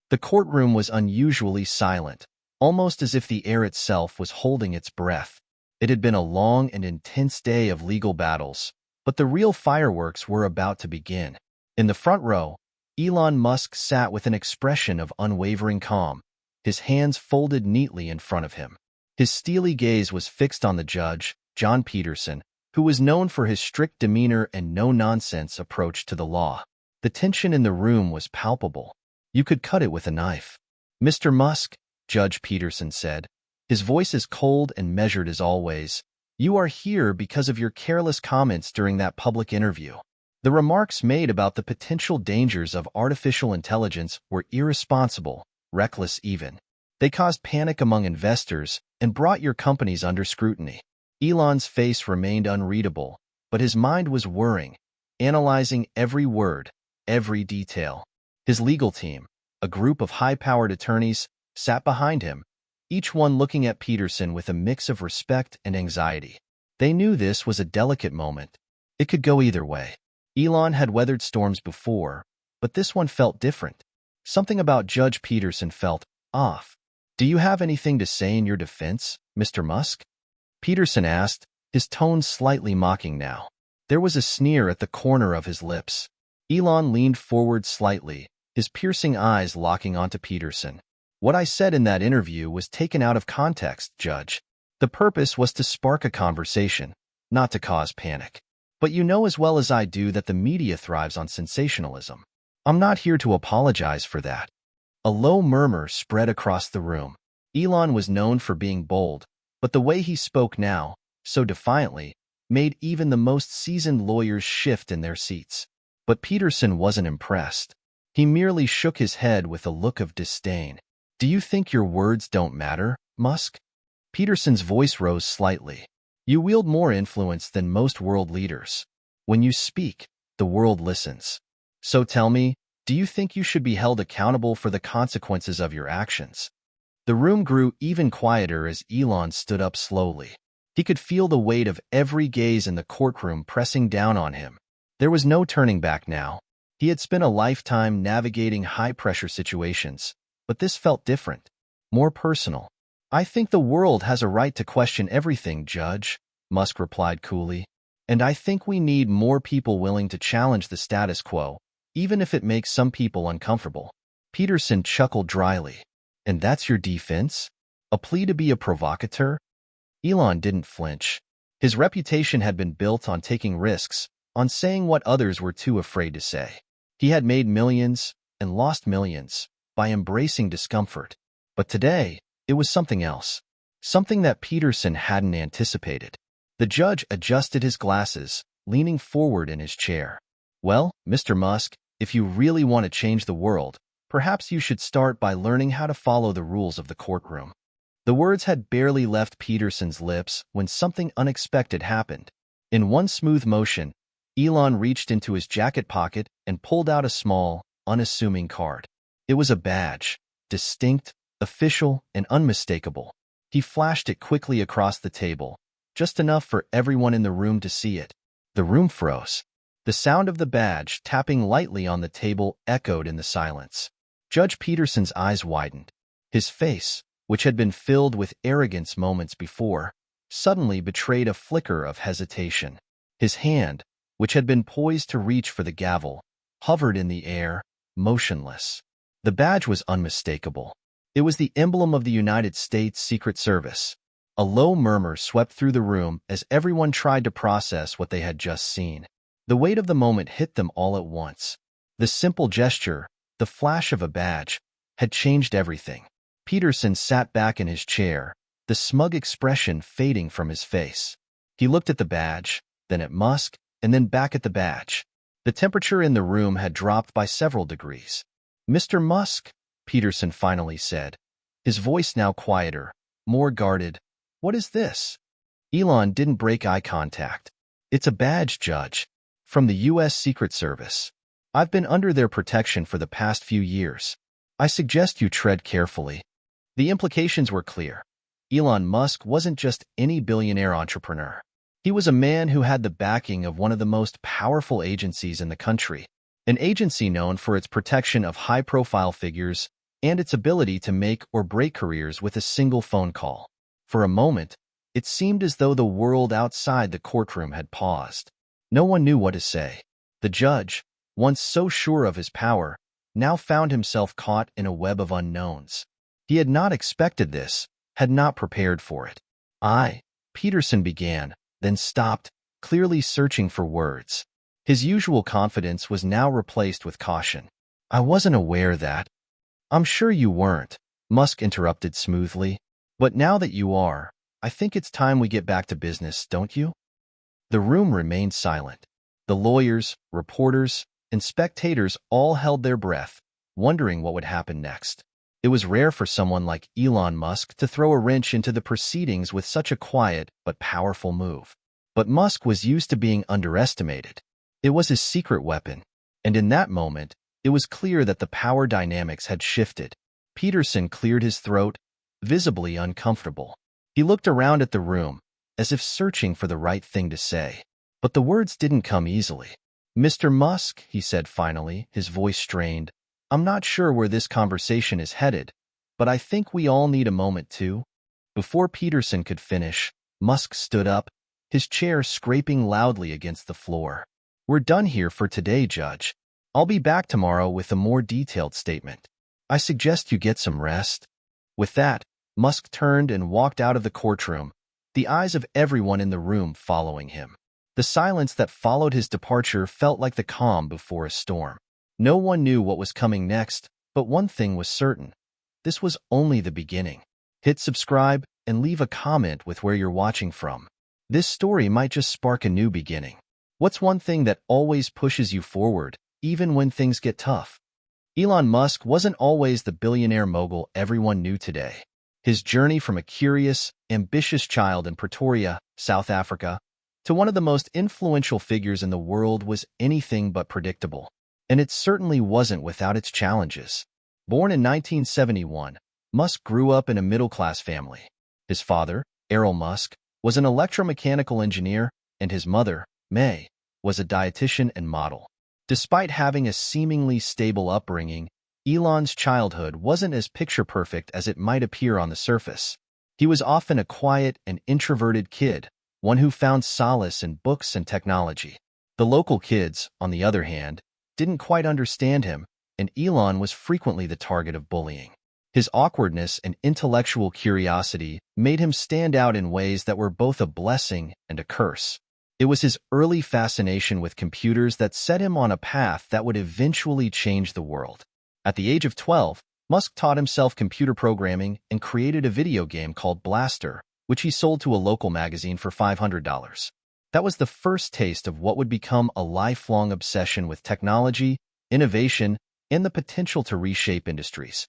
The courtroom was unusually silent, almost as if the air itself was holding its breath. It had been a long and intense day of legal battles, but the real fireworks were about to begin. In the front row, Elon Musk sat with an expression of unwavering calm, his hands folded neatly in front of him. His steely gaze was fixed on the judge, John Peterson, who was known for his strict demeanor and no-nonsense approach to the law. The tension in the room was palpable. You could cut it with a knife. "Mr. Musk," Judge Peterson said, his voice as cold and measured as always, "you are here because of your careless comments during that public interview. The remarks made about the potential dangers of artificial intelligence were irresponsible, reckless even. They caused panic among investors and brought your companies under scrutiny." Elon's face remained unreadable, but his mind was whirring, analyzing every word, every detail. His legal team, a group of high-powered attorneys, sat behind him, each one looking at Peterson with a mix of respect and anxiety. They knew this was a delicate moment. It could go either way. Elon had weathered storms before, but this one felt different. Something about Judge Peterson felt off. "Do you have anything to say in your defense, Mr. Musk?" Peterson asked, his tone slightly mocking now. There was a sneer at the corner of his lips. Elon leaned forward slightly, his piercing eyes locking onto Peterson. "What I said in that interview was taken out of context, Judge. The purpose was to spark a conversation, not to cause panic. But you know as well as I do that the media thrives on sensationalism. I'm not here to apologize for that." A low murmur spread across the room. Elon was known for being bold, but the way he spoke now, so defiantly, made even the most seasoned lawyers shift in their seats. But Peterson wasn't impressed. He merely shook his head with a look of disdain. "Do you think your words don't matter, Musk?" Peterson's voice rose slightly. "You wield more influence than most world leaders. When you speak, the world listens. So tell me, do you think you should be held accountable for the consequences of your actions?" The room grew even quieter as Elon stood up slowly. He could feel the weight of every gaze in the courtroom pressing down on him. There was no turning back now. He had spent a lifetime navigating high-pressure situations, but this felt different, more personal. "I think the world has a right to question everything, Judge," Musk replied coolly. "And I think we need more people willing to challenge the status quo, even if it makes some people uncomfortable." Peterson chuckled dryly. "And that's your defense? A plea to be a provocateur?" Elon didn't flinch. His reputation had been built on taking risks, on saying what others were too afraid to say. He had made millions and lost millions by embracing discomfort. But today, it was something else. Something that Peterson hadn't anticipated. The judge adjusted his glasses, leaning forward in his chair. "Well, Mr. Musk, if you really want to change the world, perhaps you should start by learning how to follow the rules of the courtroom." The words had barely left Peterson's lips when something unexpected happened. In one smooth motion, Elon reached into his jacket pocket and pulled out a small, unassuming card. It was a badge, distinct, official, and unmistakable. He flashed it quickly across the table, just enough for everyone in the room to see it. The room froze. The sound of the badge tapping lightly on the table echoed in the silence. Judge Peterson's eyes widened. His face, which had been filled with arrogance moments before, suddenly betrayed a flicker of hesitation. His hand, which had been poised to reach for the gavel, hovered in the air, motionless. The badge was unmistakable. It was the emblem of the United States Secret Service. A low murmur swept through the room as everyone tried to process what they had just seen. The weight of the moment hit them all at once. The simple gesture, the flash of a badge, had changed everything. Peterson sat back in his chair, the smug expression fading from his face. He looked at the badge, then at Musk, and then back at the badge. The temperature in the room had dropped by several degrees. "Mr. Musk," Peterson finally said, his voice now quieter, more guarded, "what is this?" Elon didn't break eye contact. "It's a badge, Judge, from the U.S. Secret Service. I've been under their protection for the past few years. I suggest you tread carefully." The implications were clear. Elon Musk wasn't just any billionaire entrepreneur. He was a man who had the backing of one of the most powerful agencies in the country, an agency known for its protection of high-profile figures and its ability to make or break careers with a single phone call. For a moment, it seemed as though the world outside the courtroom had paused. No one knew what to say. The judge, once so sure of his power, now found himself caught in a web of unknowns. He had not expected this, had not prepared for it. Peterson began, then stopped, clearly searching for words. His usual confidence was now replaced with caution. I wasn't aware that. I'm sure you weren't, Musk interrupted smoothly. But now that you are, I think it's time we get back to business, don't you? The room remained silent. The lawyers, reporters, and spectators all held their breath, wondering what would happen next. It was rare for someone like Elon Musk to throw a wrench into the proceedings with such a quiet but powerful move. But Musk was used to being underestimated. It was his secret weapon, and in that moment, it was clear that the power dynamics had shifted. Peterson cleared his throat, visibly uncomfortable. He looked around at the room, as if searching for the right thing to say. But the words didn't come easily. Mr. Musk, he said finally, his voice strained, I'm not sure where this conversation is headed, but I think we all need a moment too. Before Peterson could finish, Musk stood up, his chair scraping loudly against the floor. We're done here for today, Judge. I'll be back tomorrow with a more detailed statement. I suggest you get some rest. With that, Musk turned and walked out of the courtroom, the eyes of everyone in the room following him. The silence that followed his departure felt like the calm before a storm. No one knew what was coming next, but one thing was certain. This was only the beginning. Hit subscribe and leave a comment with where you're watching from. This story might just spark a new beginning. What's one thing that always pushes you forward, even when things get tough? Elon Musk wasn't always the billionaire mogul everyone knew today. His journey from a curious, ambitious child in Pretoria, South Africa, to one of the most influential figures in the world was anything but predictable. And it certainly wasn't without its challenges. Born in 1971, Musk grew up in a middle-class family. His father, Elon Musk, was an electromechanical engineer, and his mother, May, was a dietitian and model. Despite having a seemingly stable upbringing, Elon's childhood wasn't as picture-perfect as it might appear on the surface. He was often a quiet and introverted kid, one who found solace in books and technology. The local kids, on the other hand, didn't quite understand him, and Elon was frequently the target of bullying. His awkwardness and intellectual curiosity made him stand out in ways that were both a blessing and a curse. It was his early fascination with computers that set him on a path that would eventually change the world. At the age of 12, Musk taught himself computer programming and created a video game called Blaster, which he sold to a local magazine for $500. That was the first taste of what would become a lifelong obsession with technology, innovation, and the potential to reshape industries.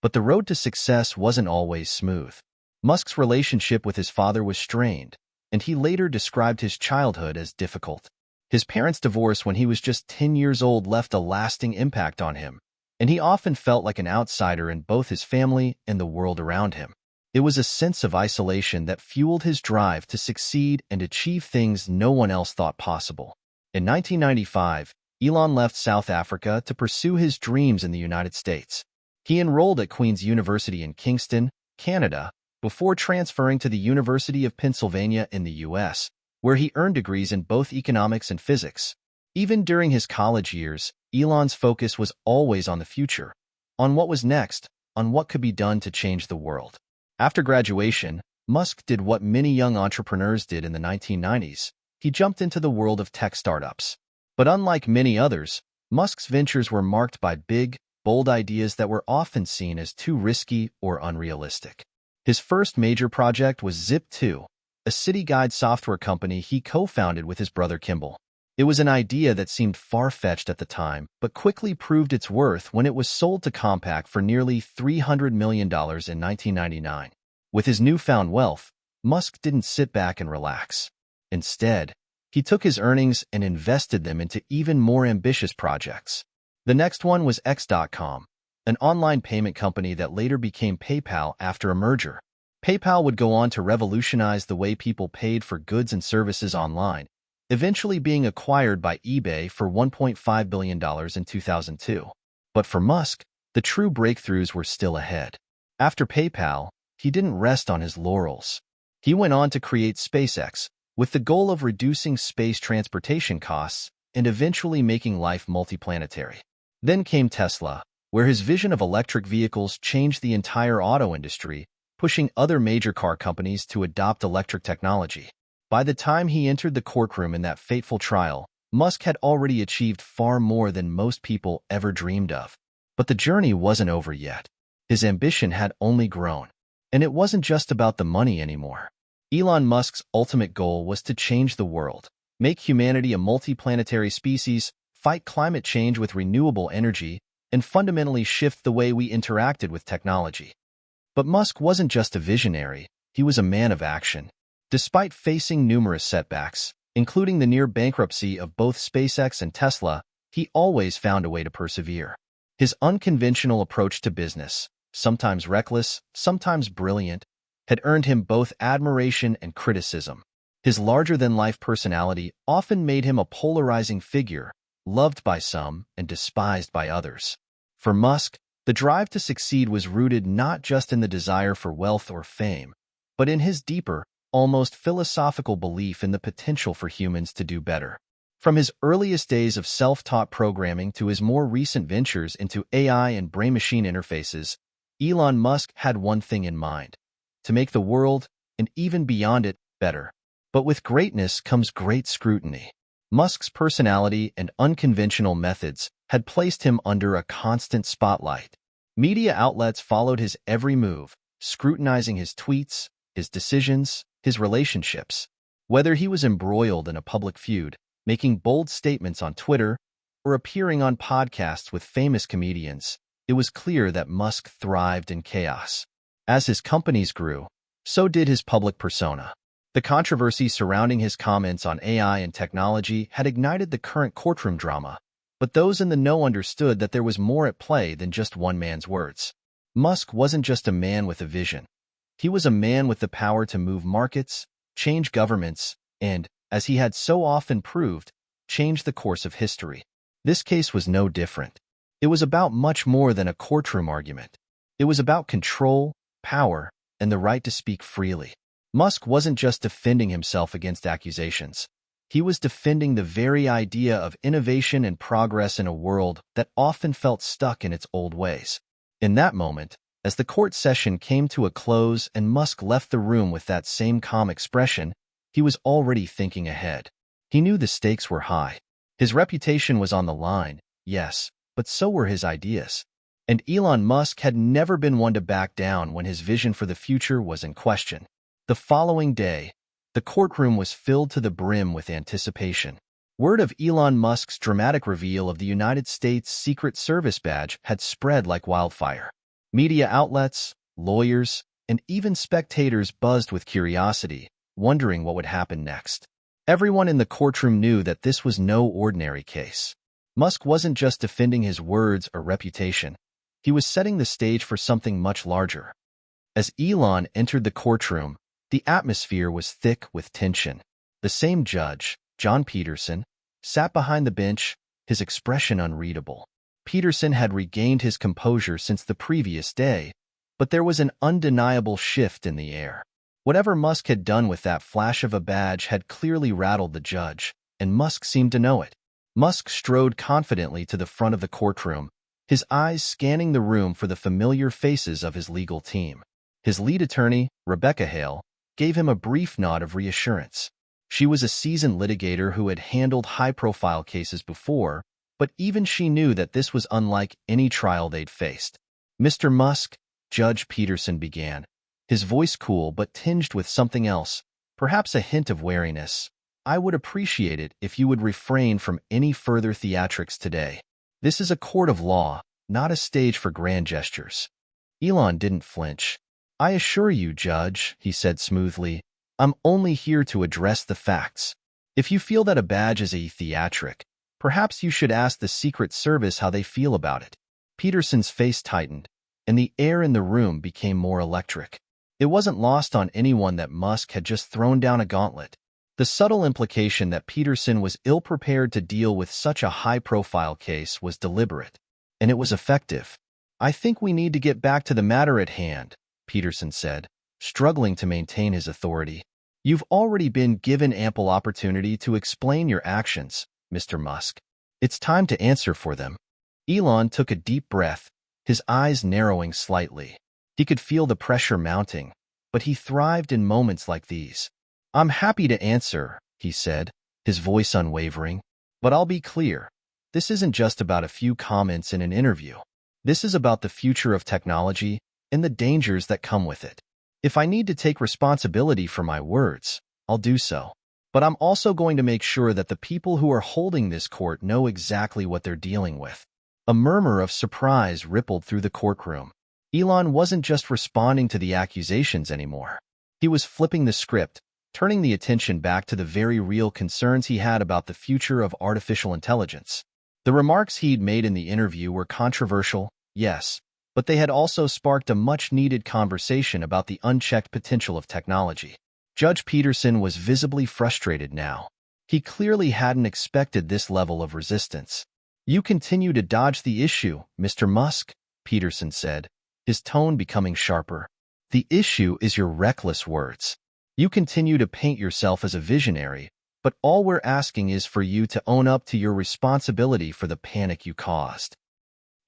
But the road to success wasn't always smooth. Musk's relationship with his father was strained, and he later described his childhood as difficult. His parents' divorce when he was just 10 years old left a lasting impact on him, and he often felt like an outsider in both his family and the world around him. It was a sense of isolation that fueled his drive to succeed and achieve things no one else thought possible. In 1995, Elon left South Africa to pursue his dreams in the United States. He enrolled at Queen's University in Kingston, Canada, before transferring to the University of Pennsylvania in the U.S., where he earned degrees in both economics and physics. Even during his college years, Elon's focus was always on the future, on what was next, on what could be done to change the world. After graduation, Musk did what many young entrepreneurs did in the 1990s. He jumped into the world of tech startups. But unlike many others, Musk's ventures were marked by big, bold ideas that were often seen as too risky or unrealistic. His first major project was Zip2, a city guide software company he co-founded with his brother Kimball. It was an idea that seemed far-fetched at the time, but quickly proved its worth when it was sold to Compaq for nearly $300 million in 1999. With his newfound wealth, Musk didn't sit back and relax. Instead, he took his earnings and invested them into even more ambitious projects. The next one was X.com, an online payment company that later became PayPal after a merger. PayPal would go on to revolutionize the way people paid for goods and services online, eventually being acquired by eBay for $1.5 billion in 2002. But for Musk, The true breakthroughs were still ahead. After PayPal, he didn't rest on his laurels. He went on to create SpaceX, with the goal of reducing space transportation costs and eventually making life multiplanetary. Then came Tesla, where his vision of electric vehicles changed the entire auto industry, pushing other major car companies to adopt electric technology. By the time he entered the courtroom in that fateful trial, Musk had already achieved far more than most people ever dreamed of. But the journey wasn't over yet. His ambition had only grown. And it wasn't just about the money anymore. Elon Musk's ultimate goal was to change the world, make humanity a multiplanetary species, fight climate change with renewable energy, and fundamentally shift the way we interacted with technology. But Musk wasn't just a visionary, he was a man of action. Despite facing numerous setbacks, including the near bankruptcy of both SpaceX and Tesla, he always found a way to persevere. His unconventional approach to business, sometimes reckless, sometimes brilliant, had earned him both admiration and criticism. His larger-than-life personality often made him a polarizing figure, loved by some and despised by others. For Musk, the drive to succeed was rooted not just in the desire for wealth or fame, but in his deeper, almost philosophical belief in the potential for humans to do better. From his earliest days of self-taught programming to his more recent ventures into AI and brain-machine interfaces, Elon Musk had one thing in mind: to make the world, and even beyond it, better. But with greatness comes great scrutiny. Musk's personality and unconventional methods had placed him under a constant spotlight. Media outlets followed his every move, scrutinizing his tweets, his decisions, his relationships. Whether he was embroiled in a public feud, making bold statements on Twitter, or appearing on podcasts with famous comedians, it was clear that Musk thrived in chaos. As his companies grew, so did his public persona. The controversy surrounding his comments on AI and technology had ignited the current courtroom drama, but those in the know understood that there was more at play than just one man's words. Musk wasn't just a man with a vision. He was a man with the power to move markets, change governments, and, as he had so often proved, change the course of history. This case was no different. It was about much more than a courtroom argument. It was about control, power, and the right to speak freely. Musk wasn't just defending himself against accusations. He was defending the very idea of innovation and progress in a world that often felt stuck in its old ways. In that moment, as the court session came to a close and Musk left the room with that same calm expression, he was already thinking ahead. He knew the stakes were high. His reputation was on the line, yes, but so were his ideas. And Elon Musk had never been one to back down when his vision for the future was in question. The following day, the courtroom was filled to the brim with anticipation. Word of Elon Musk's dramatic reveal of the United States Secret Service badge had spread like wildfire. Media outlets, lawyers, and even spectators buzzed with curiosity, wondering what would happen next. Everyone in the courtroom knew that this was no ordinary case. Musk wasn't just defending his words or reputation. He was setting the stage for something much larger. As Elon entered the courtroom, the atmosphere was thick with tension. The same judge, John Peterson, sat behind the bench, his expression unreadable. Peterson had regained his composure since the previous day, but there was an undeniable shift in the air. Whatever Musk had done with that flash of a badge had clearly rattled the judge, and Musk seemed to know it. Musk strode confidently to the front of the courtroom, his eyes scanning the room for the familiar faces of his legal team. His lead attorney, Rebecca Hale, gave him a brief nod of reassurance. She was a seasoned litigator who had handled high-profile cases before, but even she knew that this was unlike any trial they'd faced. "Mr. Musk," Judge Peterson began, his voice cool but tinged with something else, perhaps a hint of wariness. "I would appreciate it if you would refrain from any further theatrics today. This is a court of law, not a stage for grand gestures." Elon didn't flinch. "I assure you, Judge," he said smoothly, "I'm only here to address the facts. If you feel that a badge is a theatric, perhaps you should ask the Secret Service how they feel about it." Peterson's face tightened, and the air in the room became more electric. It wasn't lost on anyone that Musk had just thrown down a gauntlet. The subtle implication that Peterson was ill-prepared to deal with such a high-profile case was deliberate, and it was effective. I think we need to get back to the matter at hand, Peterson said, struggling to maintain his authority. You've already been given ample opportunity to explain your actions, Mr. Musk. It's time to answer for them. Elon took a deep breath, his eyes narrowing slightly. He could feel the pressure mounting, but he thrived in moments like these. I'm happy to answer, he said, his voice unwavering. But I'll be clear, this isn't just about a few comments in an interview. This is about the future of technology and the dangers that come with it. If I need to take responsibility for my words, I'll do so. But I'm also going to make sure that the people who are holding this court know exactly what they're dealing with. A murmur of surprise rippled through the courtroom. Elon wasn't just responding to the accusations anymore. He was flipping the script, turning the attention back to the very real concerns he had about the future of artificial intelligence. The remarks he'd made in the interview were controversial, yes, but they had also sparked a much-needed conversation about the unchecked potential of technology. Judge Peterson was visibly frustrated now. He clearly hadn't expected this level of resistance. You continue to dodge the issue, Mr. Musk, Peterson said, his tone becoming sharper. The issue is your reckless words. You continue to paint yourself as a visionary, but all we're asking is for you to own up to your responsibility for the panic you caused.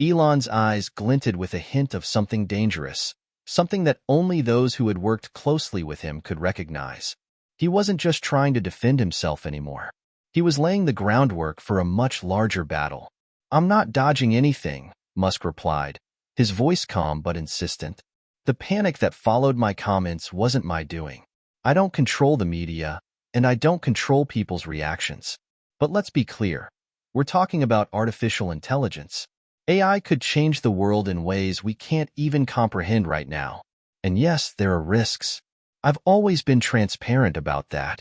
Elon's eyes glinted with a hint of something dangerous, something that only those who had worked closely with him could recognize. He wasn't just trying to defend himself anymore. He was laying the groundwork for a much larger battle. I'm not dodging anything, Musk replied, his voice calm but insistent. The panic that followed my comments wasn't my doing. I don't control the media, and I don't control people's reactions. But let's be clear. We're talking about artificial intelligence. AI could change the world in ways we can't even comprehend right now. And yes, there are risks. I've always been transparent about that.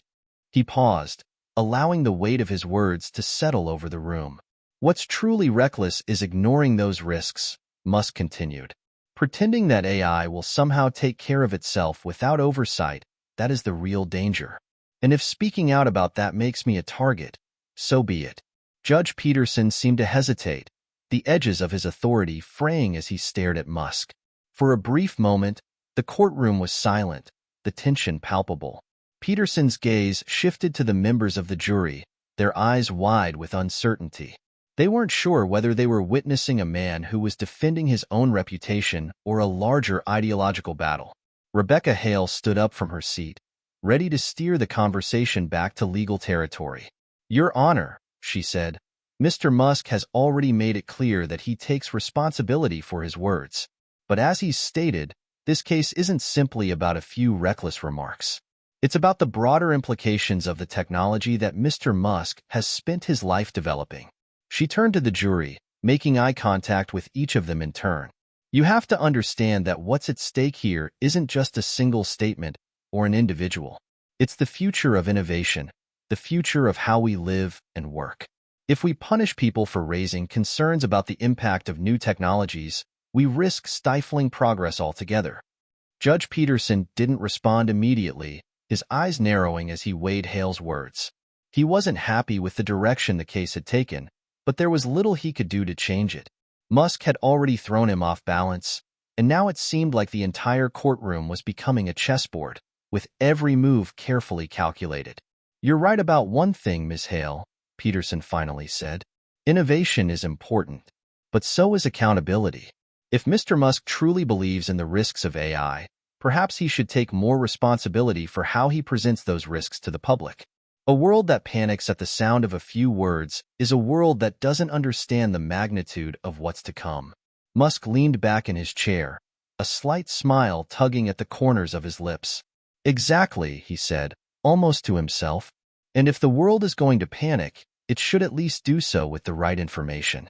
He paused, allowing the weight of his words to settle over the room. What's truly reckless is ignoring those risks, Musk continued. Pretending that AI will somehow take care of itself without oversight, that is the real danger. And if speaking out about that makes me a target, so be it. Judge Peterson seemed to hesitate, the edges of his authority fraying as he stared at Musk. For a brief moment, the courtroom was silent, the tension palpable. Peterson's gaze shifted to the members of the jury, their eyes wide with uncertainty. They weren't sure whether they were witnessing a man who was defending his own reputation or a larger ideological battle. Rebecca Hale stood up from her seat, ready to steer the conversation back to legal territory. Your Honor, she said, Mr. Musk has already made it clear that he takes responsibility for his words. But as he's stated, this case isn't simply about a few reckless remarks. It's about the broader implications of the technology that Mr. Musk has spent his life developing. She turned to the jury, making eye contact with each of them in turn. You have to understand that what's at stake here isn't just a single statement or an individual. It's the future of innovation, the future of how we live and work. If we punish people for raising concerns about the impact of new technologies, we risk stifling progress altogether. Judge Peterson didn't respond immediately, his eyes narrowing as he weighed Hale's words. He wasn't happy with the direction the case had taken, but there was little he could do to change it. Musk had already thrown him off balance, and now it seemed like the entire courtroom was becoming a chessboard, with every move carefully calculated. You're right about one thing, Ms. Hale, Peterson finally said. Innovation is important, but so is accountability. If Mr. Musk truly believes in the risks of AI, perhaps he should take more responsibility for how he presents those risks to the public. A world that panics at the sound of a few words is a world that doesn't understand the magnitude of what's to come. Musk leaned back in his chair, a slight smile tugging at the corners of his lips. Exactly, he said, almost to himself. And if the world is going to panic, it should at least do so with the right information.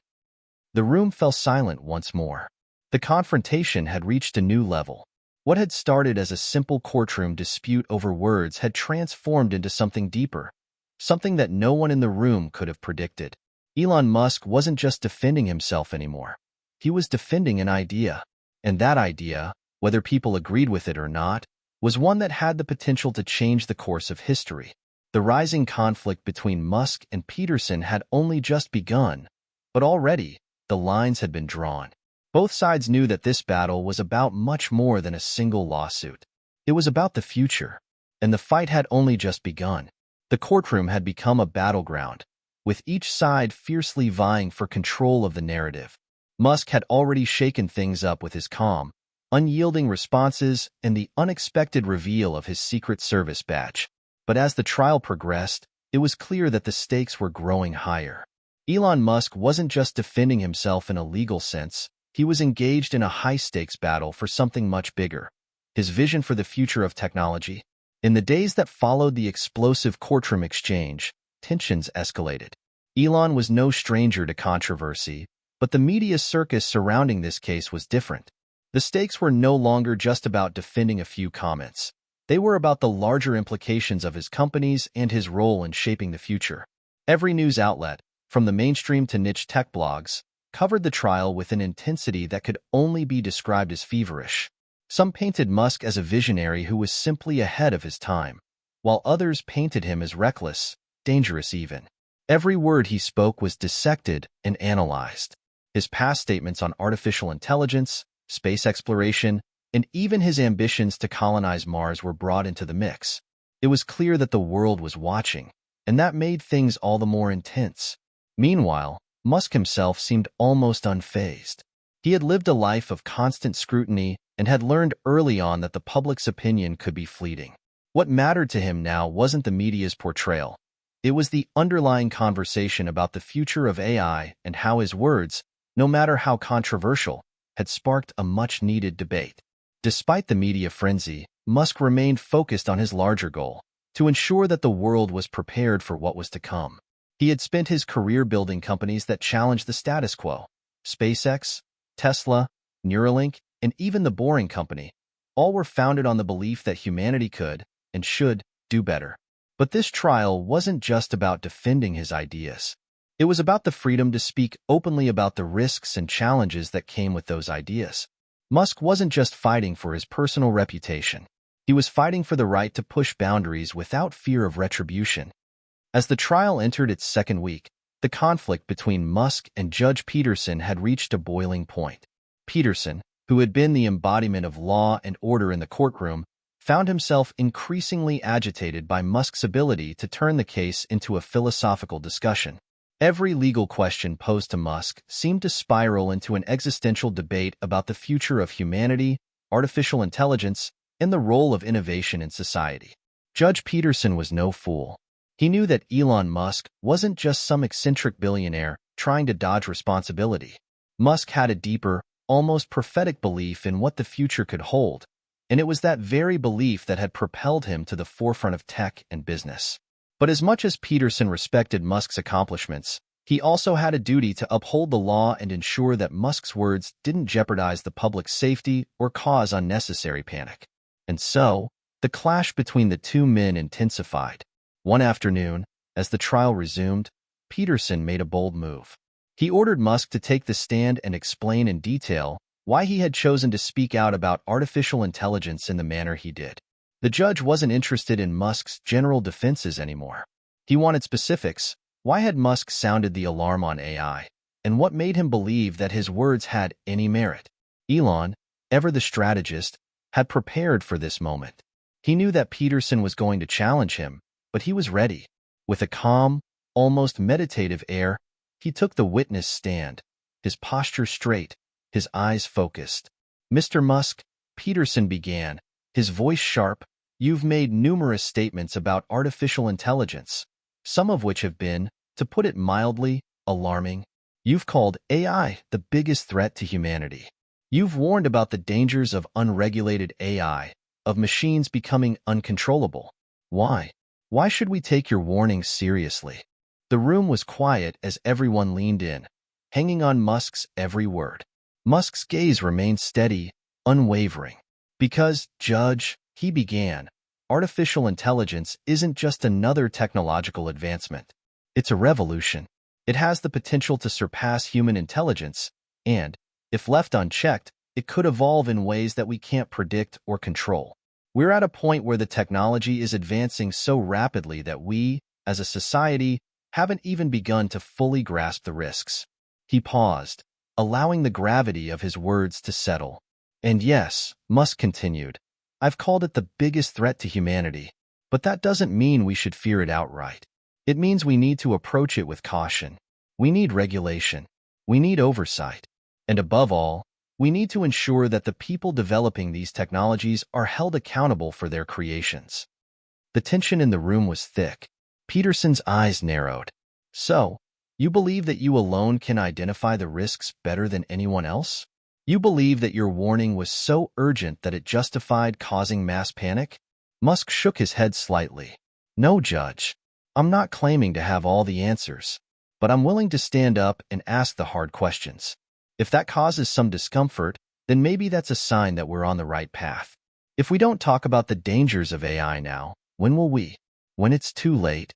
The room fell silent once more. The confrontation had reached a new level. What had started as a simple courtroom dispute over words had transformed into something deeper, something that no one in the room could have predicted. Elon Musk wasn't just defending himself anymore. He was defending an idea. And that idea, whether people agreed with it or not, was one that had the potential to change the course of history. The rising conflict between Musk and Peterson had only just begun, but already the lines had been drawn. Both sides knew that this battle was about much more than a single lawsuit. It was about the future, and the fight had only just begun. The courtroom had become a battleground, with each side fiercely vying for control of the narrative. Musk had already shaken things up with his calm, unyielding responses and the unexpected reveal of his Secret Service badge. But as the trial progressed, it was clear that the stakes were growing higher. Elon Musk wasn't just defending himself in a legal sense, he was engaged in a high-stakes battle for something much bigger: his vision for the future of technology. In the days that followed the explosive courtroom exchange, tensions escalated. Elon was no stranger to controversy, but the media circus surrounding this case was different. The stakes were no longer just about defending a few comments. They were about the larger implications of his companies and his role in shaping the future. Every news outlet, from the mainstream to niche tech blogs, covered the trial with an intensity that could only be described as feverish. Some painted Musk as a visionary who was simply ahead of his time, while others painted him as reckless, dangerous even. Every word he spoke was dissected and analyzed. His past statements on artificial intelligence, space exploration, and even his ambitions to colonize Mars were brought into the mix. It was clear that the world was watching, and that made things all the more intense. Meanwhile, Musk himself seemed almost unfazed. He had lived a life of constant scrutiny and had learned early on that the public's opinion could be fleeting. What mattered to him now wasn't the media's portrayal. It was the underlying conversation about the future of AI and how his words, no matter how controversial, had sparked a much-needed debate. Despite the media frenzy, Musk remained focused on his larger goal: to ensure that the world was prepared for what was to come. He had spent his career building companies that challenged the status quo: SpaceX, Tesla, Neuralink, and even The Boring Company. All were founded on the belief that humanity could, and should, do better. But this trial wasn't just about defending his ideas. It was about the freedom to speak openly about the risks and challenges that came with those ideas. Musk wasn't just fighting for his personal reputation. He was fighting for the right to push boundaries without fear of retribution. As the trial entered its second week, the conflict between Musk and Judge Peterson had reached a boiling point. Peterson, who had been the embodiment of law and order in the courtroom, found himself increasingly agitated by Musk's ability to turn the case into a philosophical discussion. Every legal question posed to Musk seemed to spiral into an existential debate about the future of humanity, artificial intelligence, and the role of innovation in society. Judge Peterson was no fool. He knew that Elon Musk wasn't just some eccentric billionaire trying to dodge responsibility. Musk had a deeper, almost prophetic belief in what the future could hold, and it was that very belief that had propelled him to the forefront of tech and business. But as much as Peterson respected Musk's accomplishments, he also had a duty to uphold the law and ensure that Musk's words didn't jeopardize the public's safety or cause unnecessary panic. And so, the clash between the two men intensified. One afternoon, as the trial resumed, Peterson made a bold move. He ordered Musk to take the stand and explain in detail why he had chosen to speak out about artificial intelligence in the manner he did. The judge wasn't interested in Musk's general defenses anymore. He wanted specifics. Why had Musk sounded the alarm on AI? And what made him believe that his words had any merit? Elon, ever the strategist, had prepared for this moment. He knew that Peterson was going to challenge him, but he was ready. With a calm, almost meditative air, he took the witness stand, his posture straight, his eyes focused. "Mr. Musk," Peterson began, his voice sharp, "you've made numerous statements about artificial intelligence, some of which have been, to put it mildly, alarming. You've called AI the biggest threat to humanity. You've warned about the dangers of unregulated AI, of machines becoming uncontrollable. Why? Why should we take your warnings seriously?" The room was quiet as everyone leaned in, hanging on Musk's every word. Musk's gaze remained steady, unwavering. "Because, Judge," he began, "artificial intelligence isn't just another technological advancement. It's a revolution. It has the potential to surpass human intelligence, and, if left unchecked, it could evolve in ways that we can't predict or control. We're at a point where the technology is advancing so rapidly that we, as a society, haven't even begun to fully grasp the risks." He paused, allowing the gravity of his words to settle. And yes, Musk continued, I've called it the biggest threat to humanity, but that doesn't mean we should fear it outright. It means we need to approach it with caution. We need regulation. We need oversight. And above all, we need to ensure that the people developing these technologies are held accountable for their creations. The tension in the room was thick. Peterson's eyes narrowed. So, you believe that you alone can identify the risks better than anyone else? You believe that your warning was so urgent that it justified causing mass panic? Musk shook his head slightly. No, Judge. I'm not claiming to have all the answers, but I'm willing to stand up and ask the hard questions. If that causes some discomfort, then maybe that's a sign that we're on the right path. If we don't talk about the dangers of AI now, when will we? When it's too late?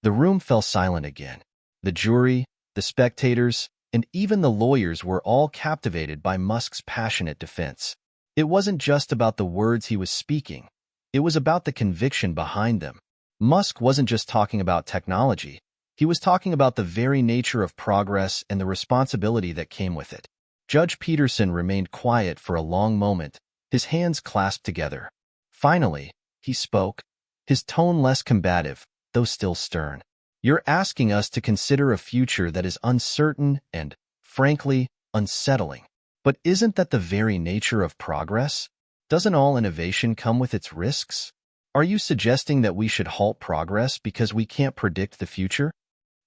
The room fell silent again. The jury, the spectators, and even the lawyers were all captivated by Musk's passionate defense. It wasn't just about the words he was speaking. It was about the conviction behind them. Musk wasn't just talking about technology. He was talking about the very nature of progress and the responsibility that came with it. Judge Peterson remained quiet for a long moment, his hands clasped together. Finally, he spoke, his tone less combative, though still stern. You're asking us to consider a future that is uncertain and, frankly, unsettling. But isn't that the very nature of progress? Doesn't all innovation come with its risks? Are you suggesting that we should halt progress because we can't predict the future?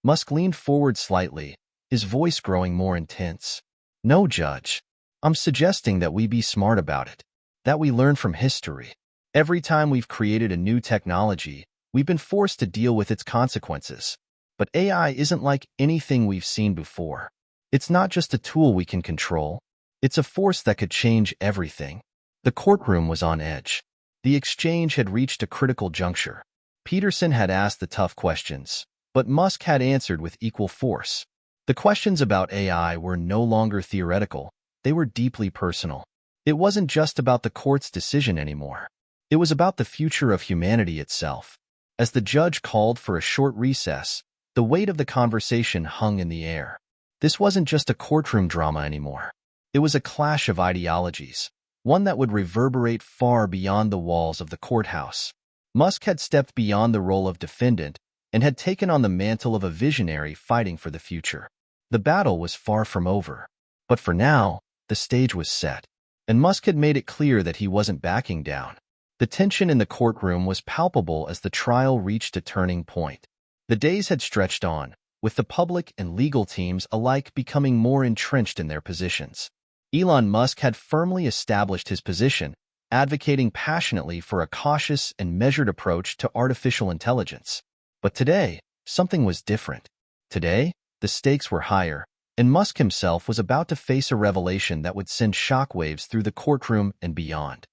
Musk leaned forward slightly, his voice growing more intense. No, Judge. I'm suggesting that we be smart about it, that we learn from history. Every time we've created a new technology, we've been forced to deal with its consequences. But AI isn't like anything we've seen before. It's not just a tool we can control. It's a force that could change everything. The courtroom was on edge. The exchange had reached a critical juncture. Peterson had asked the tough questions, but Musk had answered with equal force. The questions about AI were no longer theoretical. They were deeply personal. It wasn't just about the court's decision anymore. It was about the future of humanity itself. As the judge called for a short recess, the weight of the conversation hung in the air. This wasn't just a courtroom drama anymore. It was a clash of ideologies, one that would reverberate far beyond the walls of the courthouse. Musk had stepped beyond the role of defendant and had taken on the mantle of a visionary fighting for the future. The battle was far from over. But for now, the stage was set, and Musk had made it clear that he wasn't backing down. The tension in the courtroom was palpable as the trial reached a turning point. The days had stretched on, with the public and legal teams alike becoming more entrenched in their positions. Elon Musk had firmly established his position, advocating passionately for a cautious and measured approach to artificial intelligence. But today, something was different. Today, the stakes were higher, and Musk himself was about to face a revelation that would send shockwaves through the courtroom and beyond.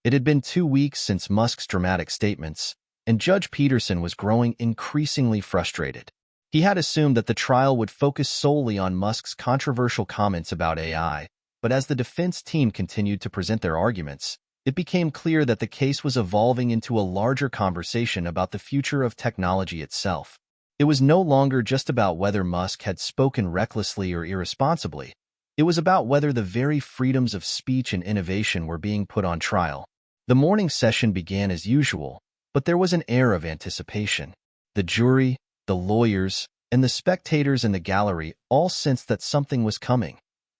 It had been 2 weeks since Musk's dramatic statements, and Judge Peterson was growing increasingly frustrated. He had assumed that the trial would focus solely on Musk's controversial comments about AI, but as the defense team continued to present their arguments, it became clear that the case was evolving into a larger conversation about the future of technology itself. It was no longer just about whether Musk had spoken recklessly or irresponsibly. It was about whether the very freedoms of speech and innovation were being put on trial. The morning session began as usual, but there was an air of anticipation. The jury, the lawyers, and the spectators in the gallery all sensed that something was coming,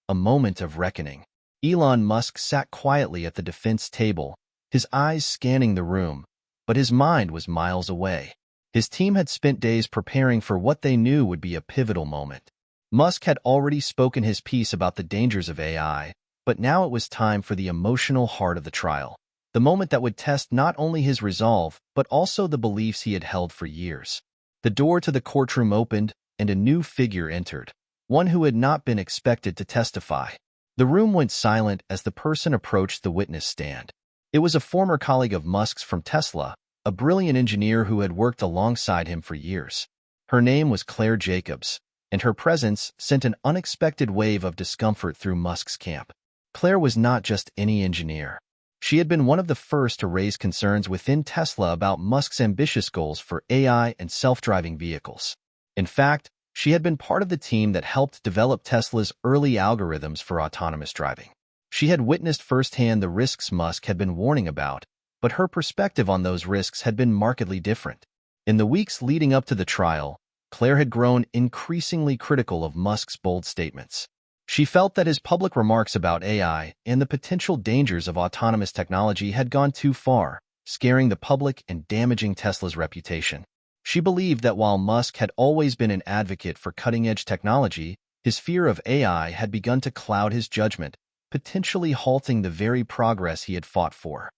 a moment of reckoning. Elon Musk sat quietly at the defense table, his eyes scanning the room, but his mind was miles away. His team had spent days preparing for what they knew would be a pivotal moment. Musk had already spoken his piece about the dangers of AI, but now it was time for the emotional heart of the trial. The moment that would test not only his resolve, but also the beliefs he had held for years. The door to the courtroom opened, and a new figure entered, one who had not been expected to testify. The room went silent as the person approached the witness stand. It was a former colleague of Musk's from Tesla, a brilliant engineer who had worked alongside him for years. Her name was Claire Jacobs, and her presence sent an unexpected wave of discomfort through Musk's camp. Claire was not just any engineer. She had been one of the first to raise concerns within Tesla about Musk's ambitious goals for AI and self-driving vehicles. In fact, She had been part of the team that helped develop Tesla's early algorithms for autonomous driving. She had witnessed firsthand the risks Musk had been warning about, but her perspective on those risks had been markedly different. In the weeks leading up to the trial, Claire had grown increasingly critical of Musk's bold statements. She felt that his public remarks about AI and the potential dangers of autonomous technology had gone too far, scaring the public and damaging Tesla's reputation. She believed that while Musk had always been an advocate for cutting-edge technology, his fear of AI had begun to cloud his judgment, potentially halting the very progress he had fought for.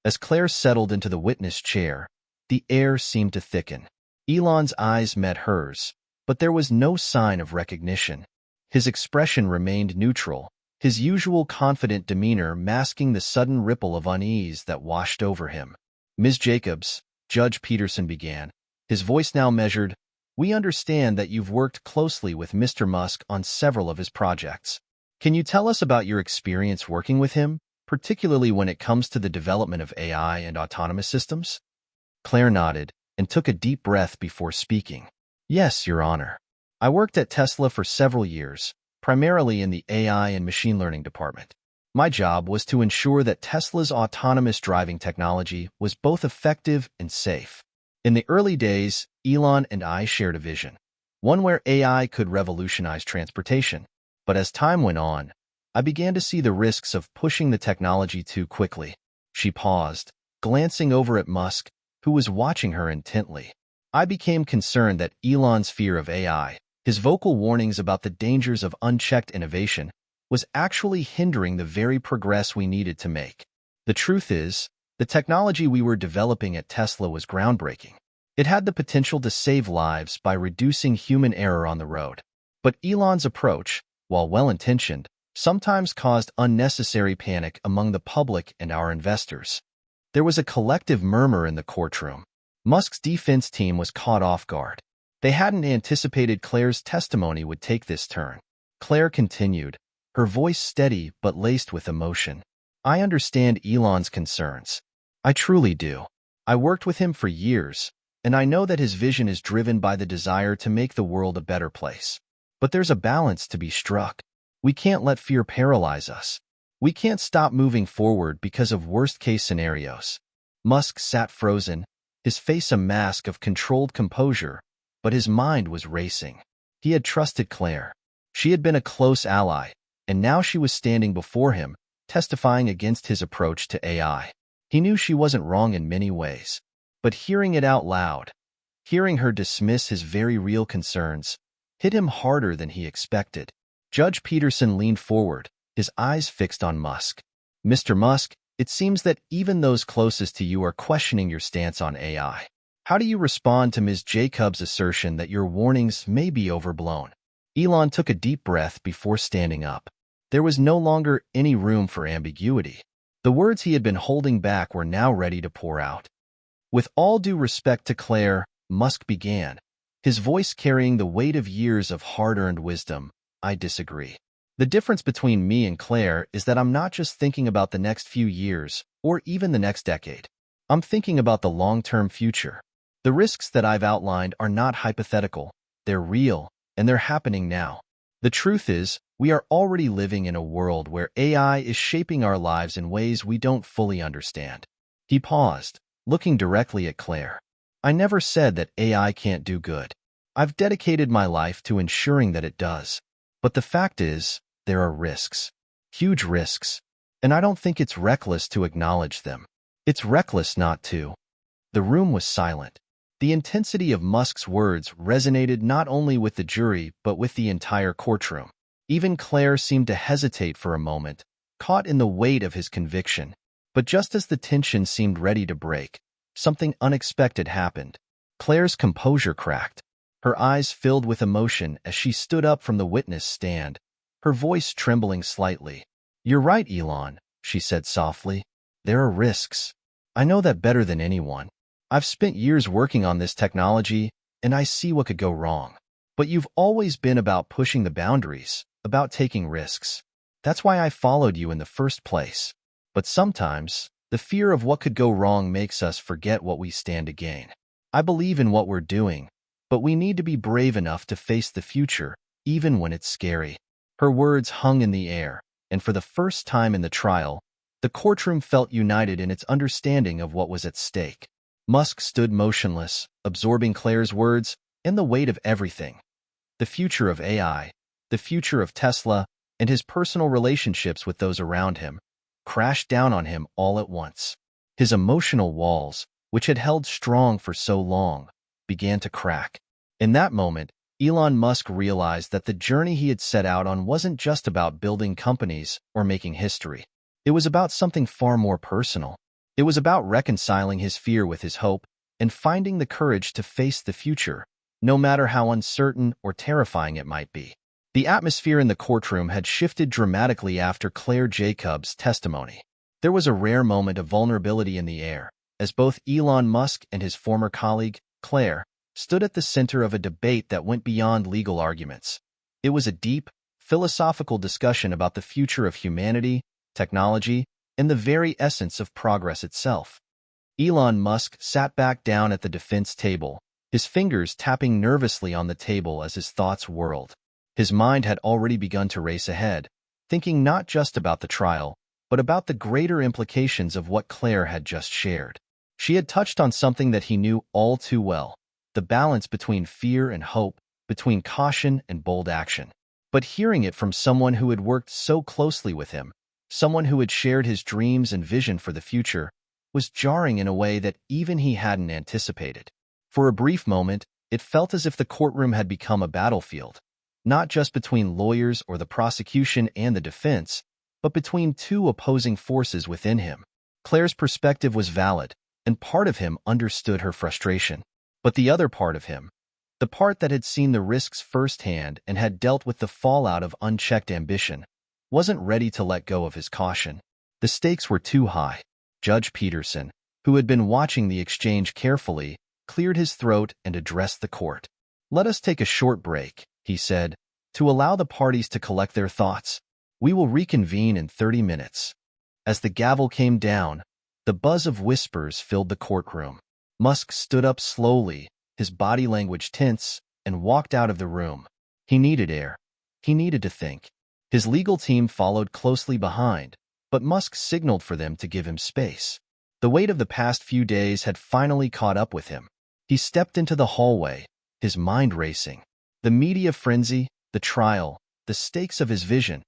As Claire settled into the witness chair, the air seemed to thicken. Elon's eyes met hers, but there was no sign of recognition. His expression remained neutral, his usual confident demeanor masking the sudden ripple of unease that washed over him. "Ms. Jacobs," Judge Peterson began, his voice now measured, "we understand that you've worked closely with Mr. Musk on several of his projects. Can you tell us about your experience working with him, particularly when it comes to the development of AI and autonomous systems?" Claire nodded and took a deep breath before speaking. "Yes, Your Honor. I worked at Tesla for several years, primarily in the AI and machine learning department. My job was to ensure that Tesla's autonomous driving technology was both effective and safe. In the early days, Elon and I shared a vision, one where AI could revolutionize transportation. But as time went on, I began to see the risks of pushing the technology too quickly." She paused, glancing over at Musk, who was watching her intently. "I became concerned that Elon's fear of AI, his vocal warnings about the dangers of unchecked innovation, was actually hindering the very progress we needed to make. The truth is, the technology we were developing at Tesla was groundbreaking. It had the potential to save lives by reducing human error on the road. But Elon's approach, while well-intentioned, sometimes caused unnecessary panic among the public and our investors." There was a collective murmur in the courtroom. Musk's defense team was caught off guard. They hadn't anticipated Claire's testimony would take this turn. Claire continued, her voice steady but laced with emotion. "I understand Elon's concerns. I truly do. I worked with him for years, and I know that his vision is driven by the desire to make the world a better place. But there's a balance to be struck. We can't let fear paralyze us. We can't stop moving forward because of worst-case scenarios." Musk sat frozen, his face a mask of controlled composure, but his mind was racing. He had trusted Claire. She had been a close ally, and now she was standing before him, testifying against his approach to AI. He knew she wasn't wrong in many ways, but hearing it out loud, hearing her dismiss his very real concerns, hit him harder than he expected. Judge Peterson leaned forward, his eyes fixed on Musk. "Mr. Musk, it seems that even those closest to you are questioning your stance on AI. How do you respond to Ms. Jacobs' assertion that your warnings may be overblown?" Elon took a deep breath before standing up. There was no longer any room for ambiguity. The words he had been holding back were now ready to pour out. "With all due respect to Claire," Musk began, his voice carrying the weight of years of hard-earned wisdom, "I disagree. The difference between me and Claire is that I'm not just thinking about the next few years or even the next decade. I'm thinking about the long-term future. The risks that I've outlined are not hypothetical. They're real, and they're happening now. The truth is, we are already living in a world where AI is shaping our lives in ways we don't fully understand." He paused, looking directly at Claire. "I never said that AI can't do good. I've dedicated my life to ensuring that it does. But the fact is, there are risks. Huge risks. And I don't think it's reckless to acknowledge them. It's reckless not to." The room was silent. The intensity of Musk's words resonated not only with the jury but with the entire courtroom. Even Claire seemed to hesitate for a moment, caught in the weight of his conviction. But just as the tension seemed ready to break, something unexpected happened. Claire's composure cracked. Her eyes filled with emotion as she stood up from the witness stand, her voice trembling slightly. "You're right, Elon," she said softly. "There are risks. I know that better than anyone. I've spent years working on this technology, and I see what could go wrong. But you've always been about pushing the boundaries, about taking risks. That's why I followed you in the first place. But sometimes, the fear of what could go wrong makes us forget what we stand to gain. I believe in what we're doing, but we need to be brave enough to face the future, even when it's scary." Her words hung in the air, and for the first time in the trial, the courtroom felt united in its understanding of what was at stake. Musk stood motionless, absorbing Claire's words and the weight of everything. The future of AI, the future of Tesla, and his personal relationships with those around him crashed down on him all at once. His emotional walls, which had held strong for so long, began to crack. In that moment, Elon Musk realized that the journey he had set out on wasn't just about building companies or making history. It was about something far more personal. It was about reconciling his fear with his hope and finding the courage to face the future, no matter how uncertain or terrifying it might be. The atmosphere in the courtroom had shifted dramatically after Claire Jacobs' testimony. There was a rare moment of vulnerability in the air, as both Elon Musk and his former colleague, Claire, stood at the center of a debate that went beyond legal arguments. It was a deep, philosophical discussion about the future of humanity, technology, and the very essence of progress itself. Elon Musk sat back down at the defense table, his fingers tapping nervously on the table as his thoughts whirled. His mind had already begun to race ahead, thinking not just about the trial, but about the greater implications of what Claire had just shared. She had touched on something that he knew all too well: the balance between fear and hope, between caution and bold action. But hearing it from someone who had worked so closely with him, someone who had shared his dreams and vision for the future, was jarring in a way that even he hadn't anticipated. For a brief moment, it felt as if the courtroom had become a battlefield, not just between lawyers or the prosecution and the defense, but between two opposing forces within him. Claire's perspective was valid, and part of him understood her frustration. But the other part of him, the part that had seen the risks firsthand and had dealt with the fallout of unchecked ambition, wasn't ready to let go of his caution. The stakes were too high. Judge Peterson, who had been watching the exchange carefully, cleared his throat and addressed the court. "Let us take a short break," he said, "to allow the parties to collect their thoughts. We will reconvene in 30 minutes. As the gavel came down, the buzz of whispers filled the courtroom. Musk stood up slowly, his body language tense, and walked out of the room. He needed air. He needed to think. His legal team followed closely behind, but Musk signaled for them to give him space. The weight of the past few days had finally caught up with him. He stepped into the hallway, his mind racing. The media frenzy, the trial, the stakes of his vision.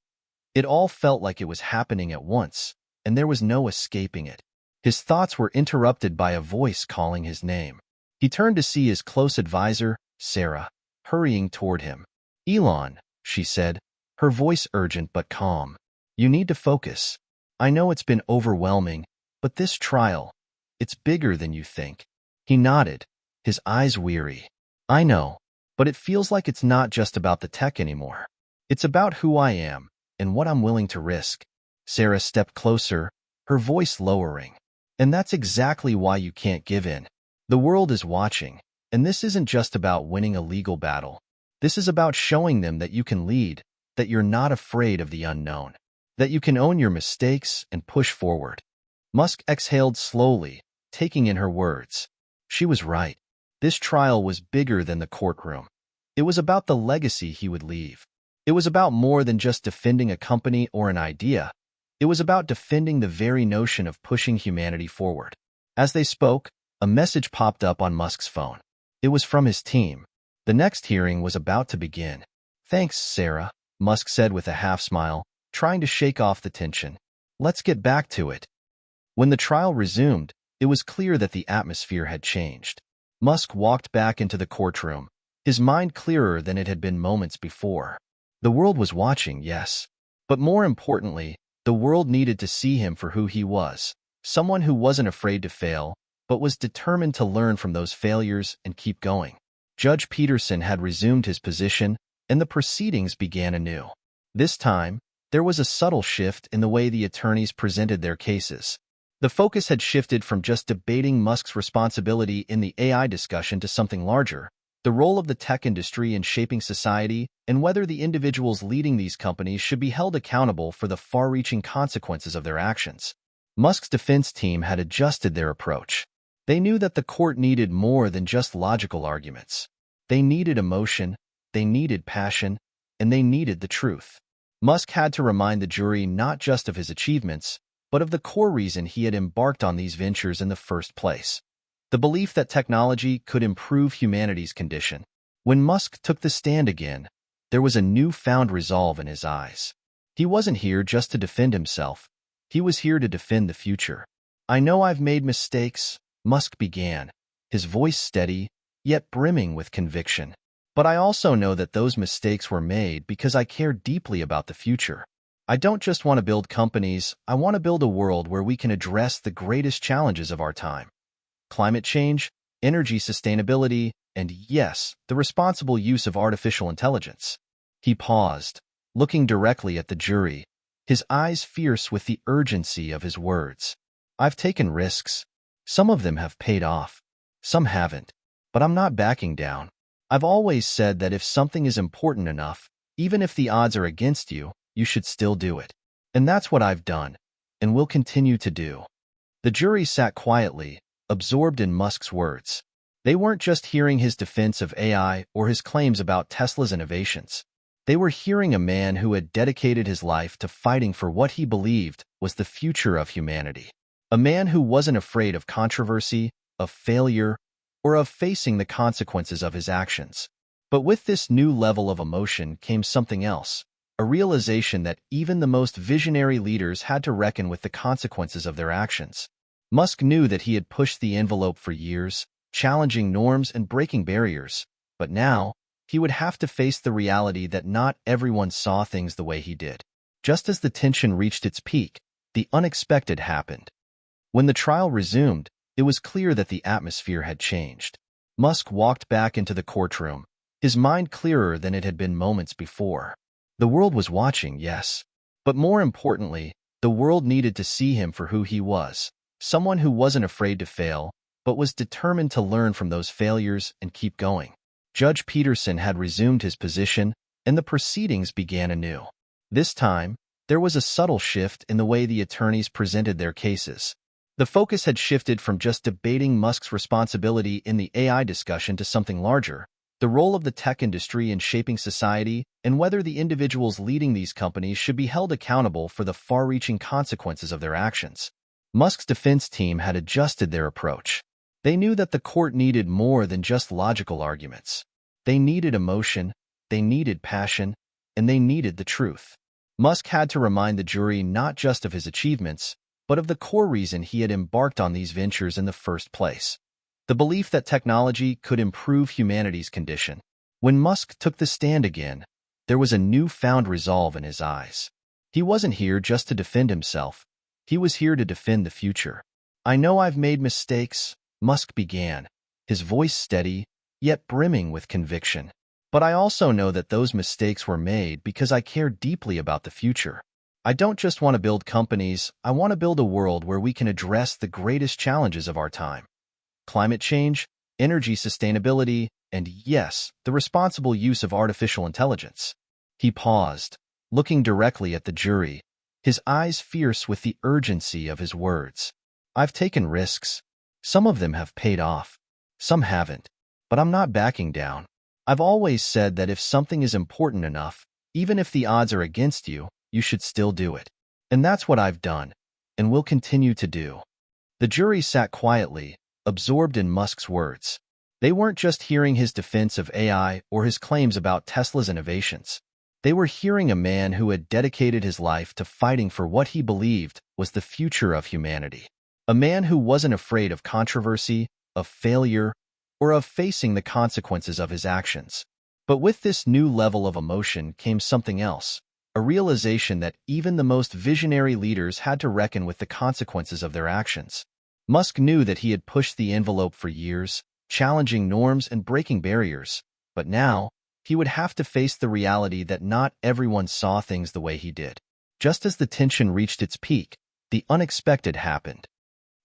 It all felt like it was happening at once, and there was no escaping it. His thoughts were interrupted by a voice calling his name. He turned to see his close advisor, Sarah, hurrying toward him. "Elon," she said, her voice urgent but calm. "You need to focus. I know it's been overwhelming, but this trial, it's bigger than you think." He nodded, his eyes weary. "I know, but it feels like it's not just about the tech anymore. It's about who I am and what I'm willing to risk." Sarah stepped closer, her voice lowering. "And that's exactly why you can't give in. The world is watching, and this isn't just about winning a legal battle. This is about showing them that you can lead, that you're not afraid of the unknown, that you can own your mistakes and push forward." Musk exhaled slowly, taking in her words. She was right. This trial was bigger than the courtroom. It was about the legacy he would leave. It was about more than just defending a company or an idea. It was about defending the very notion of pushing humanity forward. As they spoke, a message popped up on Musk's phone. It was from his team. The next hearing was about to begin. "Thanks, Sarah," Musk said with a half smile, trying to shake off the tension. "Let's get back to it." When the trial resumed, it was clear that the atmosphere had changed. Musk walked back into the courtroom, his mind clearer than it had been moments before. The world was watching, yes, but more importantly, the world needed to see him for who he was, someone who wasn't afraid to fail, but was determined to learn from those failures and keep going. Judge Peterson had resumed his position, and the proceedings began anew. This time, there was a subtle shift in the way the attorneys presented their cases. The focus had shifted from just debating Musk's responsibility in the AI discussion to something larger: the role of the tech industry in shaping society and whether the individuals leading these companies should be held accountable for the far-reaching consequences of their actions. Musk's defense team had adjusted their approach. They knew that the court needed more than just logical arguments. They needed emotion, they needed passion, and they needed the truth. Musk had to remind the jury not just of his achievements, but of the core reason he had embarked on these ventures in the first place. The belief that technology could improve humanity's condition. When Musk took the stand again, there was a newfound resolve in his eyes. He wasn't here just to defend himself. He was here to defend the future. "I know I've made mistakes," Musk began, his voice steady, yet brimming with conviction. "But I also know that those mistakes were made because I care deeply about the future. I don't just want to build companies, I want to build a world where we can address the greatest challenges of our time. Climate change, energy sustainability, and yes, the responsible use of artificial intelligence." He paused, looking directly at the jury, his eyes fierce with the urgency of his words. "I've taken risks. Some of them have paid off. Some haven't. But I'm not backing down. I've always said that if something is important enough, even if the odds are against you, you should still do it. And that's what I've done, and will continue to do." The jury sat quietly, absorbed in Musk's words. They weren't just hearing his defense of AI or his claims about Tesla's innovations. They were hearing a man who had dedicated his life to fighting for what he believed was the future of humanity. A man who wasn't afraid of controversy, of failure, or of facing the consequences of his actions. But with this new level of emotion came something else, a realization that even the most visionary leaders had to reckon with the consequences of their actions. Musk knew that he had pushed the envelope for years, challenging norms and breaking barriers, but now, he would have to face the reality that not everyone saw things the way he did. Just as the tension reached its peak, the unexpected happened. When the trial resumed, it was clear that the atmosphere had changed. Musk walked back into the courtroom, his mind clearer than it had been moments before. The world was watching, yes. But more importantly, the world needed to see him for who he was, someone who wasn't afraid to fail, but was determined to learn from those failures and keep going. Judge Peterson had resumed his position, and the proceedings began anew. This time, there was a subtle shift in the way the attorneys presented their cases. The focus had shifted from just debating Musk's responsibility in the AI discussion to something larger, the role of the tech industry in shaping society and whether the individuals leading these companies should be held accountable for the far-reaching consequences of their actions. Musk's defense team had adjusted their approach. They knew that the court needed more than just logical arguments. They needed emotion, they needed passion, and they needed the truth. Musk had to remind the jury not just of his achievements, but of the core reason he had embarked on these ventures in the first place. The belief that technology could improve humanity's condition. When Musk took the stand again, there was a newfound resolve in his eyes. He wasn't here just to defend himself. He was here to defend the future. "I know I've made mistakes," Musk began, his voice steady, yet brimming with conviction. "But I also know that those mistakes were made because I care deeply about the future. I don't just want to build companies, I want to build a world where we can address the greatest challenges of our time. Climate change, energy sustainability, and yes, the responsible use of artificial intelligence." He paused, looking directly at the jury, his eyes fierce with the urgency of his words. "I've taken risks. Some of them have paid off. Some haven't. But I'm not backing down. I've always said that if something is important enough, even if the odds are against you, you should still do it. And that's what I've done, and will continue to do." The jury sat quietly, absorbed in Musk's words. They weren't just hearing his defense of AI or his claims about Tesla's innovations. They were hearing a man who had dedicated his life to fighting for what he believed was the future of humanity. A man who wasn't afraid of controversy, of failure, or of facing the consequences of his actions. But with this new level of emotion came something else, a realization that even the most visionary leaders had to reckon with the consequences of their actions. Musk knew that he had pushed the envelope for years, challenging norms and breaking barriers, but now, he would have to face the reality that not everyone saw things the way he did. Just as the tension reached its peak, the unexpected happened.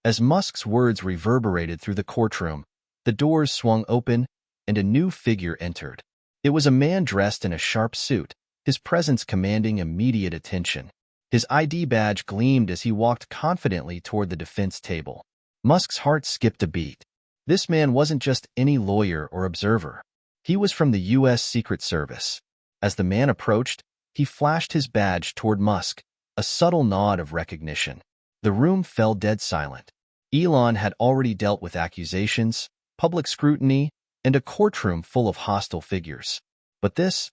As Musk's words reverberated through the courtroom, the doors swung open, and a new figure entered. It was a man dressed in a sharp suit, his presence commanding immediate attention. His ID badge gleamed as he walked confidently toward the defense table. Musk's heart skipped a beat. This man wasn't just any lawyer or observer. He was from the U.S. Secret Service. As the man approached, he flashed his badge toward Musk, a subtle nod of recognition. The room fell dead silent. Elon had already dealt with accusations, public scrutiny, and a courtroom full of hostile figures. But this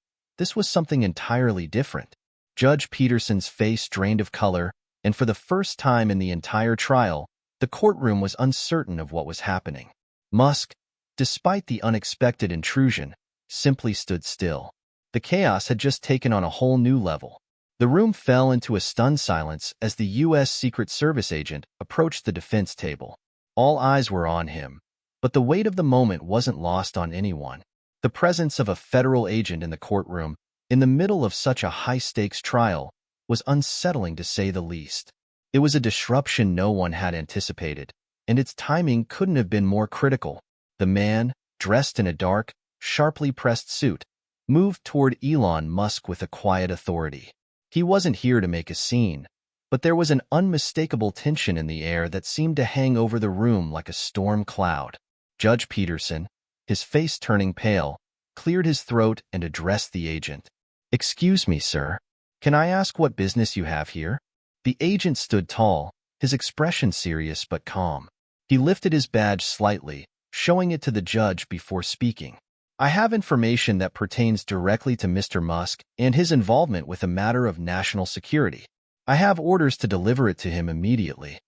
was something entirely different. Judge Peterson's face drained of color, and for the first time in the entire trial, the courtroom was uncertain of what was happening. Musk, despite the unexpected intrusion, simply stood still. The chaos had just taken on a whole new level. The room fell into a stunned silence as the U.S. Secret Service agent approached the defense table. All eyes were on him, but the weight of the moment wasn't lost on anyone. The presence of a federal agent in the courtroom, in the middle of such a high-stakes trial, was unsettling to say the least. It was a disruption no one had anticipated, and its timing couldn't have been more critical. The man, dressed in a dark, sharply pressed suit, moved toward Elon Musk with a quiet authority. He wasn't here to make a scene, but there was an unmistakable tension in the air that seemed to hang over the room like a storm cloud. Judge Peterson, his face turning pale, cleared his throat and addressed the agent. "Excuse me, sir. Can I ask what business you have here?" The agent stood tall, his expression serious but calm. He lifted his badge slightly, showing it to the judge before speaking. "I have information that pertains directly to Mr. Musk and his involvement with a matter of national security. I have orders to deliver it to him immediately."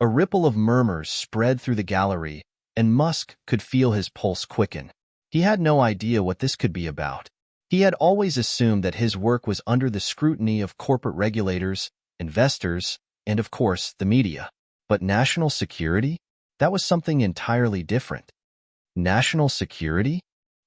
A ripple of murmurs spread through the gallery, and Musk could feel his pulse quicken. He had no idea what this could be about. He had always assumed that his work was under the scrutiny of corporate regulators, investors, and of course, the media. But national security? That was something entirely different. National security?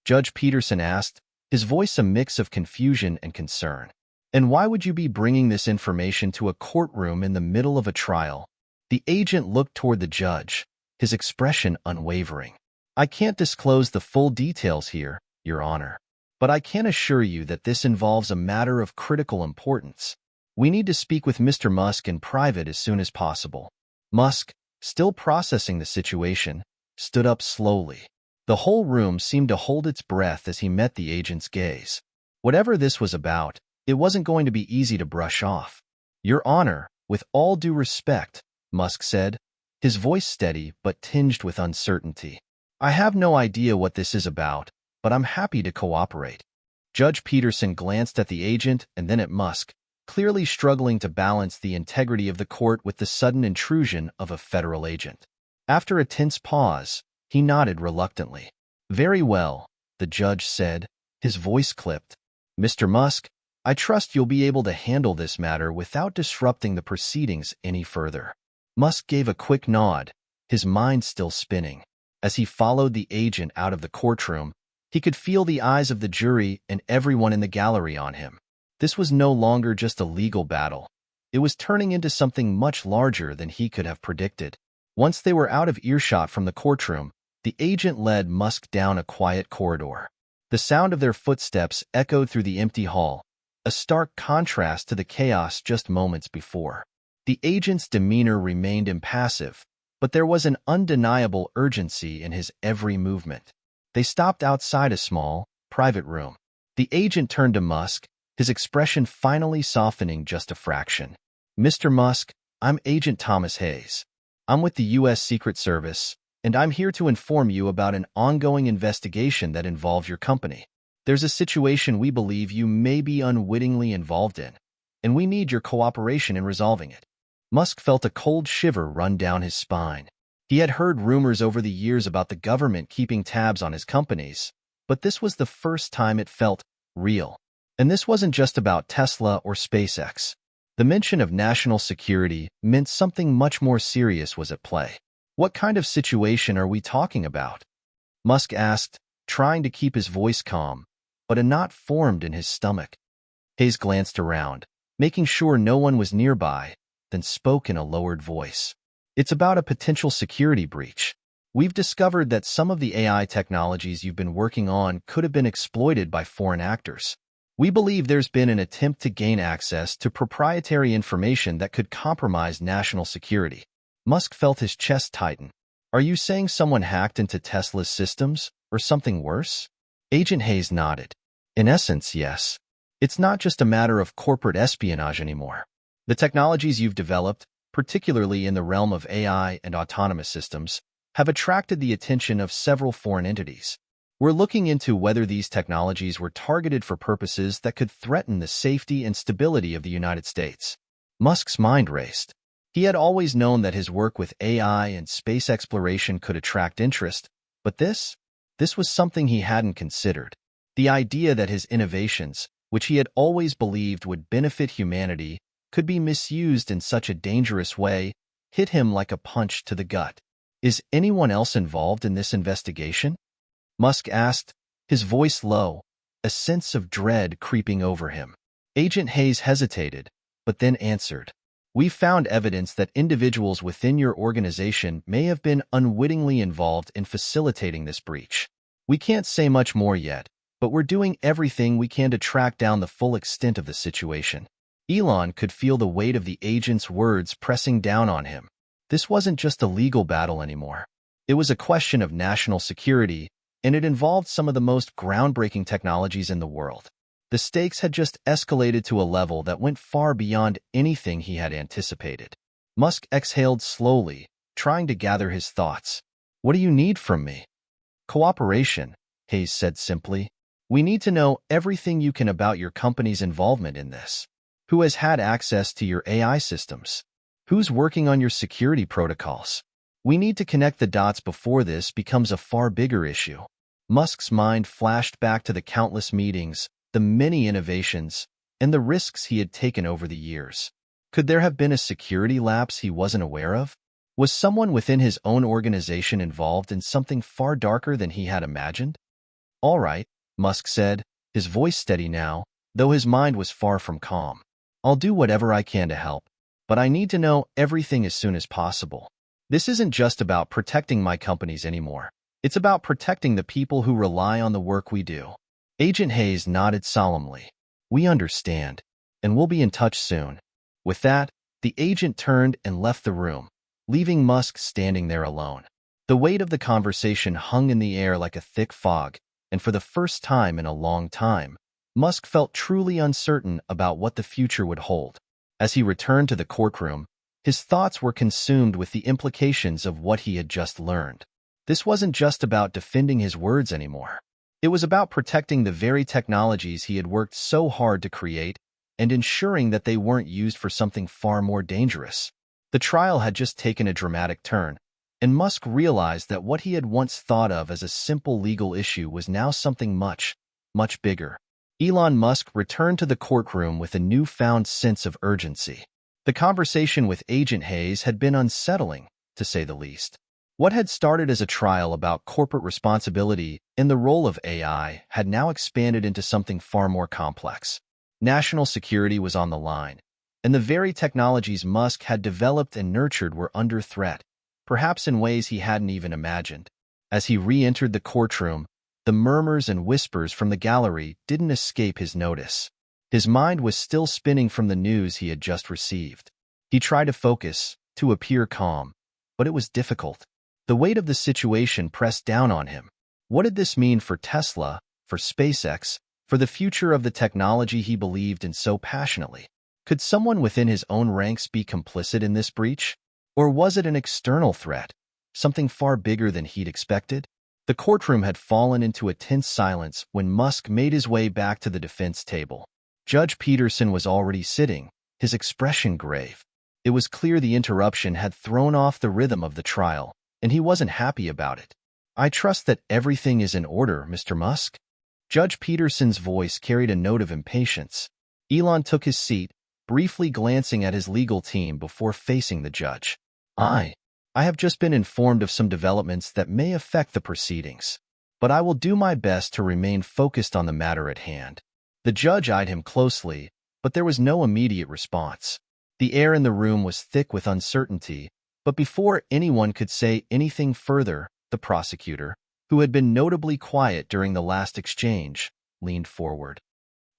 Judge Peterson asked, his voice a mix of confusion and concern. "And why would you be bringing this information to a courtroom in the middle of a trial?" The agent looked toward the judge, his expression unwavering. "I can't disclose the full details here, Your Honor, but I can assure you that this involves a matter of critical importance. We need to speak with Mr. Musk in private as soon as possible." Musk, still processing the situation, stood up slowly. The whole room seemed to hold its breath as he met the agent's gaze. Whatever this was about, it wasn't going to be easy to brush off. "Your Honor, with all due respect," Musk said, his voice steady but tinged with uncertainty. "I have no idea what this is about, but I'm happy to cooperate." Judge Peterson glanced at the agent and then at Musk, clearly struggling to balance the integrity of the court with the sudden intrusion of a federal agent. After a tense pause, he nodded reluctantly. "Very well," the judge said, his voice clipped. "Mr. Musk, I trust you'll be able to handle this matter without disrupting the proceedings any further." Musk gave a quick nod, his mind still spinning. As he followed the agent out of the courtroom, he could feel the eyes of the jury and everyone in the gallery on him. This was no longer just a legal battle. It was turning into something much larger than he could have predicted. Once they were out of earshot from the courtroom, the agent led Musk down a quiet corridor. The sound of their footsteps echoed through the empty hall, a stark contrast to the chaos just moments before. The agent's demeanor remained impassive, but there was an undeniable urgency in his every movement. They stopped outside a small, private room. The agent turned to Musk, his expression finally softening just a fraction. "Mr. Musk, I'm Agent Thomas Hayes. I'm with the U.S. Secret Service, and I'm here to inform you about an ongoing investigation that involves your company. There's a situation we believe you may be unwittingly involved in, and we need your cooperation in resolving it." Musk felt a cold shiver run down his spine. He had heard rumors over the years about the government keeping tabs on his companies, but this was the first time it felt real. And this wasn't just about Tesla or SpaceX. The mention of national security meant something much more serious was at play. "What kind of situation are we talking about?" Musk asked, trying to keep his voice calm, but a knot formed in his stomach. Hayes glanced around, making sure no one was nearby, then spoke in a lowered voice. "It's about a potential security breach. We've discovered that some of the AI technologies you've been working on could have been exploited by foreign actors. We believe there's been an attempt to gain access to proprietary information that could compromise national security." Musk felt his chest tighten. "Are you saying someone hacked into Tesla's systems, or something worse?" Agent Hayes nodded. In essence, yes. It's not just a matter of corporate espionage anymore. The technologies you've developed, particularly in the realm of AI and autonomous systems, have attracted the attention of several foreign entities. We're looking into whether these technologies were targeted for purposes that could threaten the safety and stability of the United States. Musk's mind raced. He had always known that his work with AI and space exploration could attract interest, but this was something he hadn't considered. The idea that his innovations, which he had always believed would benefit humanity, could be misused in such a dangerous way, hit him like a punch to the gut. Is anyone else involved in this investigation? Musk asked, his voice low, a sense of dread creeping over him. Agent Hayes hesitated, but then answered. We've found evidence that individuals within your organization may have been unwittingly involved in facilitating this breach. We can't say much more yet, but we're doing everything we can to track down the full extent of the situation. Elon could feel the weight of the agent's words pressing down on him. This wasn't just a legal battle anymore. It was a question of national security, and it involved some of the most groundbreaking technologies in the world. The stakes had just escalated to a level that went far beyond anything he had anticipated. Musk exhaled slowly, trying to gather his thoughts. What do you need from me? Cooperation, Hayes said simply. We need to know everything you can about your company's involvement in this. Who has had access to your AI systems? Who's working on your security protocols? We need to connect the dots before this becomes a far bigger issue. Musk's mind flashed back to the countless meetings, the many innovations, and the risks he had taken over the years. Could there have been a security lapse he wasn't aware of? Was someone within his own organization involved in something far darker than he had imagined? All right, Musk said, his voice steady now, though his mind was far from calm. I'll do whatever I can to help, but I need to know everything as soon as possible. This isn't just about protecting my companies anymore. It's about protecting the people who rely on the work we do. Agent Hayes nodded solemnly. We understand, and we'll be in touch soon. With that, the agent turned and left the room, leaving Musk standing there alone. The weight of the conversation hung in the air like a thick fog, and for the first time in a long time, Musk felt truly uncertain about what the future would hold. As he returned to the courtroom, his thoughts were consumed with the implications of what he had just learned. This wasn't just about defending his words anymore. It was about protecting the very technologies he had worked so hard to create and ensuring that they weren't used for something far more dangerous. The trial had just taken a dramatic turn, and Musk realized that what he had once thought of as a simple legal issue was now something much, much bigger. Elon Musk returned to the courtroom with a newfound sense of urgency. The conversation with Agent Hayes had been unsettling, to say the least. What had started as a trial about corporate responsibility and the role of AI had now expanded into something far more complex. National security was on the line, and the very technologies Musk had developed and nurtured were under threat, perhaps in ways he hadn't even imagined. As he re-entered the courtroom, the murmurs and whispers from the gallery didn't escape his notice. His mind was still spinning from the news he had just received. He tried to focus, to appear calm, but it was difficult. The weight of the situation pressed down on him. What did this mean for Tesla, for SpaceX, for the future of the technology he believed in so passionately? Could someone within his own ranks be complicit in this breach? Or was it an external threat, something far bigger than he'd expected? The courtroom had fallen into a tense silence when Musk made his way back to the defense table. Judge Peterson was already sitting, his expression grave. It was clear the interruption had thrown off the rhythm of the trial, and he wasn't happy about it. I trust that everything is in order, Mr. Musk? Judge Peterson's voice carried a note of impatience. Elon took his seat, briefly glancing at his legal team before facing the judge. I have just been informed of some developments that may affect the proceedings, but I will do my best to remain focused on the matter at hand. The judge eyed him closely, but there was no immediate response. The air in the room was thick with uncertainty, but before anyone could say anything further, the prosecutor, who had been notably quiet during the last exchange, leaned forward.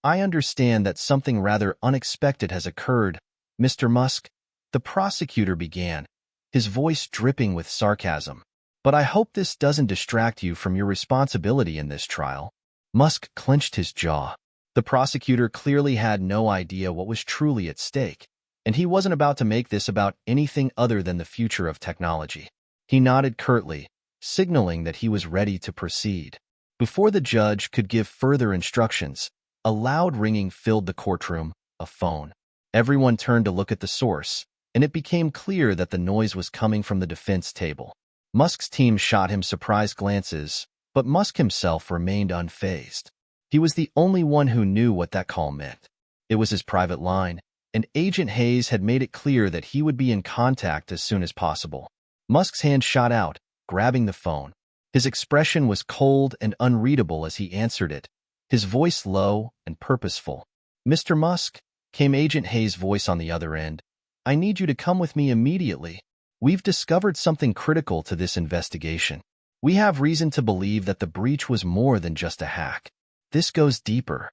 I understand that something rather unexpected has occurred, Mr. Musk, the prosecutor began, his voice dripping with sarcasm. But I hope this doesn't distract you from your responsibility in this trial. Musk clenched his jaw. The prosecutor clearly had no idea what was truly at stake, and he wasn't about to make this about anything other than the future of technology. He nodded curtly, signaling that he was ready to proceed. Before the judge could give further instructions, a loud ringing filled the courtroom, a phone. Everyone turned to look at the source, and it became clear that the noise was coming from the defense table. Musk's team shot him surprised glances, but Musk himself remained unfazed. He was the only one who knew what that call meant. It was his private line, and Agent Hayes had made it clear that he would be in contact as soon as possible. Musk's hand shot out, grabbing the phone. His expression was cold and unreadable as he answered it, his voice low and purposeful. "Mr. Musk," came Agent Hayes' voice on the other end, "I need you to come with me immediately. We've discovered something critical to this investigation. We have reason to believe that the breach was more than just a hack. This goes deeper."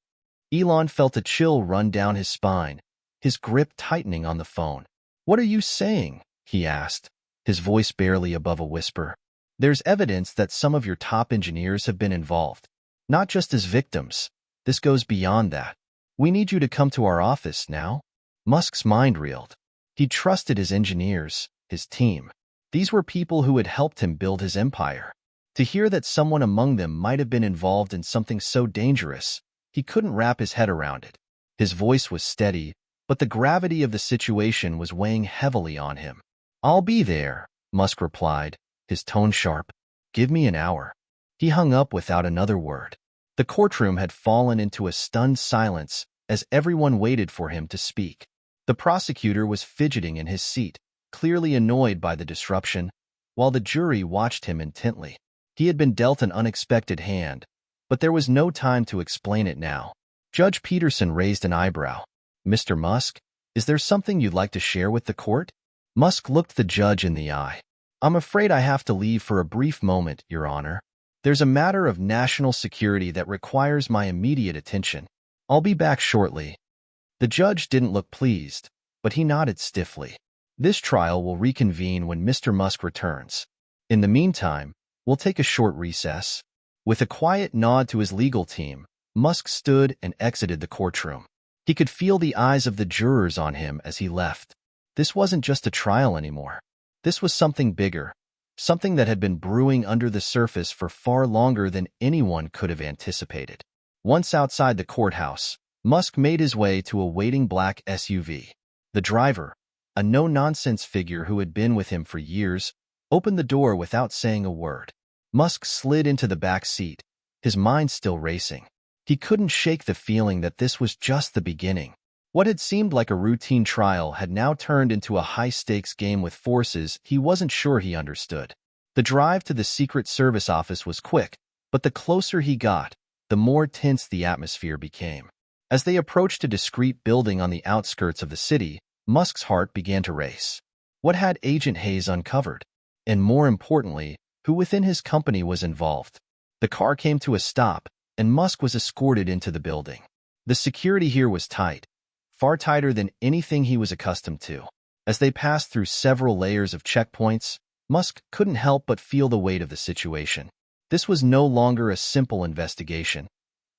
Elon felt a chill run down his spine, his grip tightening on the phone. "What are you saying?" he asked, his voice barely above a whisper. "There's evidence that some of your top engineers have been involved. Not just as victims. This goes beyond that. We need you to come to our office now." Musk's mind reeled. He trusted his engineers, his team. These were people who had helped him build his empire. To hear that someone among them might have been involved in something so dangerous, he couldn't wrap his head around it. His voice was steady, but the gravity of the situation was weighing heavily on him. "I'll be there," Musk replied, his tone sharp. "Give me an hour." He hung up without another word. The courtroom had fallen into a stunned silence as everyone waited for him to speak. The prosecutor was fidgeting in his seat, clearly annoyed by the disruption, while the jury watched him intently. He had been dealt an unexpected hand, but there was no time to explain it now. Judge Peterson raised an eyebrow. "Mr. Musk, is there something you'd like to share with the court?" Musk looked the judge in the eye. "I'm afraid I have to leave for a brief moment, Your Honor. There's a matter of national security that requires my immediate attention. I'll be back shortly." The judge didn't look pleased, but he nodded stiffly. "This trial will reconvene when Mr. Musk returns. In the meantime, we'll take a short recess." With a quiet nod to his legal team, Musk stood and exited the courtroom. He could feel the eyes of the jurors on him as he left. This wasn't just a trial anymore. This was something bigger, something that had been brewing under the surface for far longer than anyone could have anticipated. Once outside the courthouse, Musk made his way to a waiting black SUV. The driver, a no-nonsense figure who had been with him for years, opened the door without saying a word. Musk slid into the back seat, his mind still racing. He couldn't shake the feeling that this was just the beginning. What had seemed like a routine trial had now turned into a high-stakes game with forces he wasn't sure he understood. The drive to the Secret Service office was quick, but the closer he got, the more tense the atmosphere became. As they approached a discreet building on the outskirts of the city, Musk's heart began to race. What had Agent Hayes uncovered? And more importantly, who within his company was involved? The car came to a stop, and Musk was escorted into the building. The security here was tight, far tighter than anything he was accustomed to. As they passed through several layers of checkpoints, Musk couldn't help but feel the weight of the situation. This was no longer a simple investigation.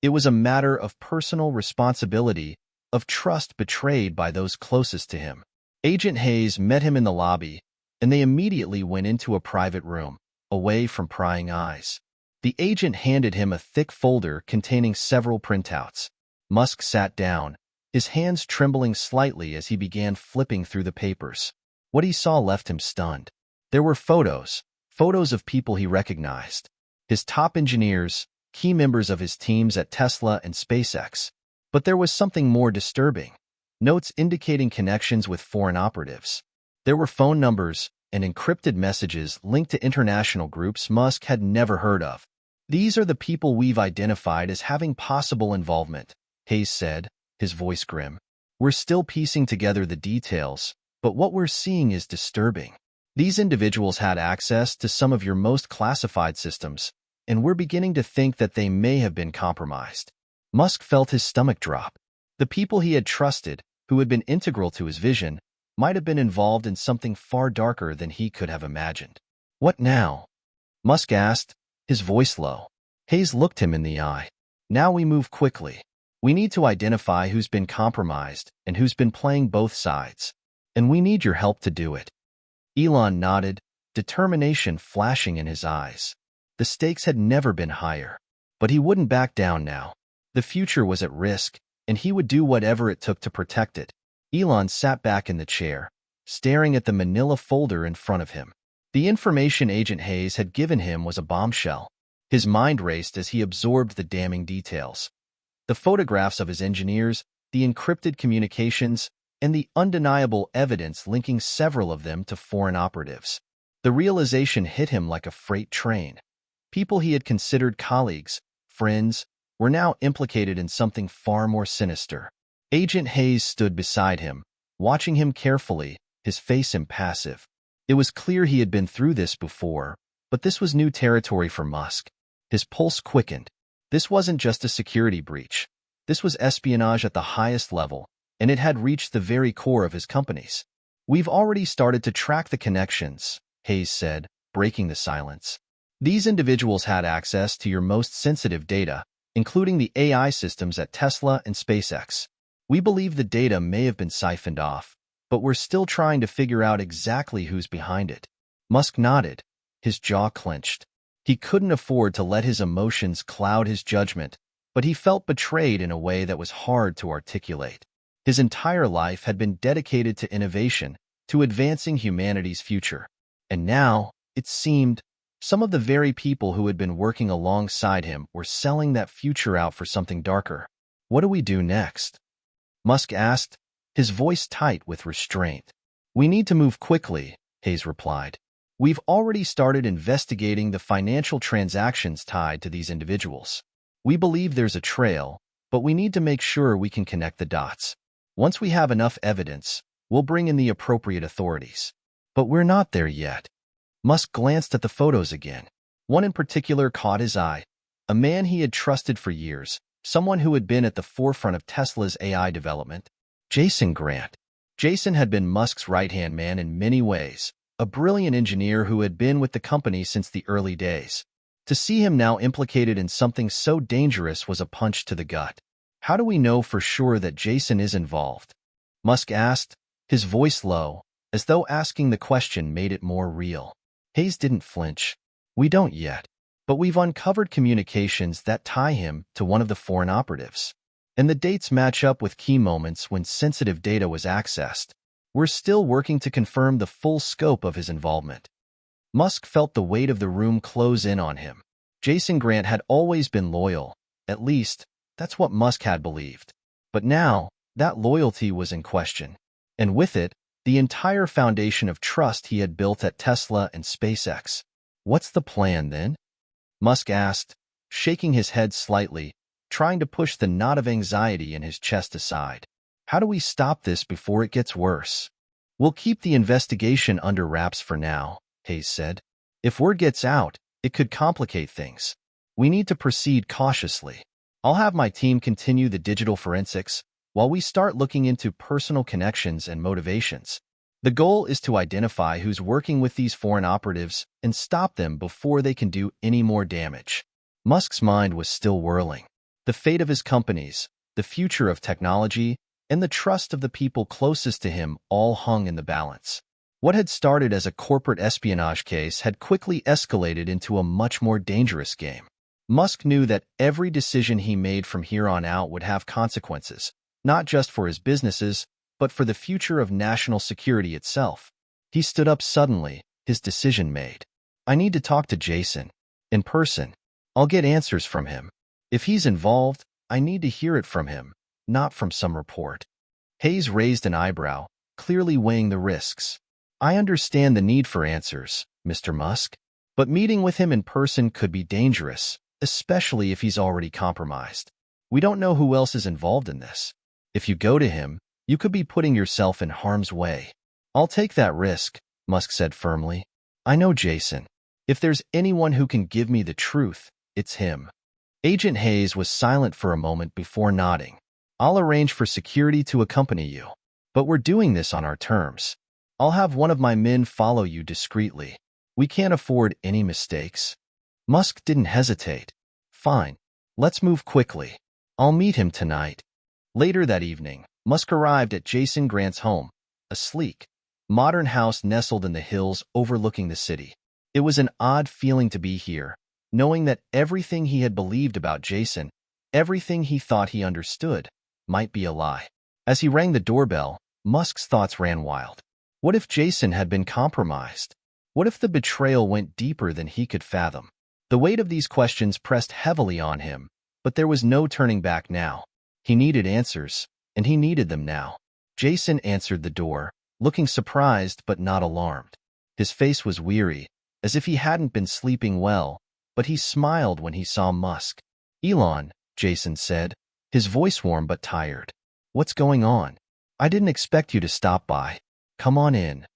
It was a matter of personal responsibility, of trust betrayed by those closest to him. Agent Hayes met him in the lobby, and they immediately went into a private room, away from prying eyes. The agent handed him a thick folder containing several printouts. Musk sat down, his hands trembling slightly as he began flipping through the papers. What he saw left him stunned. There were photos of people he recognized. His top engineers, key members of his teams at Tesla and SpaceX. But there was something more disturbing. Notes indicating connections with foreign operatives. There were phone numbers and encrypted messages linked to international groups Musk had never heard of. "These are the people we've identified as having possible involvement," Hayes said, his voice grim. "We're still piecing together the details, but what we're seeing is disturbing. These individuals had access to some of your most classified systems, and we're beginning to think that they may have been compromised." Musk felt his stomach drop. The people he had trusted, who had been integral to his vision, might have been involved in something far darker than he could have imagined. "What now?" Musk asked, his voice low. Hayes looked him in the eye. Now we move quickly. We need to identify who's been compromised and who's been playing both sides. And we need your help to do it. Elon nodded, determination flashing in his eyes. The stakes had never been higher. But he wouldn't back down now. The future was at risk, and he would do whatever it took to protect it. Elon sat back in the chair, staring at the manila folder in front of him. The information Agent Hayes had given him was a bombshell. His mind raced as he absorbed the damning details. The photographs of his engineers, the encrypted communications, and the undeniable evidence linking several of them to foreign operatives. The realization hit him like a freight train. People he had considered colleagues, friends, were now implicated in something far more sinister. Agent Hayes stood beside him, watching him carefully, his face impassive. It was clear he had been through this before, but this was new territory for Musk. His pulse quickened. This wasn't just a security breach. This was espionage at the highest level, and it had reached the very core of his companies. "We've already started to track the connections," Hayes said, breaking the silence. "These individuals had access to your most sensitive data, including the AI systems at Tesla and SpaceX. We believe the data may have been siphoned off, but we're still trying to figure out exactly who's behind it." Musk nodded, his jaw clenched. He couldn't afford to let his emotions cloud his judgment, but he felt betrayed in a way that was hard to articulate. His entire life had been dedicated to innovation, to advancing humanity's future. And now, it seemed, some of the very people who had been working alongside him were selling that future out for something darker. "What do we do next?" Musk asked, his voice tight with restraint. "We need to move quickly," Hayes replied. "We've already started investigating the financial transactions tied to these individuals. We believe there's a trail, but we need to make sure we can connect the dots. Once we have enough evidence, we'll bring in the appropriate authorities." But we're not there yet. Musk glanced at the photos again. One in particular caught his eye, a man he had trusted for years, someone who had been at the forefront of Tesla's AI development. Jason Grant. Jason had been Musk's right-hand man in many ways, a brilliant engineer who had been with the company since the early days. To see him now implicated in something so dangerous was a punch to the gut. "How do we know for sure that Jason is involved?" Musk asked, his voice low, as though asking the question made it more real. Hayes didn't flinch. "We don't yet, but we've uncovered communications that tie him to one of the foreign operatives. And the dates match up with key moments when sensitive data was accessed. We're still working to confirm the full scope of his involvement." Musk felt the weight of the room close in on him. Jason Grant had always been loyal, at least, that's what Musk had believed. But now, that loyalty was in question. And with it, the entire foundation of trust he had built at Tesla and SpaceX. "What's the plan, then?" Musk asked, shaking his head slightly, trying to push the knot of anxiety in his chest aside. "How do we stop this before it gets worse?" "We'll keep the investigation under wraps for now," Hayes said. "If word gets out, it could complicate things. We need to proceed cautiously. I'll have my team continue the digital forensics, while we start looking into personal connections and motivations. The goal is to identify who's working with these foreign operatives and stop them before they can do any more damage." Musk's mind was still whirling. The fate of his companies, the future of technology, and the trust of the people closest to him all hung in the balance. What had started as a corporate espionage case had quickly escalated into a much more dangerous game. Musk knew that every decision he made from here on out would have consequences, not just for his businesses, but for the future of national security itself. He stood up suddenly, his decision made. "I need to talk to Jason. In person. I'll get answers from him. If he's involved, I need to hear it from him, not from some report." Hayes raised an eyebrow, clearly weighing the risks. "I understand the need for answers, Mr. Musk, but meeting with him in person could be dangerous, especially if he's already compromised. We don't know who else is involved in this. If you go to him, you could be putting yourself in harm's way." "I'll take that risk," Musk said firmly. "I know Jason. If there's anyone who can give me the truth, it's him." Agent Hayes was silent for a moment before nodding. "I'll arrange for security to accompany you. But we're doing this on our terms. I'll have one of my men follow you discreetly. We can't afford any mistakes." Musk didn't hesitate. "Fine. Let's move quickly. I'll meet him tonight. Later that evening, Musk arrived at Jason Grant's home, a sleek, modern house nestled in the hills overlooking the city. It was an odd feeling to be here, knowing that everything he had believed about Jason, everything he thought he understood, might be a lie. As he rang the doorbell, Musk's thoughts ran wild. What if Jason had been compromised? What if the betrayal went deeper than he could fathom? The weight of these questions pressed heavily on him, but there was no turning back now. He needed answers, and he needed them now. Jason answered the door, looking surprised but not alarmed. His face was weary, as if he hadn't been sleeping well, but he smiled when he saw Musk. "Elon," Jason said, his voice warm but tired. "What's going on? I didn't expect you to stop by. Come on in."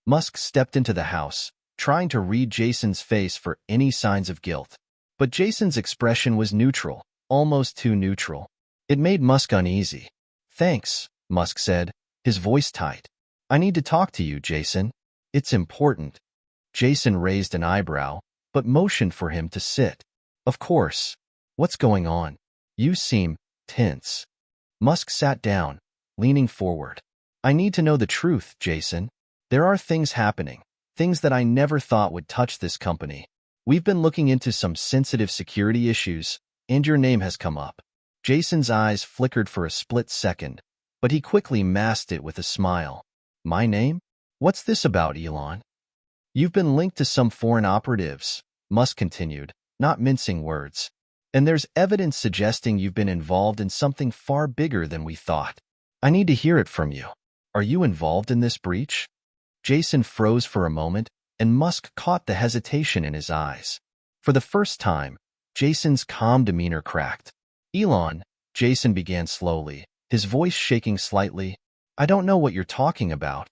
Musk stepped into the house, trying to read Jason's face for any signs of guilt. But Jason's expression was neutral, almost too neutral. It made Musk uneasy. "Thanks," Musk said, his voice tight. "I need to talk to you, Jason. It's important." Jason raised an eyebrow, but motioned for him to sit. "Of course. What's going on? You seem tense." Musk sat down, leaning forward. "I need to know the truth, Jason. There are things happening, things that I never thought would touch this company. We've been looking into some sensitive security issues, and your name has come up." Jason's eyes flickered for a split second, but he quickly masked it with a smile. "My name? What's this about, Elon?" "You've been linked to some foreign operatives," Musk continued, not mincing words. "And there's evidence suggesting you've been involved in something far bigger than we thought. I need to hear it from you. Are you involved in this breach?" Jason froze for a moment, and Musk caught the hesitation in his eyes. For the first time, Jason's calm demeanor cracked. "Elon," Jason began slowly, his voice shaking slightly, "I don't know what you're talking about."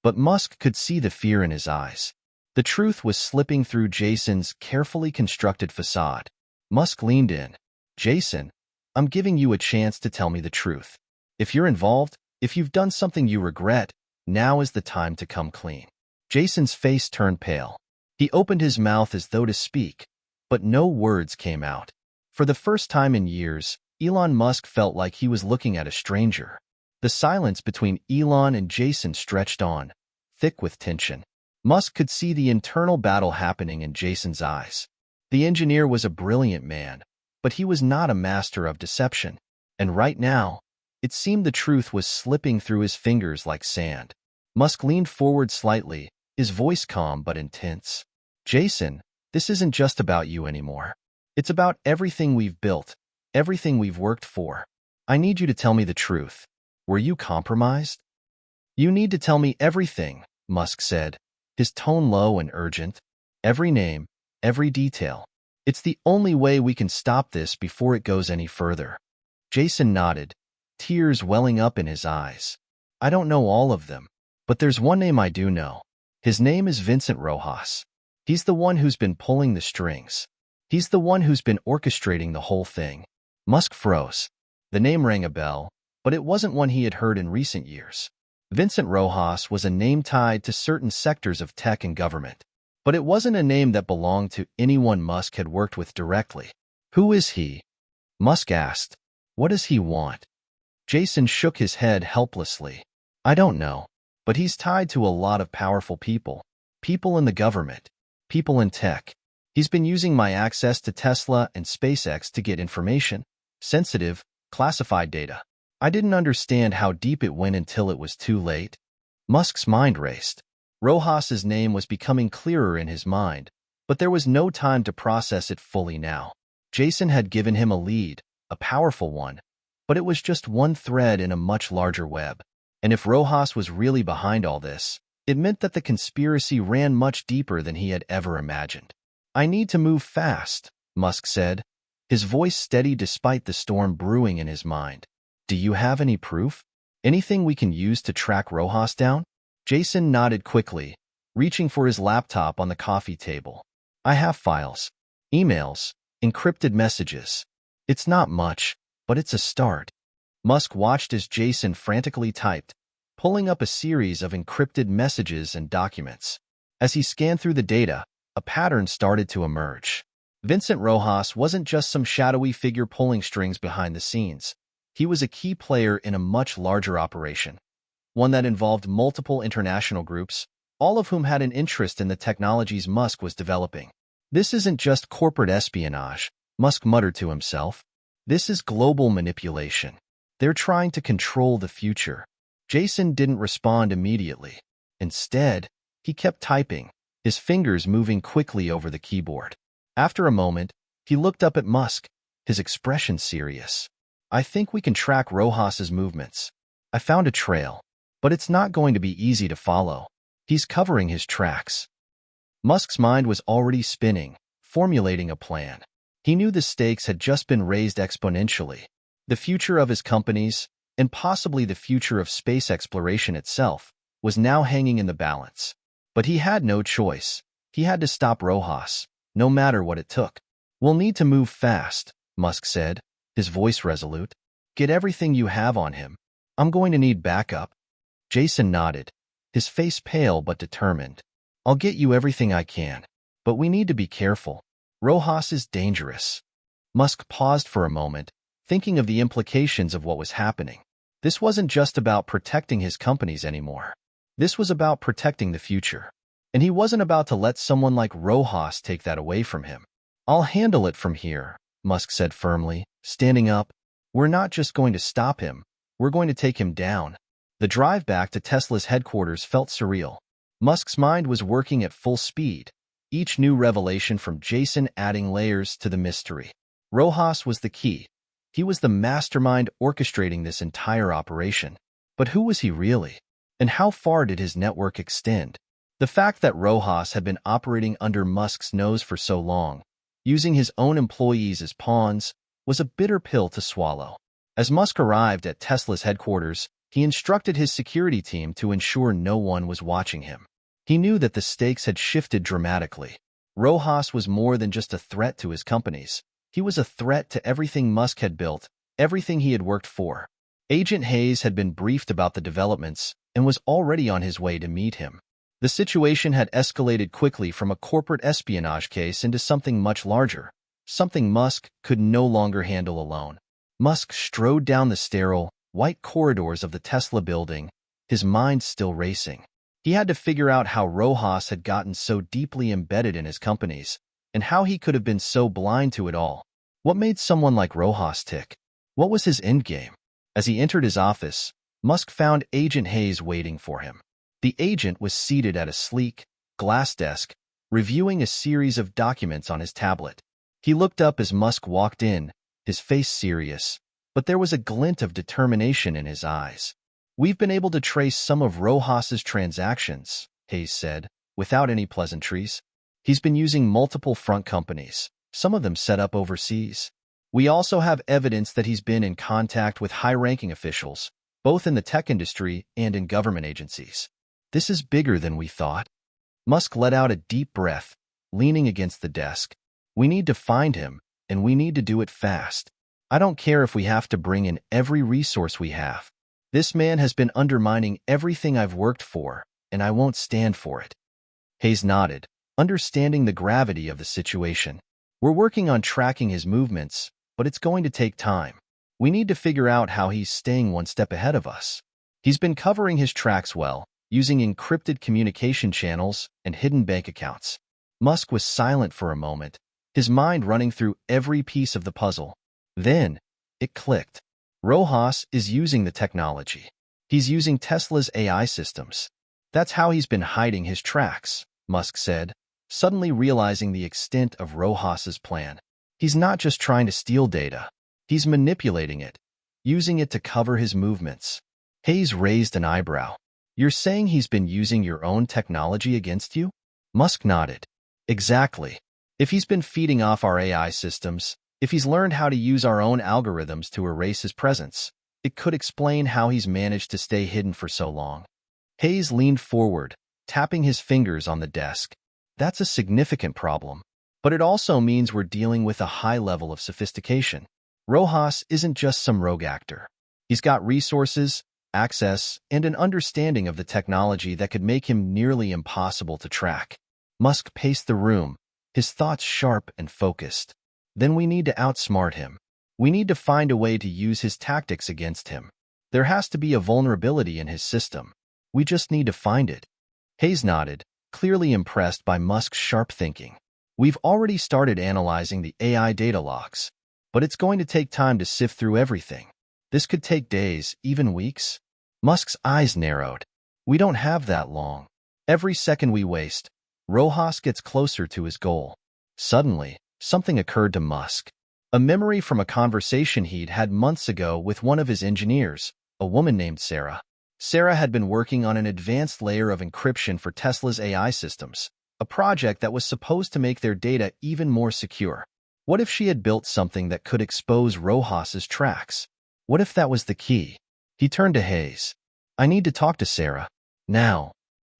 But Musk could see the fear in his eyes. The truth was slipping through Jason's carefully constructed facade. Musk leaned in. "Jason, I'm giving you a chance to tell me the truth. If you're involved, if you've done something you regret, now is the time to come clean." Jason's face turned pale. He opened his mouth as though to speak, but no words came out. For the first time in years, Elon Musk felt like he was looking at a stranger. The silence between Elon and Jason stretched on, thick with tension. Musk could see the internal battle happening in Jason's eyes. The engineer was a brilliant man, but he was not a master of deception. And right now, it seemed the truth was slipping through his fingers like sand. Musk leaned forward slightly, his voice calm but intense. "Jason, this isn't just about you anymore. It's about everything we've built, everything we've worked for. I need you to tell me the truth. Were you compromised?" "You need to tell me everything," Musk said, his tone low and urgent. "Every name, every detail. It's the only way we can stop this before it goes any further." Jason nodded, tears welling up in his eyes. "I don't know all of them, but there's one name I do know. His name is Vincent Rojas. He's the one who's been pulling the strings. He's the one who's been orchestrating the whole thing." Musk froze. The name rang a bell, but it wasn't one he had heard in recent years. Vincent Rojas was a name tied to certain sectors of tech and government, but it wasn't a name that belonged to anyone Musk had worked with directly. "Who is he?" Musk asked. "What does he want?" Jason shook his head helplessly. "I don't know, but he's tied to a lot of powerful people. People in the government, people in tech. He's been using my access to Tesla and SpaceX to get information, sensitive, classified data. I didn't understand how deep it went until it was too late." Musk's mind raced. Rojas's name was becoming clearer in his mind, but there was no time to process it fully now. Jason had given him a lead, a powerful one, but it was just one thread in a much larger web. And if Rojas was really behind all this, it meant that the conspiracy ran much deeper than he had ever imagined. "I need to move fast," Musk said, his voice steady despite the storm brewing in his mind. "Do you have any proof? Anything we can use to track Rojas down?" Jason nodded quickly, reaching for his laptop on the coffee table. "I have files, emails, encrypted messages. It's not much, but it's a start." Musk watched as Jason frantically typed, pulling up a series of encrypted messages and documents. As he scanned through the data, a pattern started to emerge. Vincent Rojas wasn't just some shadowy figure pulling strings behind the scenes. He was a key player in a much larger operation, one that involved multiple international groups, all of whom had an interest in the technologies Musk was developing. This isn't just corporate espionage, Musk muttered to himself. This is global manipulation. They're trying to control the future. Jason didn't respond immediately. Instead, he kept typing, his fingers moving quickly over the keyboard. After a moment, he looked up at Musk, his expression serious. I think we can track Rojas's movements. I found a trail, but it's not going to be easy to follow. He's covering his tracks. Musk's mind was already spinning, formulating a plan. He knew the stakes had just been raised exponentially. The future of his companies, and possibly the future of space exploration itself, was now hanging in the balance. But he had no choice. He had to stop Rojas, no matter what it took. We'll need to move fast, Musk said, his voice resolute. Get everything you have on him. I'm going to need backup. Jason nodded, his face pale but determined. I'll get you everything I can, but we need to be careful. Rojas is dangerous. Musk paused for a moment, thinking of the implications of what was happening. This wasn't just about protecting his companies anymore. This was about protecting the future. And he wasn't about to let someone like Rojas take that away from him. I'll handle it from here, Musk said firmly, standing up. We're not just going to stop him. We're going to take him down. The drive back to Tesla's headquarters felt surreal. Musk's mind was working at full speed, each new revelation from Jason adding layers to the mystery. Rojas was the key. He was the mastermind orchestrating this entire operation. But who was he really? And how far did his network extend? The fact that Rojas had been operating under Musk's nose for so long, using his own employees as pawns, was a bitter pill to swallow. As Musk arrived at Tesla's headquarters, he instructed his security team to ensure no one was watching him. He knew that the stakes had shifted dramatically. Rojas was more than just a threat to his companies. He was a threat to everything Musk had built, everything he had worked for. Agent Hayes had been briefed about the developments and was already on his way to meet him. The situation had escalated quickly from a corporate espionage case into something much larger, something Musk could no longer handle alone. Musk strode down the sterile, white corridors of the Tesla building, his mind still racing. He had to figure out how Rojas had gotten so deeply embedded in his companies, and how he could have been so blind to it all. What made someone like Rojas tick? What was his endgame? As he entered his office, Musk found Agent Hayes waiting for him. The agent was seated at a sleek, glass desk, reviewing a series of documents on his tablet. He looked up as Musk walked in, his face serious, but there was a glint of determination in his eyes. We've been able to trace some of Rojas's transactions, Hayes said, without any pleasantries. He's been using multiple front companies, some of them set up overseas. We also have evidence that he's been in contact with high-ranking officials, both in the tech industry and in government agencies. This is bigger than we thought. Musk let out a deep breath, leaning against the desk. We need to find him, and we need to do it fast. I don't care if we have to bring in every resource we have. This man has been undermining everything I've worked for, and I won't stand for it. Hayes nodded, understanding the gravity of the situation. We're working on tracking his movements, but it's going to take time. We need to figure out how he's staying one step ahead of us. He's been covering his tracks well, using encrypted communication channels and hidden bank accounts. Musk was silent for a moment, his mind running through every piece of the puzzle. Then, it clicked. Rojas is using the technology. He's using Tesla's AI systems. That's how he's been hiding his tracks, Musk said, suddenly realizing the extent of Rojas's plan. He's not just trying to steal data. He's manipulating it, using it to cover his movements. Hayes raised an eyebrow. You're saying he's been using your own technology against you? Musk nodded. Exactly. If he's been feeding off our AI systems, if he's learned how to use our own algorithms to erase his presence, it could explain how he's managed to stay hidden for so long. Hayes leaned forward, tapping his fingers on the desk. That's a significant problem. But it also means we're dealing with a high level of sophistication. Rojas isn't just some rogue actor. He's got resources, access, and an understanding of the technology that could make him nearly impossible to track. Musk paced the room, his thoughts sharp and focused. Then we need to outsmart him. We need to find a way to use his tactics against him. There has to be a vulnerability in his system. We just need to find it. Hayes nodded, clearly impressed by Musk's sharp thinking. We've already started analyzing the AI data logs, but it's going to take time to sift through everything. This could take days, even weeks. Musk's eyes narrowed. We don't have that long. Every second we waste, Rojas gets closer to his goal. Suddenly, something occurred to Musk. A memory from a conversation he'd had months ago with one of his engineers, a woman named Sarah. Sarah had been working on an advanced layer of encryption for Tesla's AI systems, a project that was supposed to make their data even more secure. What if she had built something that could expose Rojas's tracks? What if that was the key? He turned to Hayes. I need to talk to Sarah. Now.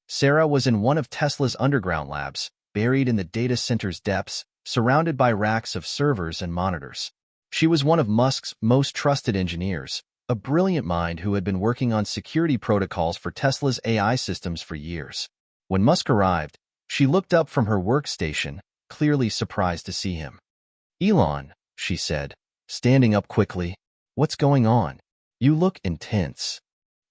Sarah was in one of Tesla's underground labs, buried in the data center's depths, surrounded by racks of servers and monitors. She was one of Musk's most trusted engineers, a brilliant mind who had been working on security protocols for Tesla's AI systems for years. When Musk arrived, she looked up from her workstation, clearly surprised to see him. Elon, she said, standing up quickly. What's going on? You look intense.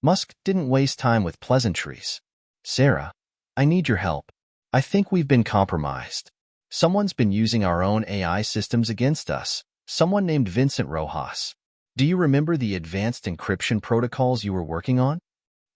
Musk didn't waste time with pleasantries. Sarah, I need your help. I think we've been compromised. Someone's been using our own AI systems against us. Someone named Vincent Rojas. Do you remember the advanced encryption protocols you were working on?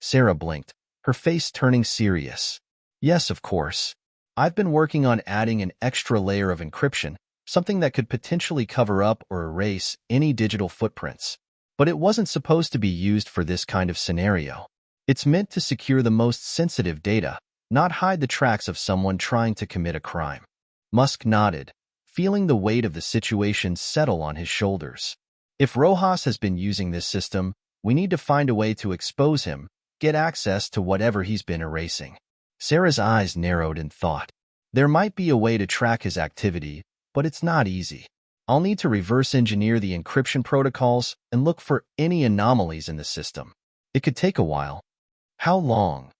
Sarah blinked, her face turning serious. Yes, of course. I've been working on adding an extra layer of encryption, something that could potentially cover up or erase any digital footprints. But it wasn't supposed to be used for this kind of scenario. It's meant to secure the most sensitive data, not hide the tracks of someone trying to commit a crime. Musk nodded, feeling the weight of the situation settle on his shoulders. If Rojas has been using this system, we need to find a way to expose him, get access to whatever he's been erasing. Sarah's eyes narrowed in thought. There might be a way to track his activity, but it's not easy. I'll need to reverse engineer the encryption protocols and look for any anomalies in the system. It could take a while. How long?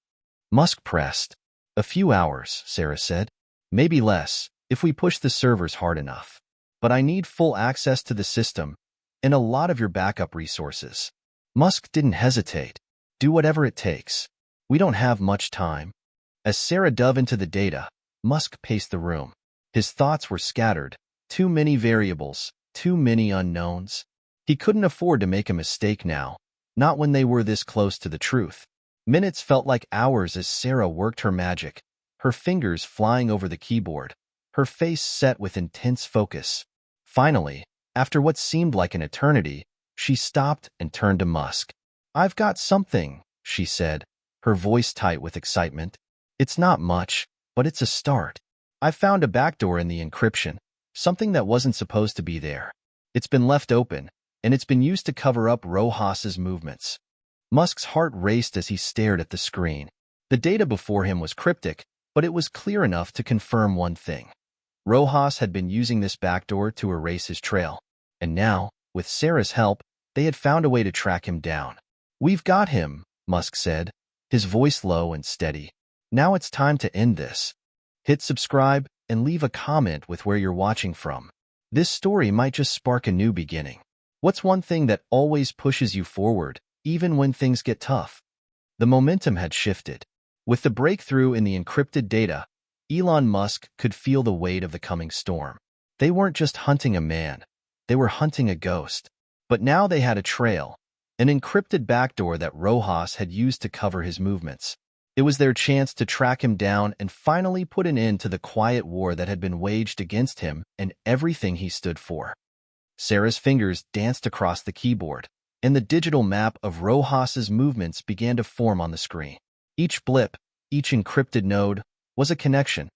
Musk pressed. A few hours, Sarah said. Maybe less, if we push the servers hard enough. But I need full access to the system and a lot of your backup resources. Musk didn't hesitate. Do whatever it takes. We don't have much time. As Sarah dove into the data, Musk paced the room. His thoughts were scattered. Too many variables, too many unknowns. He couldn't afford to make a mistake now, not when they were this close to the truth. Minutes felt like hours as Sarah worked her magic, her fingers flying over the keyboard, her face set with intense focus. Finally, after what seemed like an eternity, she stopped and turned to Musk. I've got something, she said, her voice tight with excitement. It's not much, but it's a start. I found a backdoor in the encryption, something that wasn't supposed to be there. It's been left open, and it's been used to cover up Rojas's movements. Musk's heart raced as he stared at the screen. The data before him was cryptic, but it was clear enough to confirm one thing. Rojas had been using this backdoor to erase his trail, and now, with Sarah's help, they had found a way to track him down. We've got him, Musk said, his voice low and steady. Now it's time to end this. Hit subscribe and leave a comment with where you're watching from. This story might just spark a new beginning. What's one thing that always pushes you forward, even when things get tough? The momentum had shifted. With the breakthrough in the encrypted data, Elon Musk could feel the weight of the coming storm. They weren't just hunting a man. They were hunting a ghost. But now they had a trail, an encrypted backdoor that Rojas had used to cover his movements. It was their chance to track him down and finally put an end to the quiet war that had been waged against him and everything he stood for. Sarah's fingers danced across the keyboard, and the digital map of Rojas's movements began to form on the screen. Each blip, each encrypted node, was a connection,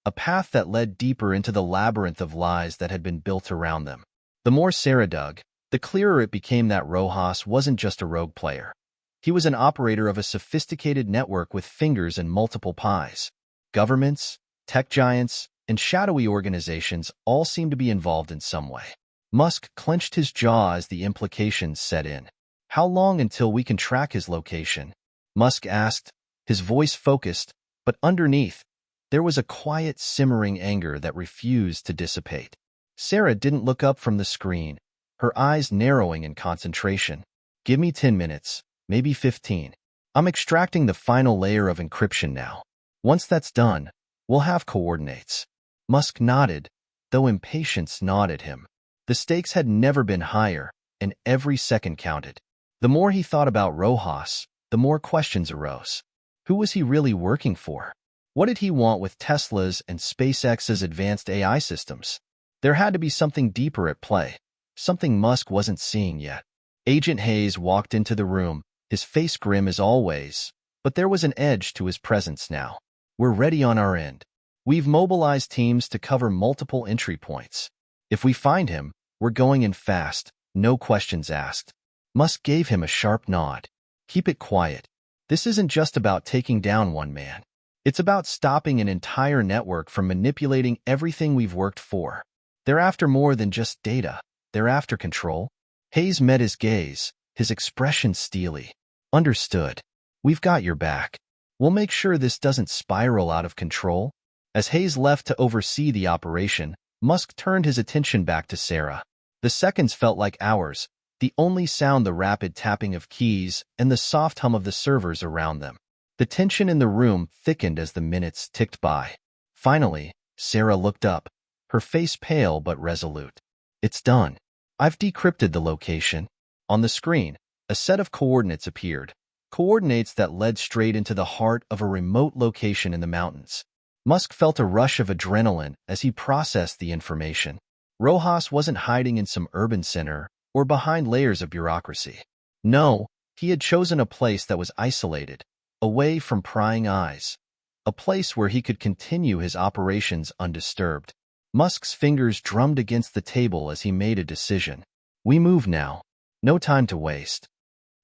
a path that led deeper into the labyrinth of lies that had been built around them. The more Sarah dug, the clearer it became that Rojas wasn't just a rogue player. He was an operator of a sophisticated network with fingers in multiple pies. Governments, tech giants, and shadowy organizations all seemed to be involved in some way. Musk clenched his jaw as the implications set in. How long until we can track his location? Musk asked, his voice focused, but underneath, There was a quiet, simmering anger that refused to dissipate. Sarah didn't look up from the screen, her eyes narrowing in concentration. "Give me 10 minutes, maybe 15. I'm extracting the final layer of encryption now. Once that's done, we'll have coordinates." Musk nodded, though impatience gnawed at him. The stakes had never been higher, and every second counted. The more he thought about Rojas, the more questions arose. Who was he really working for? What did he want with Tesla's and SpaceX's advanced AI systems? There had to be something deeper at play, something Musk wasn't seeing yet. Agent Hayes walked into the room, his face grim as always, but there was an edge to his presence now. "We're ready on our end. We've mobilized teams to cover multiple entry points. If we find him, we're going in fast, no questions asked." Musk gave him a sharp nod. "Keep it quiet. This isn't just about taking down one man. It's about stopping an entire network from manipulating everything we've worked for. They're after more than just data. They're after control." Hayes met his gaze, his expression steely. "Understood. We've got your back. We'll make sure this doesn't spiral out of control." As Hayes left to oversee the operation, Musk turned his attention back to Sarah. The seconds felt like hours, the only sound the rapid tapping of keys and the soft hum of the servers around them. The tension in the room thickened as the minutes ticked by. Finally, Sarah looked up, her face pale but resolute. "It's done. I've decrypted the location." On the screen, a set of coordinates appeared, coordinates that led straight into the heart of a remote location in the mountains. Musk felt a rush of adrenaline as he processed the information. Rojas wasn't hiding in some urban center or behind layers of bureaucracy. No, he had chosen a place that was isolated, away from prying eyes, a place where he could continue his operations undisturbed. Musk's fingers drummed against the table as he made a decision. "We move now. No time to waste."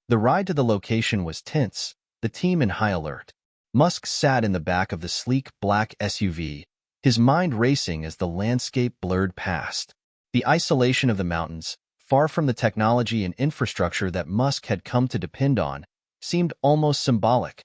The ride to the location was tense, the team in high alert. Musk sat in the back of the sleek black SUV, his mind racing as the landscape blurred past. The isolation of the mountains, far from the technology and infrastructure that Musk had come to depend on, seemed almost symbolic,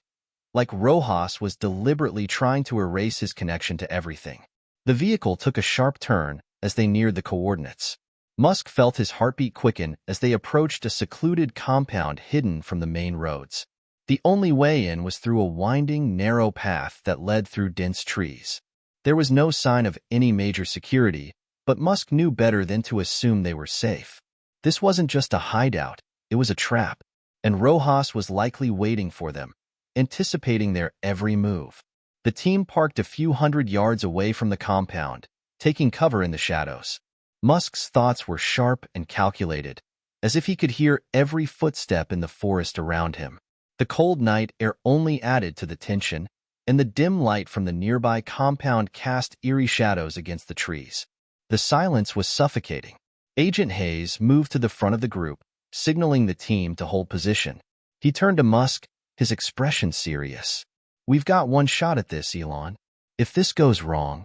like Rojas was deliberately trying to erase his connection to everything. The vehicle took a sharp turn as they neared the coordinates. Musk felt his heartbeat quicken as they approached a secluded compound hidden from the main roads. The only way in was through a winding, narrow path that led through dense trees. There was no sign of any major security, but Musk knew better than to assume they were safe. This wasn't just a hideout, it was a trap, and Rojas was likely waiting for them, anticipating their every move. The team parked a few hundred yards away from the compound, taking cover in the shadows. Musk's thoughts were sharp and calculated, as if he could hear every footstep in the forest around him. The cold night air only added to the tension, and the dim light from the nearby compound cast eerie shadows against the trees. The silence was suffocating. Agent Hayes moved to the front of the group, signaling the team to hold position. He turned to Musk, his expression serious. "We've got one shot at this, Elon. If this goes wrong..."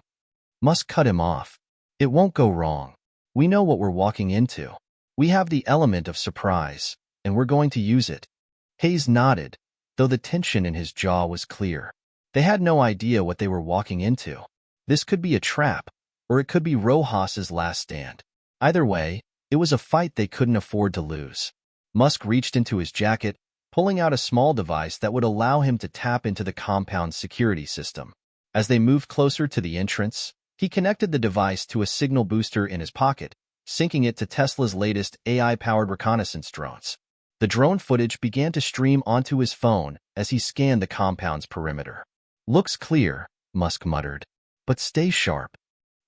Musk cut him off. "It won't go wrong. We know what we're walking into. We have the element of surprise, and we're going to use it." Hayes nodded, though the tension in his jaw was clear. They had no idea what they were walking into. This could be a trap, or it could be Rojas's last stand. Either way, it was a fight they couldn't afford to lose. Musk reached into his jacket, pulling out a small device that would allow him to tap into the compound's security system. As they moved closer to the entrance, he connected the device to a signal booster in his pocket, syncing it to Tesla's latest AI-powered reconnaissance drones. The drone footage began to stream onto his phone as he scanned the compound's perimeter. "Looks clear," Musk muttered, "but stay sharp."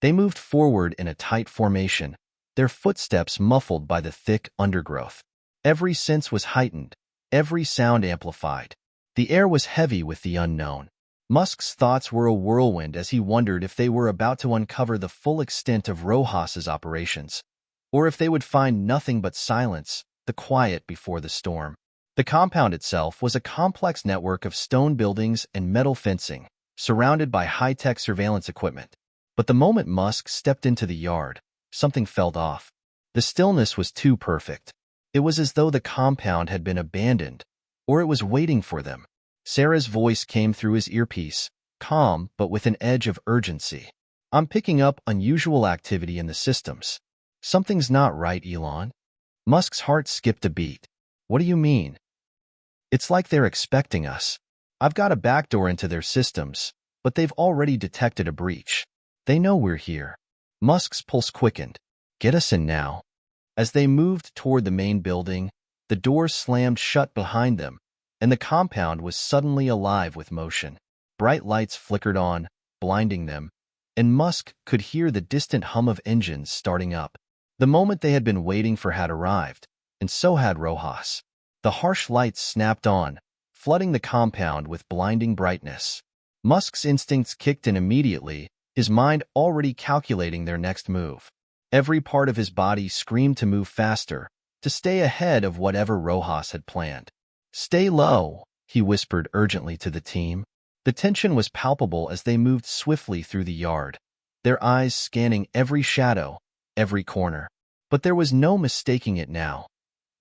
They moved forward in a tight formation, their footsteps muffled by the thick undergrowth. Every sense was heightened, every sound amplified. The air was heavy with the unknown. Musk's thoughts were a whirlwind as he wondered if they were about to uncover the full extent of Rojas's operations, or if they would find nothing but silence, the quiet before the storm. The compound itself was a complex network of stone buildings and metal fencing, surrounded by high-tech surveillance equipment. But the moment Musk stepped into the yard, something felt off. The stillness was too perfect. It was as though the compound had been abandoned, or it was waiting for them. Sarah's voice came through his earpiece, calm but with an edge of urgency. I'm picking up unusual activity in the systems. Something's not right, Elon. Musk's heart skipped a beat. What do you mean? It's like they're expecting us. I've got a backdoor into their systems, but they've already detected a breach. They know we're here. Musk's pulse quickened. Get us in now. As they moved toward the main building, the doors slammed shut behind them, and the compound was suddenly alive with motion. Bright lights flickered on, blinding them, and Musk could hear the distant hum of engines starting up. The moment they had been waiting for had arrived, and so had Rojas. The harsh lights snapped on, flooding the compound with blinding brightness. Musk's instincts kicked in immediately, his mind already calculating their next move. Every part of his body screamed to move faster, to stay ahead of whatever Rojas had planned. "Stay low," he whispered urgently to the team. The tension was palpable as they moved swiftly through the yard, their eyes scanning every shadow, every corner. But there was no mistaking it now.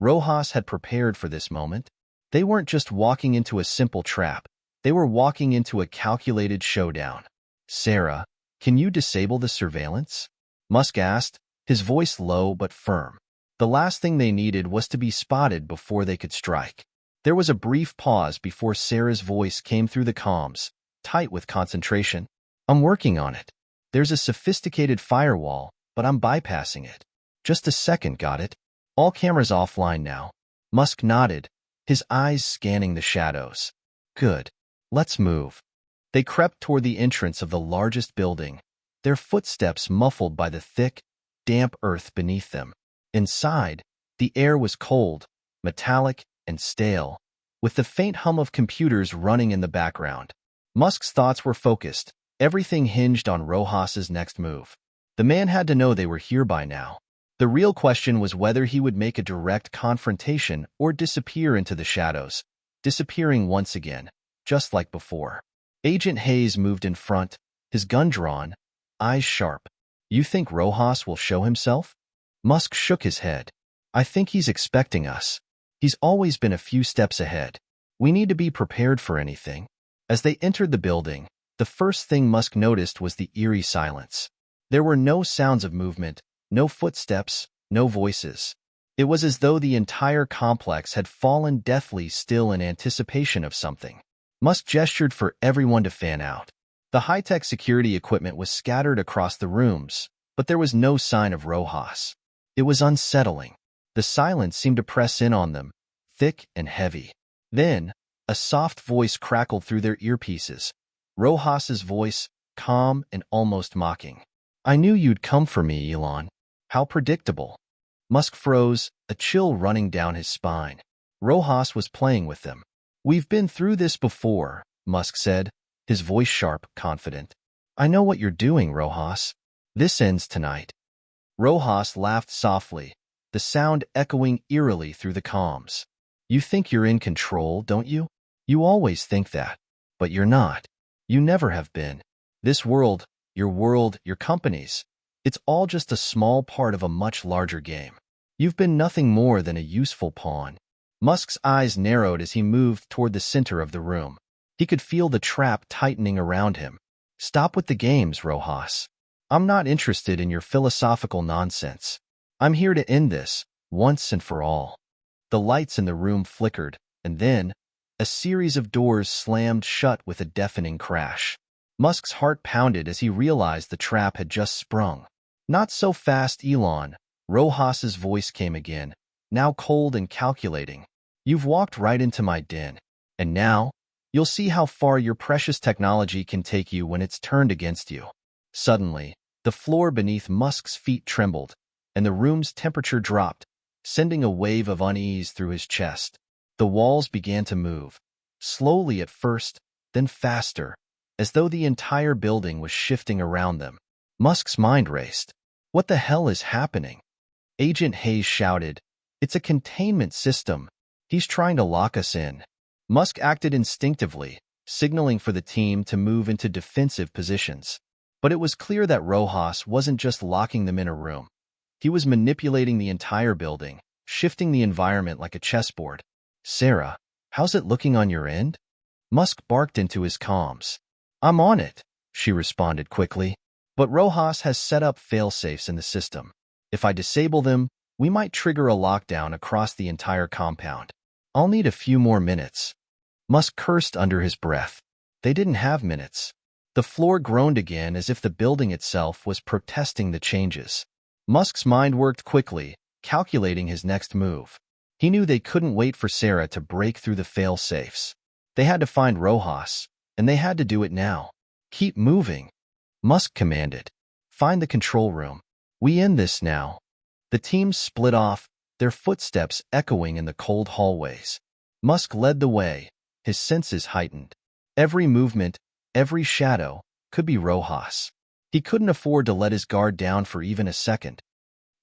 Rojas had prepared for this moment. They weren't just walking into a simple trap. They were walking into a calculated showdown. "Sarah, can you disable the surveillance?" Musk asked, his voice low but firm. The last thing they needed was to be spotted before they could strike. There was a brief pause before Sarah's voice came through the comms, tight with concentration. "I'm working on it. There's a sophisticated firewall, but I'm bypassing it." "Just a second, got it? All cameras offline now." Musk nodded, his eyes scanning the shadows. "Good. Let's move." They crept toward the entrance of the largest building, their footsteps muffled by the thick, damp earth beneath them. Inside, the air was cold, metallic, and stale, with the faint hum of computers running in the background. Musk's thoughts were focused. Everything hinged on Rojas's next move. The man had to know they were here by now. The real question was whether he would make a direct confrontation or disappear into the shadows, disappearing once again, just like before. Agent Hayes moved in front, his gun drawn, eyes sharp. "You think Rojas will show himself?" Musk shook his head. "I think he's expecting us. He's always been a few steps ahead. We need to be prepared for anything." As they entered the building, the first thing Musk noticed was the eerie silence. There were no sounds of movement, no footsteps, no voices. It was as though the entire complex had fallen deathly still in anticipation of something. Musk gestured for everyone to fan out. The high-tech security equipment was scattered across the rooms, but there was no sign of Rojas. It was unsettling. The silence seemed to press in on them, thick and heavy. Then, a soft voice crackled through their earpieces. Rojas's voice, calm and almost mocking. "I knew you'd come for me, Elon." How predictable. Musk froze, a chill running down his spine. Rojas was playing with them. "We've been through this before," Musk said, his voice sharp, confident. "I know what you're doing, Rojas. This ends tonight." Rojas laughed softly, the sound echoing eerily through the comms. "You think you're in control, don't you? You always think that. But you're not. You never have been. This world, your companies, it's all just a small part of a much larger game. You've been nothing more than a useful pawn." Musk's eyes narrowed as he moved toward the center of the room. He could feel the trap tightening around him. "Stop with the games, Rojas. I'm not interested in your philosophical nonsense. I'm here to end this, once and for all." The lights in the room flickered, and then, a series of doors slammed shut with a deafening crash. Musk's heart pounded as he realized the trap had just sprung. "Not so fast, Elon." Rojas's voice came again, now cold and calculating. "You've walked right into my den. And now, you'll see how far your precious technology can take you when it's turned against you." Suddenly, the floor beneath Musk's feet trembled, and the room's temperature dropped, sending a wave of unease through his chest. The walls began to move, slowly at first, then faster, as though the entire building was shifting around them. Musk's mind raced. "What the hell is happening?" Agent Hayes shouted, "It's a containment system. He's trying to lock us in." Musk acted instinctively, signaling for the team to move into defensive positions. But it was clear that Rojas wasn't just locking them in a room. He was manipulating the entire building, shifting the environment like a chessboard. "Sarah, how's it looking on your end?" Musk barked into his comms. I'm on it, she responded quickly. But Rojas has set up failsafes in the system. If I disable them, we might trigger a lockdown across the entire compound. I'll need a few more minutes. Musk cursed under his breath. They didn't have minutes. The floor groaned again as if the building itself was protesting the changes. Musk's mind worked quickly, calculating his next move. He knew they couldn't wait for Sarah to break through the fail-safes. They had to find Rojas, and they had to do it now. Keep moving, Musk commanded. Find the control room. We end this now. The teams split off, their footsteps echoing in the cold hallways. Musk led the way, his senses heightened. Every movement, every shadow, could be Rojas. He couldn't afford to let his guard down for even a second.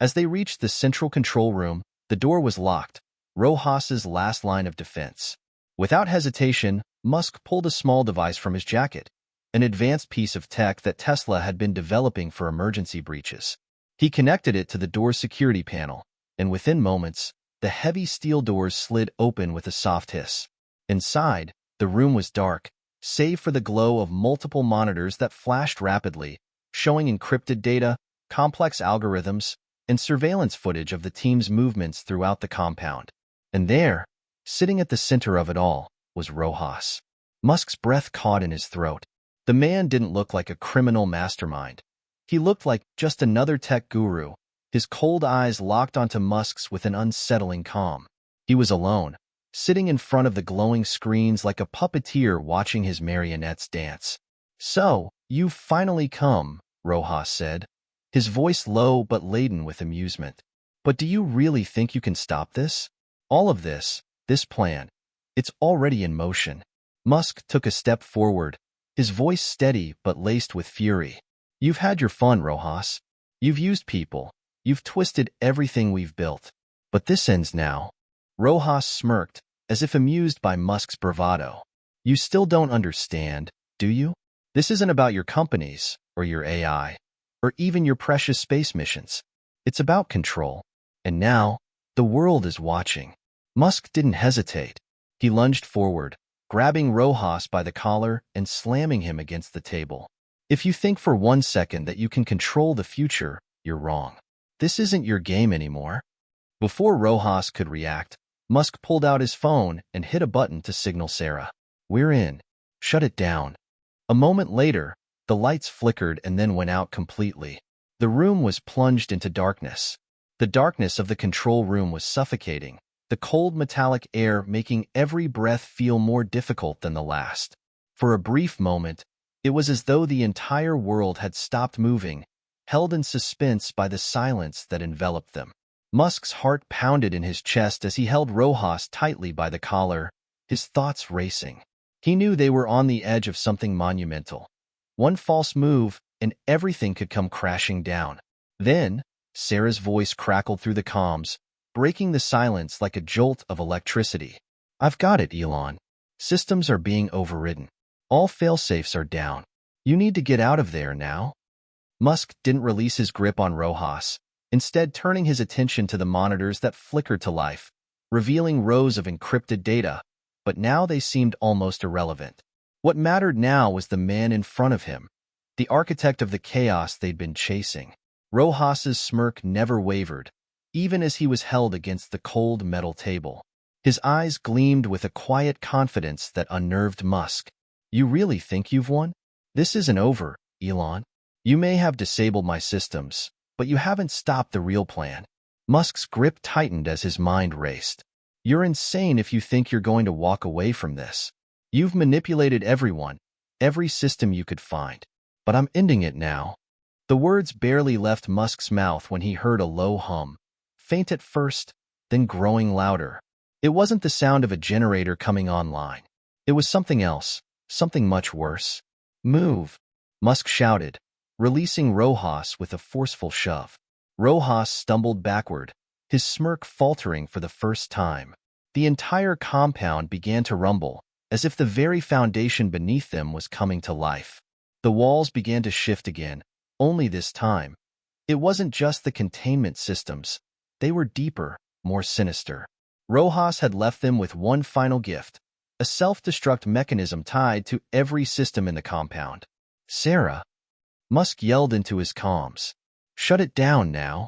As they reached the central control room, the door was locked, Rojas's last line of defense. Without hesitation, Musk pulled a small device from his jacket, an advanced piece of tech that Tesla had been developing for emergency breaches. He connected it to the door's security panel, and within moments, the heavy steel doors slid open with a soft hiss. Inside, the room was dark, save for the glow of multiple monitors that flashed rapidly, showing encrypted data, complex algorithms, and surveillance footage of the team's movements throughout the compound. And there, sitting at the center of it all, was Rojas. Musk's breath caught in his throat. The man didn't look like a criminal mastermind. He looked like just another tech guru, his cold eyes locked onto Musk's with an unsettling calm. He was alone, sitting in front of the glowing screens like a puppeteer watching his marionettes dance. "So, you've finally come," Rojas said, his voice low but laden with amusement. "But do you really think you can stop this? All of this plan, it's already in motion." Musk took a step forward, his voice steady but laced with fury. "You've had your fun, Rojas. You've used people. You've twisted everything we've built. But this ends now." Rojas smirked, as if amused by Musk's bravado. "You still don't understand, do you? This isn't about your companies, or your AI, or even your precious space missions. It's about control. And now, the world is watching." Musk didn't hesitate. He lunged forward, grabbing Rojas by the collar and slamming him against the table. "If you think for 1 second that you can control the future, you're wrong. This isn't your game anymore." Before Rojas could react, Musk pulled out his phone and hit a button to signal Sarah. "We're in. Shut it down." A moment later, the lights flickered and then went out completely. The room was plunged into darkness. The darkness of the control room was suffocating, the cold metallic air making every breath feel more difficult than the last. For a brief moment, it was as though the entire world had stopped moving, held in suspense by the silence that enveloped them. Musk's heart pounded in his chest as he held Rojas tightly by the collar, his thoughts racing. He knew they were on the edge of something monumental. One false move, and everything could come crashing down. Then, Sarah's voice crackled through the comms, breaking the silence like a jolt of electricity. "I've got it, Elon. Systems are being overridden. All failsafes are down. You need to get out of there now." Musk didn't release his grip on Rojas, instead turning his attention to the monitors that flickered to life, revealing rows of encrypted data, but now they seemed almost irrelevant. What mattered now was the man in front of him, the architect of the chaos they'd been chasing. Rojas's smirk never wavered, even as he was held against the cold metal table. His eyes gleamed with a quiet confidence that unnerved Musk. "You really think you've won? This isn't over, Elon. You may have disabled my systems, but you haven't stopped the real plan." Musk's grip tightened as his mind raced. "You're insane if you think you're going to walk away from this. You've manipulated everyone, every system you could find. But I'm ending it now." The words barely left Musk's mouth when he heard a low hum, faint at first, then growing louder. It wasn't the sound of a generator coming online. It was something else, something much worse. "Move," Musk shouted, releasing Rojas with a forceful shove. Rojas stumbled backward, his smirk faltering for the first time. The entire compound began to rumble, as if the very foundation beneath them was coming to life. The walls began to shift again, only this time. It wasn't just the containment systems. They were deeper, more sinister. Rojas had left them with one final gift, a self-destruct mechanism tied to every system in the compound. Sarah, Musk yelled into his comms. Shut it down now.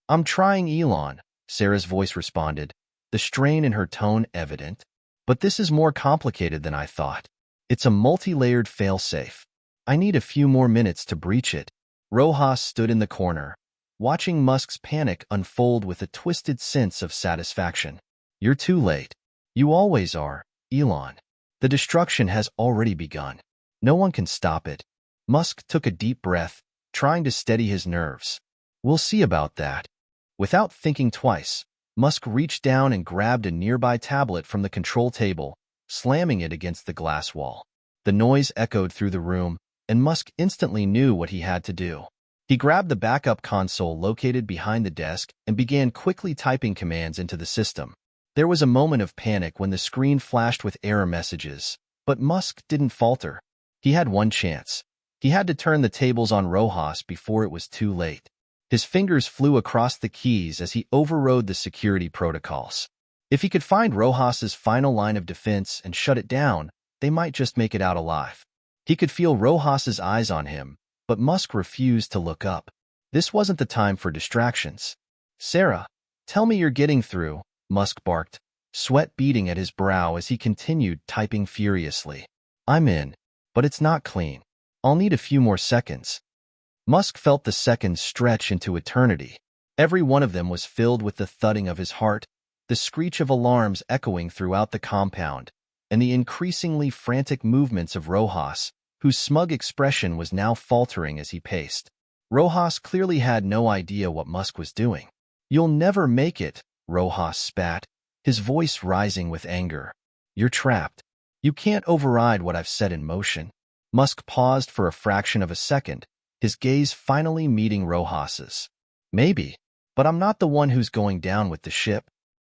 I'm trying, Elon, Sarah's voice responded, the strain in her tone evident. But this is more complicated than I thought. It's a multi-layered failsafe. I need a few more minutes to breach it. Rojas stood in the corner, watching Musk's panic unfold with a twisted sense of satisfaction. You're too late. You always are, Elon. The destruction has already begun. No one can stop it. Musk took a deep breath, trying to steady his nerves. We'll see about that. Without thinking twice, Musk reached down and grabbed a nearby tablet from the control table, slamming it against the glass wall. The noise echoed through the room, and Musk instantly knew what he had to do. He grabbed the backup console located behind the desk and began quickly typing commands into the system. There was a moment of panic when the screen flashed with error messages, but Musk didn't falter. He had one chance. He had to turn the tables on Rojas before it was too late. His fingers flew across the keys as he overrode the security protocols. If he could find Rojas's final line of defense and shut it down, they might just make it out alive. He could feel Rojas's eyes on him, but Musk refused to look up. This wasn't the time for distractions. Sarah, tell me you're getting through, Musk barked, sweat beading at his brow as he continued typing furiously. I'm in, but it's not clean. I'll need a few more seconds. Musk felt the seconds stretch into eternity. Every one of them was filled with the thudding of his heart, the screech of alarms echoing throughout the compound, and the increasingly frantic movements of Rojas, whose smug expression was now faltering as he paced. Rojas clearly had no idea what Musk was doing. You'll never make it, Rojas spat, his voice rising with anger. You're trapped. You can't override what I've set in motion. Musk paused for a fraction of a second, his gaze finally meeting Rojas's. Maybe, but I'm not the one who's going down with the ship.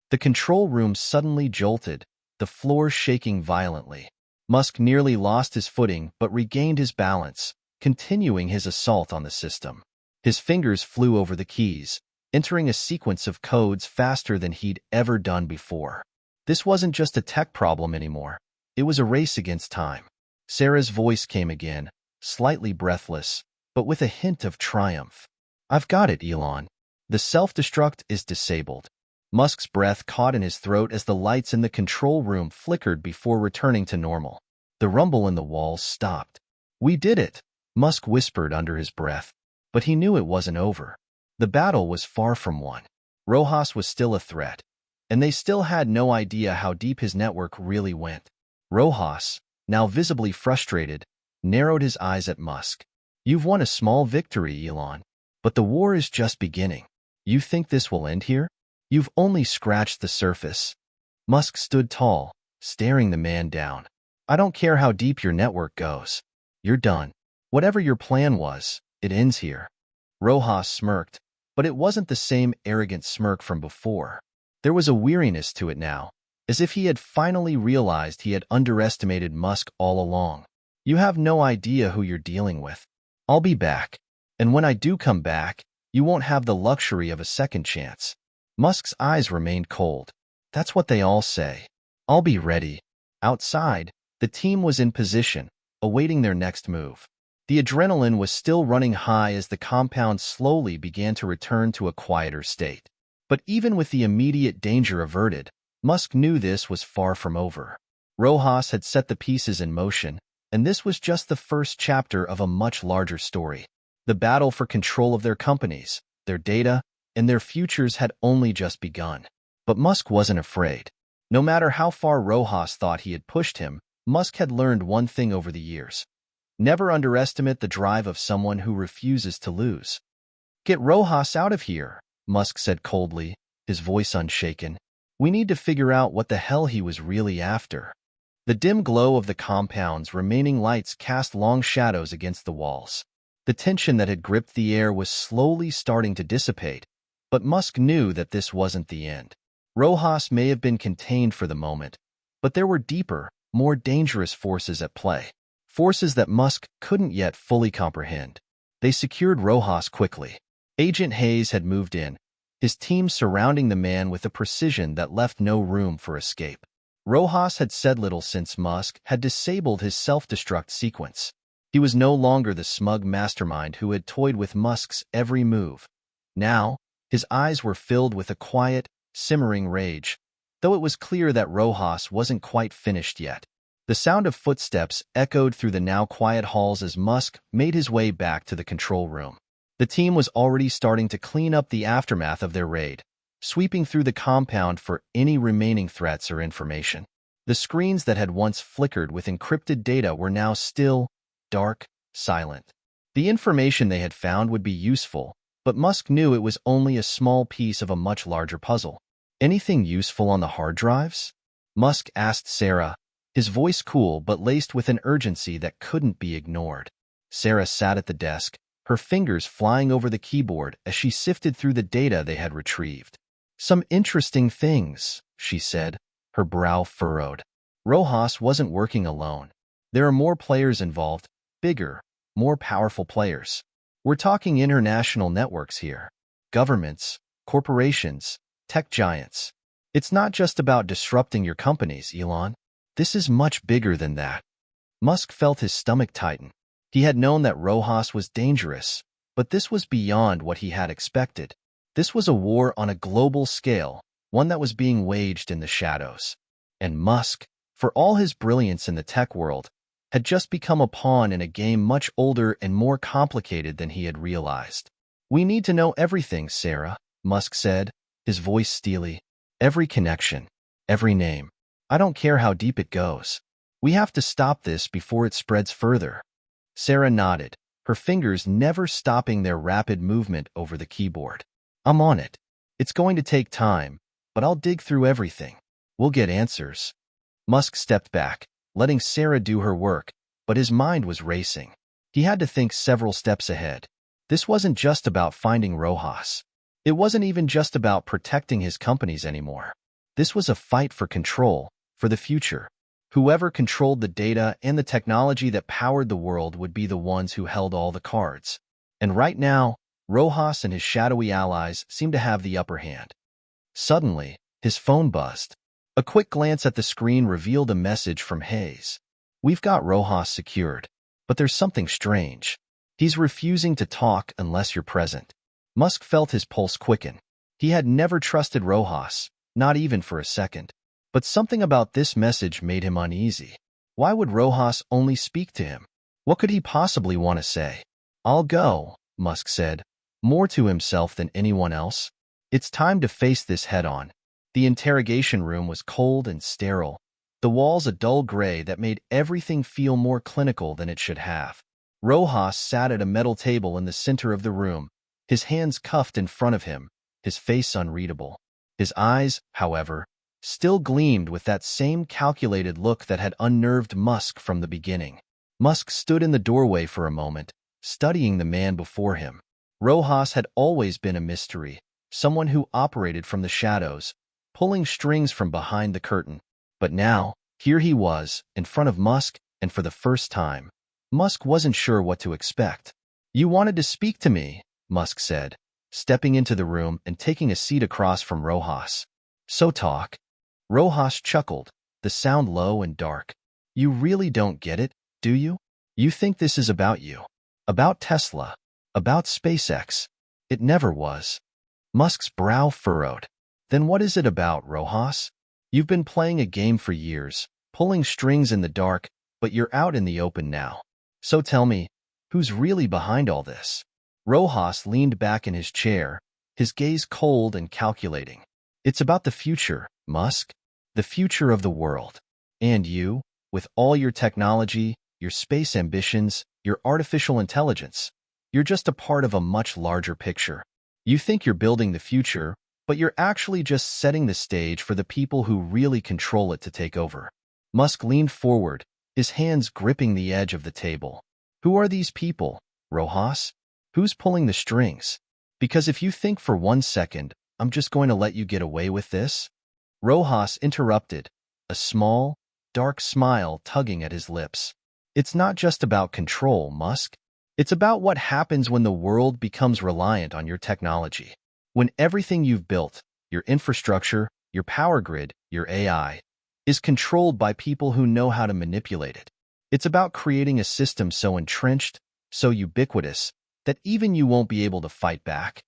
The control room suddenly jolted, the floor shaking violently. Musk nearly lost his footing but regained his balance, continuing his assault on the system. His fingers flew over the keys, entering a sequence of codes faster than he'd ever done before. This wasn't just a tech problem anymore. It was a race against time. Sarah's voice came again, slightly breathless, but with a hint of triumph. I've got it, Elon. The self-destruct is disabled. Musk's breath caught in his throat as the lights in the control room flickered before returning to normal. The rumble in the walls stopped. We did it, Musk whispered under his breath. But he knew it wasn't over. The battle was far from won. Rojas was still a threat, and they still had no idea how deep his network really went. Rojas, now visibly frustrated, narrowed his eyes at Musk. You've won a small victory, Elon, but the war is just beginning. You think this will end here? You've only scratched the surface. Musk stood tall, staring the man down. I don't care how deep your network goes. You're done. Whatever your plan was, it ends here. Rojas smirked, but it wasn't the same arrogant smirk from before. There was a weariness to it now, as if he had finally realized he had underestimated Musk all along. You have no idea who you're dealing with. I'll be back, and when I do come back, you won't have the luxury of a second chance. Musk's eyes remained cold. That's what they all say. I'll be ready. Outside, the team was in position, awaiting their next move. The adrenaline was still running high as the compound slowly began to return to a quieter state. But even with the immediate danger averted, Musk knew this was far from over. Rojas had set the pieces in motion, and this was just the first chapter of a much larger story. The battle for control of their companies, their data, and their futures had only just begun. But Musk wasn't afraid. No matter how far Rojas thought he had pushed him, Musk had learned one thing over the years. Never underestimate the drive of someone who refuses to lose. Get Rojas out of here, Musk said coldly, his voice unshaken. We need to figure out what the hell he was really after. The dim glow of the compound's remaining lights cast long shadows against the walls. The tension that had gripped the air was slowly starting to dissipate, but Musk knew that this wasn't the end. Rojas may have been contained for the moment, but there were deeper, more dangerous forces at play. Forces that Musk couldn't yet fully comprehend. They secured Rojas quickly. Agent Hayes had moved in, his team surrounding the man with a precision that left no room for escape. Rojas had said little since Musk had disabled his self-destruct sequence. He was no longer the smug mastermind who had toyed with Musk's every move. Now, his eyes were filled with a quiet, simmering rage, though it was clear that Rojas wasn't quite finished yet. The sound of footsteps echoed through the now quiet halls as Musk made his way back to the control room. The team was already starting to clean up the aftermath of their raid, sweeping through the compound for any remaining threats or information. The screens that had once flickered with encrypted data were now still, dark, silent. The information they had found would be useful, but Musk knew it was only a small piece of a much larger puzzle. Anything useful on the hard drives? Musk asked Sarah, his voice cool but laced with an urgency that couldn't be ignored. Sarah sat at the desk, her fingers flying over the keyboard as she sifted through the data they had retrieved. Some interesting things, she said, her brow furrowed. Rojas wasn't working alone. There are more players involved, bigger, more powerful players. We're talking international networks here. Governments, corporations, tech giants. It's not just about disrupting your companies, Elon. This is much bigger than that. Musk felt his stomach tighten. He had known that Rojas was dangerous, but this was beyond what he had expected. This was a war on a global scale, one that was being waged in the shadows. And Musk, for all his brilliance in the tech world, had just become a pawn in a game much older and more complicated than he had realized. "We need to know everything, Sarah," Musk said, his voice steely. "Every connection, every name. I don't care how deep it goes. We have to stop this before it spreads further." Sarah nodded, her fingers never stopping their rapid movement over the keyboard. "I'm on it. It's going to take time, but I'll dig through everything. We'll get answers." Musk stepped back, letting Sarah do her work, but his mind was racing. He had to think several steps ahead. This wasn't just about finding Rojas. It wasn't even just about protecting his companies anymore. This was a fight for control, for the future. Whoever controlled the data and the technology that powered the world would be the ones who held all the cards. And right now, Rojas and his shadowy allies seemed to have the upper hand. Suddenly, his phone buzzed. A quick glance at the screen revealed a message from Hayes. "We've got Rojas secured, but there's something strange. He's refusing to talk unless you're present." Musk felt his pulse quicken. He had never trusted Rojas, not even for a second. But something about this message made him uneasy. Why would Rojas only speak to him? What could he possibly want to say? "I'll go," Musk said, more to himself than anyone else. "It's time to face this head-on." The interrogation room was cold and sterile, the walls a dull gray that made everything feel more clinical than it should have. Rojas sat at a metal table in the center of the room, his hands cuffed in front of him, his face unreadable. His eyes, however, still gleamed with that same calculated look that had unnerved Musk from the beginning. Musk stood in the doorway for a moment, studying the man before him. Rojas had always been a mystery, someone who operated from the shadows, pulling strings from behind the curtain. But now, here he was, in front of Musk, and for the first time, Musk wasn't sure what to expect. "You wanted to speak to me," Musk said, stepping into the room and taking a seat across from Rojas. "So talk." Rojas chuckled, the sound low and dark. "You really don't get it, do you? You think this is about you. About Tesla. About SpaceX. It never was." Musk's brow furrowed. "Then what is it about, Rojas? You've been playing a game for years, pulling strings in the dark, but you're out in the open now. So tell me, who's really behind all this?" Rojas leaned back in his chair, his gaze cold and calculating. "It's about the future, Musk. The future of the world. And you, with all your technology, your space ambitions, your artificial intelligence, you're just a part of a much larger picture. You think you're building the future, but you're actually just setting the stage for the people who really control it to take over." Musk leaned forward, his hands gripping the edge of the table. "Who are these people, Rojas? Who's pulling the strings? Because if you think for 1 second, I'm just going to let you get away with this?" Rojas interrupted, a small, dark smile tugging at his lips. "It's not just about control, Musk. It's about what happens when the world becomes reliant on your technology. When everything you've built, your infrastructure, your power grid, your AI, is controlled by people who know how to manipulate it. It's about creating a system so entrenched, so ubiquitous, that even you won't be able to fight back.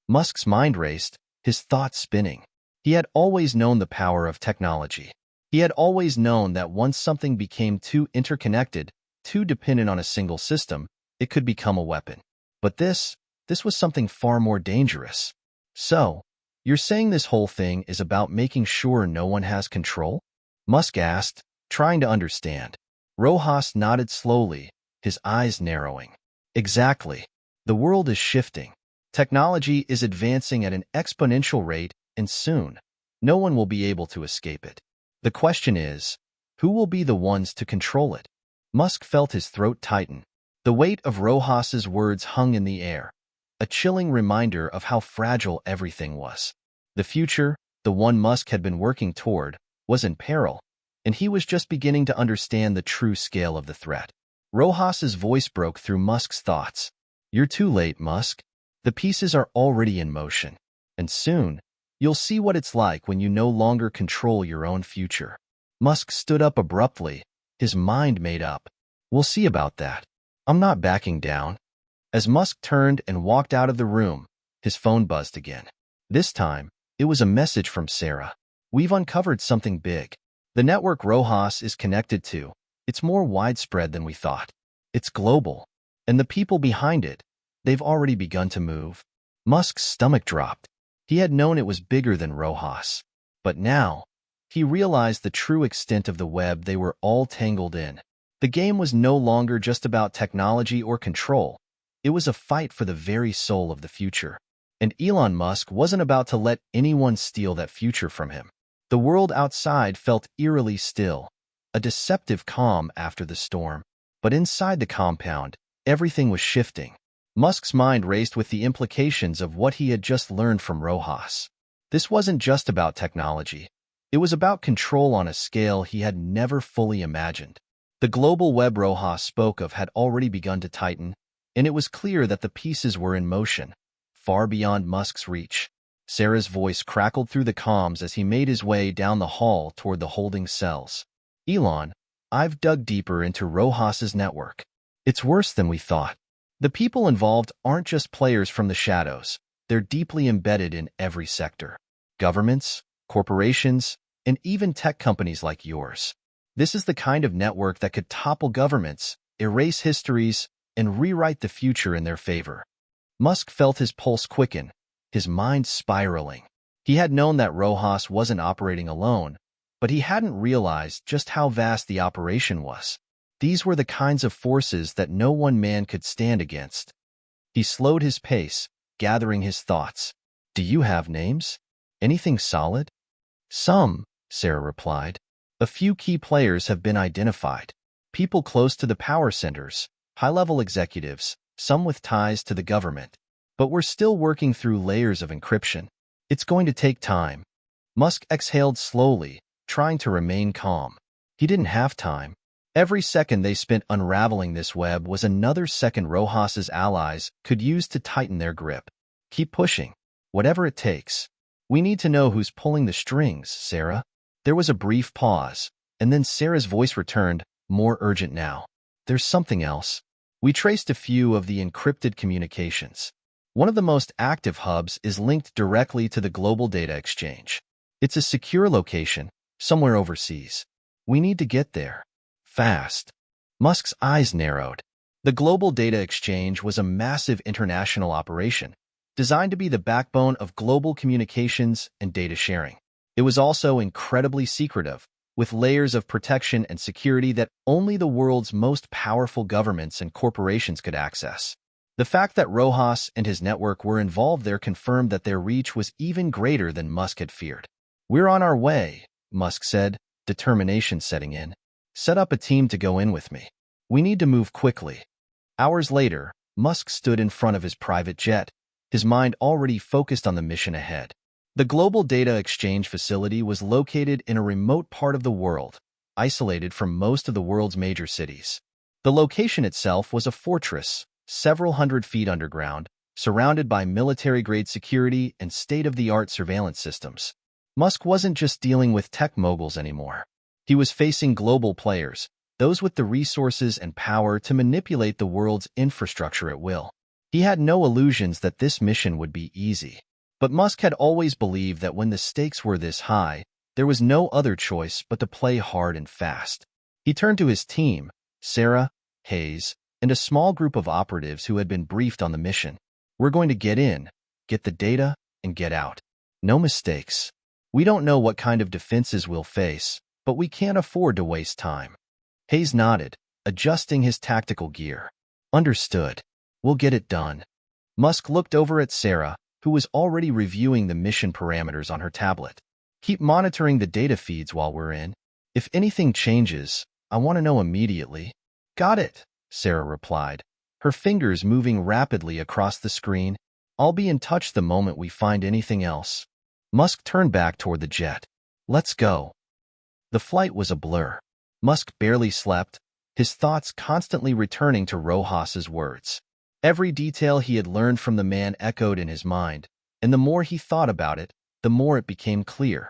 Musk's mind raced, his thoughts spinning. He had always known the power of technology. He had always known that once something became too interconnected, too dependent on a single system, it could become a weapon. But this was something far more dangerous. So, you're saying this whole thing is about making sure no one has control? Musk asked, trying to understand. Rojas nodded slowly, his eyes narrowing. Exactly. The world is shifting. Technology is advancing at an exponential rate, and soon, no one will be able to escape it. The question is, who will be the ones to control it? Musk felt his throat tighten. The weight of Rojas's words hung in the air, a chilling reminder of how fragile everything was. The future, the one Musk had been working toward, was in peril, and he was just beginning to understand the true scale of the threat. Rojas's voice broke through Musk's thoughts. You're too late, Musk. The pieces are already in motion, and soon, you'll see what it's like when you no longer control your own future. Musk stood up abruptly, his mind made up. We'll see about that. I'm not backing down. As Musk turned and walked out of the room, his phone buzzed again. This time, it was a message from Sarah. We've uncovered something big. The network Rojas is connected to. It's more widespread than we thought. It's global. And the people behind it, they've already begun to move. Musk's stomach dropped. He had known it was bigger than Rojas. But now, he realized the true extent of the web they were all tangled in. The game was no longer just about technology or control. It was a fight for the very soul of the future. And Elon Musk wasn't about to let anyone steal that future from him. The world outside felt eerily still, a deceptive calm after the storm. But inside the compound, everything was shifting. Musk's mind raced with the implications of what he had just learned from Rojas. This wasn't just about technology. It was about control on a scale he had never fully imagined. The global web Rojas spoke of had already begun to tighten, and it was clear that the pieces were in motion, far beyond Musk's reach. Sarah's voice crackled through the comms as he made his way down the hall toward the holding cells. Elon, I've dug deeper into Rojas's network. It's worse than we thought. The people involved aren't just players from the shadows. They're deeply embedded in every sector. Governments, corporations, and even tech companies like yours. This is the kind of network that could topple governments, erase histories, and rewrite the future in their favor. Musk felt his pulse quicken, his mind spiraling. He had known that Rojas wasn't operating alone, but he hadn't realized just how vast the operation was. These were the kinds of forces that no one man could stand against. He slowed his pace, gathering his thoughts. Do you have names? Anything solid? Some, Sarah replied. A few key players have been identified. People close to the power centers, high-level executives, some with ties to the government. But we're still working through layers of encryption. It's going to take time. Musk exhaled slowly, trying to remain calm. He didn't have time. Every second they spent unraveling this web was another second Rojas's allies could use to tighten their grip. Keep pushing. Whatever it takes. We need to know who's pulling the strings, Sarah. There was a brief pause, and then Sarah's voice returned, more urgent now. There's something else. We traced a few of the encrypted communications. One of the most active hubs is linked directly to the global data exchange. It's a secure location, somewhere overseas. We need to get there. Fast. Musk's eyes narrowed. The global data exchange was a massive international operation, designed to be the backbone of global communications and data sharing. It was also incredibly secretive, with layers of protection and security that only the world's most powerful governments and corporations could access. The fact that Rojas and his network were involved there confirmed that their reach was even greater than Musk had feared. We're on our way, Musk said, determination setting in. Set up a team to go in with me. We need to move quickly. Hours later, Musk stood in front of his private jet, his mind already focused on the mission ahead. The global data exchange facility was located in a remote part of the world, isolated from most of the world's major cities. The location itself was a fortress, several hundred feet underground, surrounded by military-grade security and state-of-the-art surveillance systems. Musk wasn't just dealing with tech moguls anymore. He was facing global players, those with the resources and power to manipulate the world's infrastructure at will. He had no illusions that this mission would be easy. But Musk had always believed that when the stakes were this high, there was no other choice but to play hard and fast. He turned to his team, Sarah, Hayes, and a small group of operatives who had been briefed on the mission. We're going to get in, get the data, and get out. No mistakes. We don't know what kind of defenses we'll face, but we can't afford to waste time. Hayes nodded, adjusting his tactical gear. Understood. We'll get it done. Musk looked over at Sarah, who was already reviewing the mission parameters on her tablet. Keep monitoring the data feeds while we're in. If anything changes, I want to know immediately. Got it, Sarah replied, her fingers moving rapidly across the screen. I'll be in touch the moment we find anything else. Musk turned back toward the jet. Let's go. The flight was a blur. Musk barely slept, his thoughts constantly returning to Rojas's words. Every detail he had learned from the man echoed in his mind, and the more he thought about it, the more it became clear.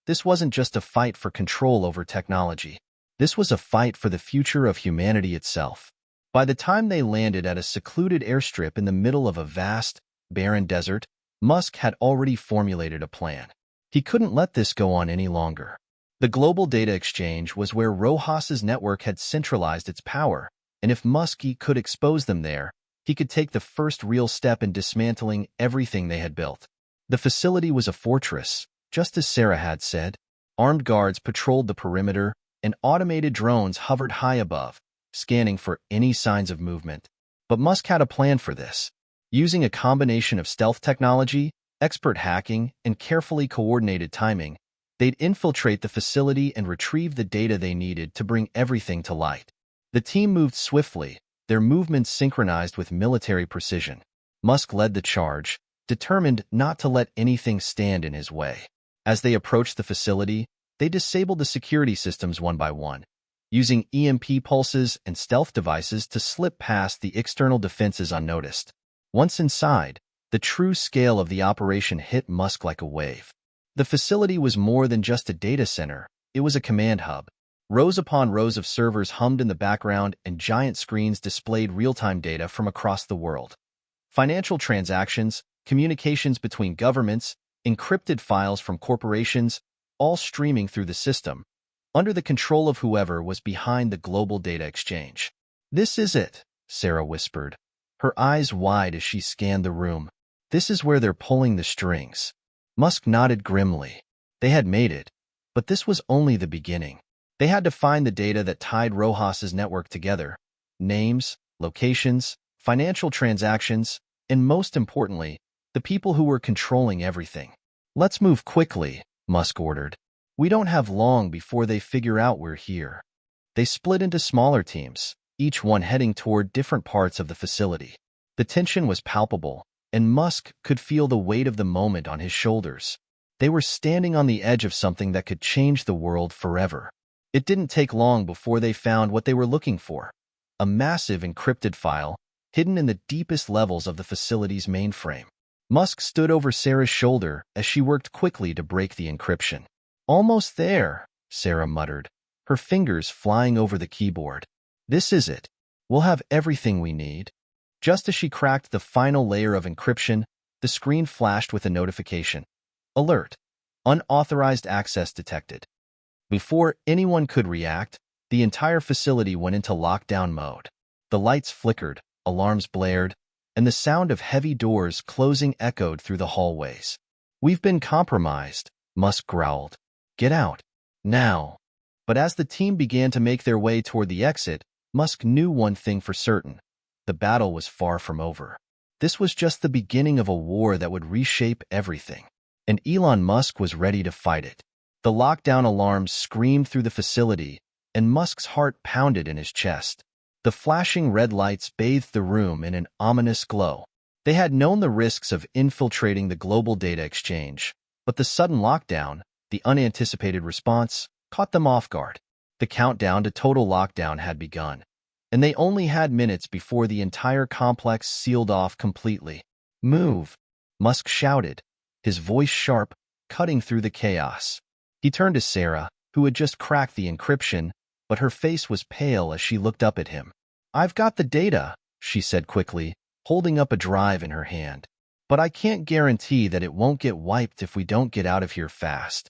This wasn't just a fight for control over technology. This was a fight for the future of humanity itself. By the time they landed at a secluded airstrip in the middle of a vast, barren desert, Musk had already formulated a plan. He couldn't let this go on any longer. The global data exchange was where Rojas's network had centralized its power, and if Musk could expose them there, he could take the first real step in dismantling everything they had built. The facility was a fortress, just as Sarah had said. Armed guards patrolled the perimeter, and automated drones hovered high above, scanning for any signs of movement. But Musk had a plan for this. Using a combination of stealth technology, expert hacking, and carefully coordinated timing, they'd infiltrate the facility and retrieve the data they needed to bring everything to light. The team moved swiftly, their movements synchronized with military precision. Musk led the charge, determined not to let anything stand in his way. As they approached the facility, they disabled the security systems one by one, using EMP pulses and stealth devices to slip past the external defenses unnoticed. Once inside, the true scale of the operation hit Musk like a wave. The facility was more than just a data center, it was a command hub. Rows upon rows of servers hummed in the background and giant screens displayed real-time data from across the world. Financial transactions, communications between governments, encrypted files from corporations, all streaming through the system, under the control of whoever was behind the global data exchange. This is it, Sarah whispered, her eyes wide as she scanned the room. This is where they're pulling the strings. Musk nodded grimly. They had made it, but this was only the beginning. They had to find the data that tied Rojas's network together. Names, locations, financial transactions, and most importantly, the people who were controlling everything. Let's move quickly, Musk ordered. We don't have long before they figure out we're here. They split into smaller teams, each one heading toward different parts of the facility. The tension was palpable, and Musk could feel the weight of the moment on his shoulders. They were standing on the edge of something that could change the world forever. It didn't take long before they found what they were looking for. A massive encrypted file, hidden in the deepest levels of the facility's mainframe. Musk stood over Sarah's shoulder as she worked quickly to break the encryption. Almost there, Sarah muttered, her fingers flying over the keyboard. This is it. We'll have everything we need. Just as she cracked the final layer of encryption, the screen flashed with a notification. Alert. Unauthorized access detected. Before anyone could react, the entire facility went into lockdown mode. The lights flickered, alarms blared, and the sound of heavy doors closing echoed through the hallways. We've been compromised, Musk growled. Get out. Now. But as the team began to make their way toward the exit, Musk knew one thing for certain. The battle was far from over. This was just the beginning of a war that would reshape everything. And Elon Musk was ready to fight it. The lockdown alarms screamed through the facility, and Musk's heart pounded in his chest. The flashing red lights bathed the room in an ominous glow. They had known the risks of infiltrating the global data exchange, but the sudden lockdown, the unanticipated response, caught them off guard. The countdown to total lockdown had begun, and they only had minutes before the entire complex sealed off completely. Move, Musk shouted, his voice sharp, cutting through the chaos. He turned to Sarah, who had just cracked the encryption, but her face was pale as she looked up at him. "I've got the data," she said quickly, holding up a drive in her hand. "But I can't guarantee that it won't get wiped if we don't get out of here fast."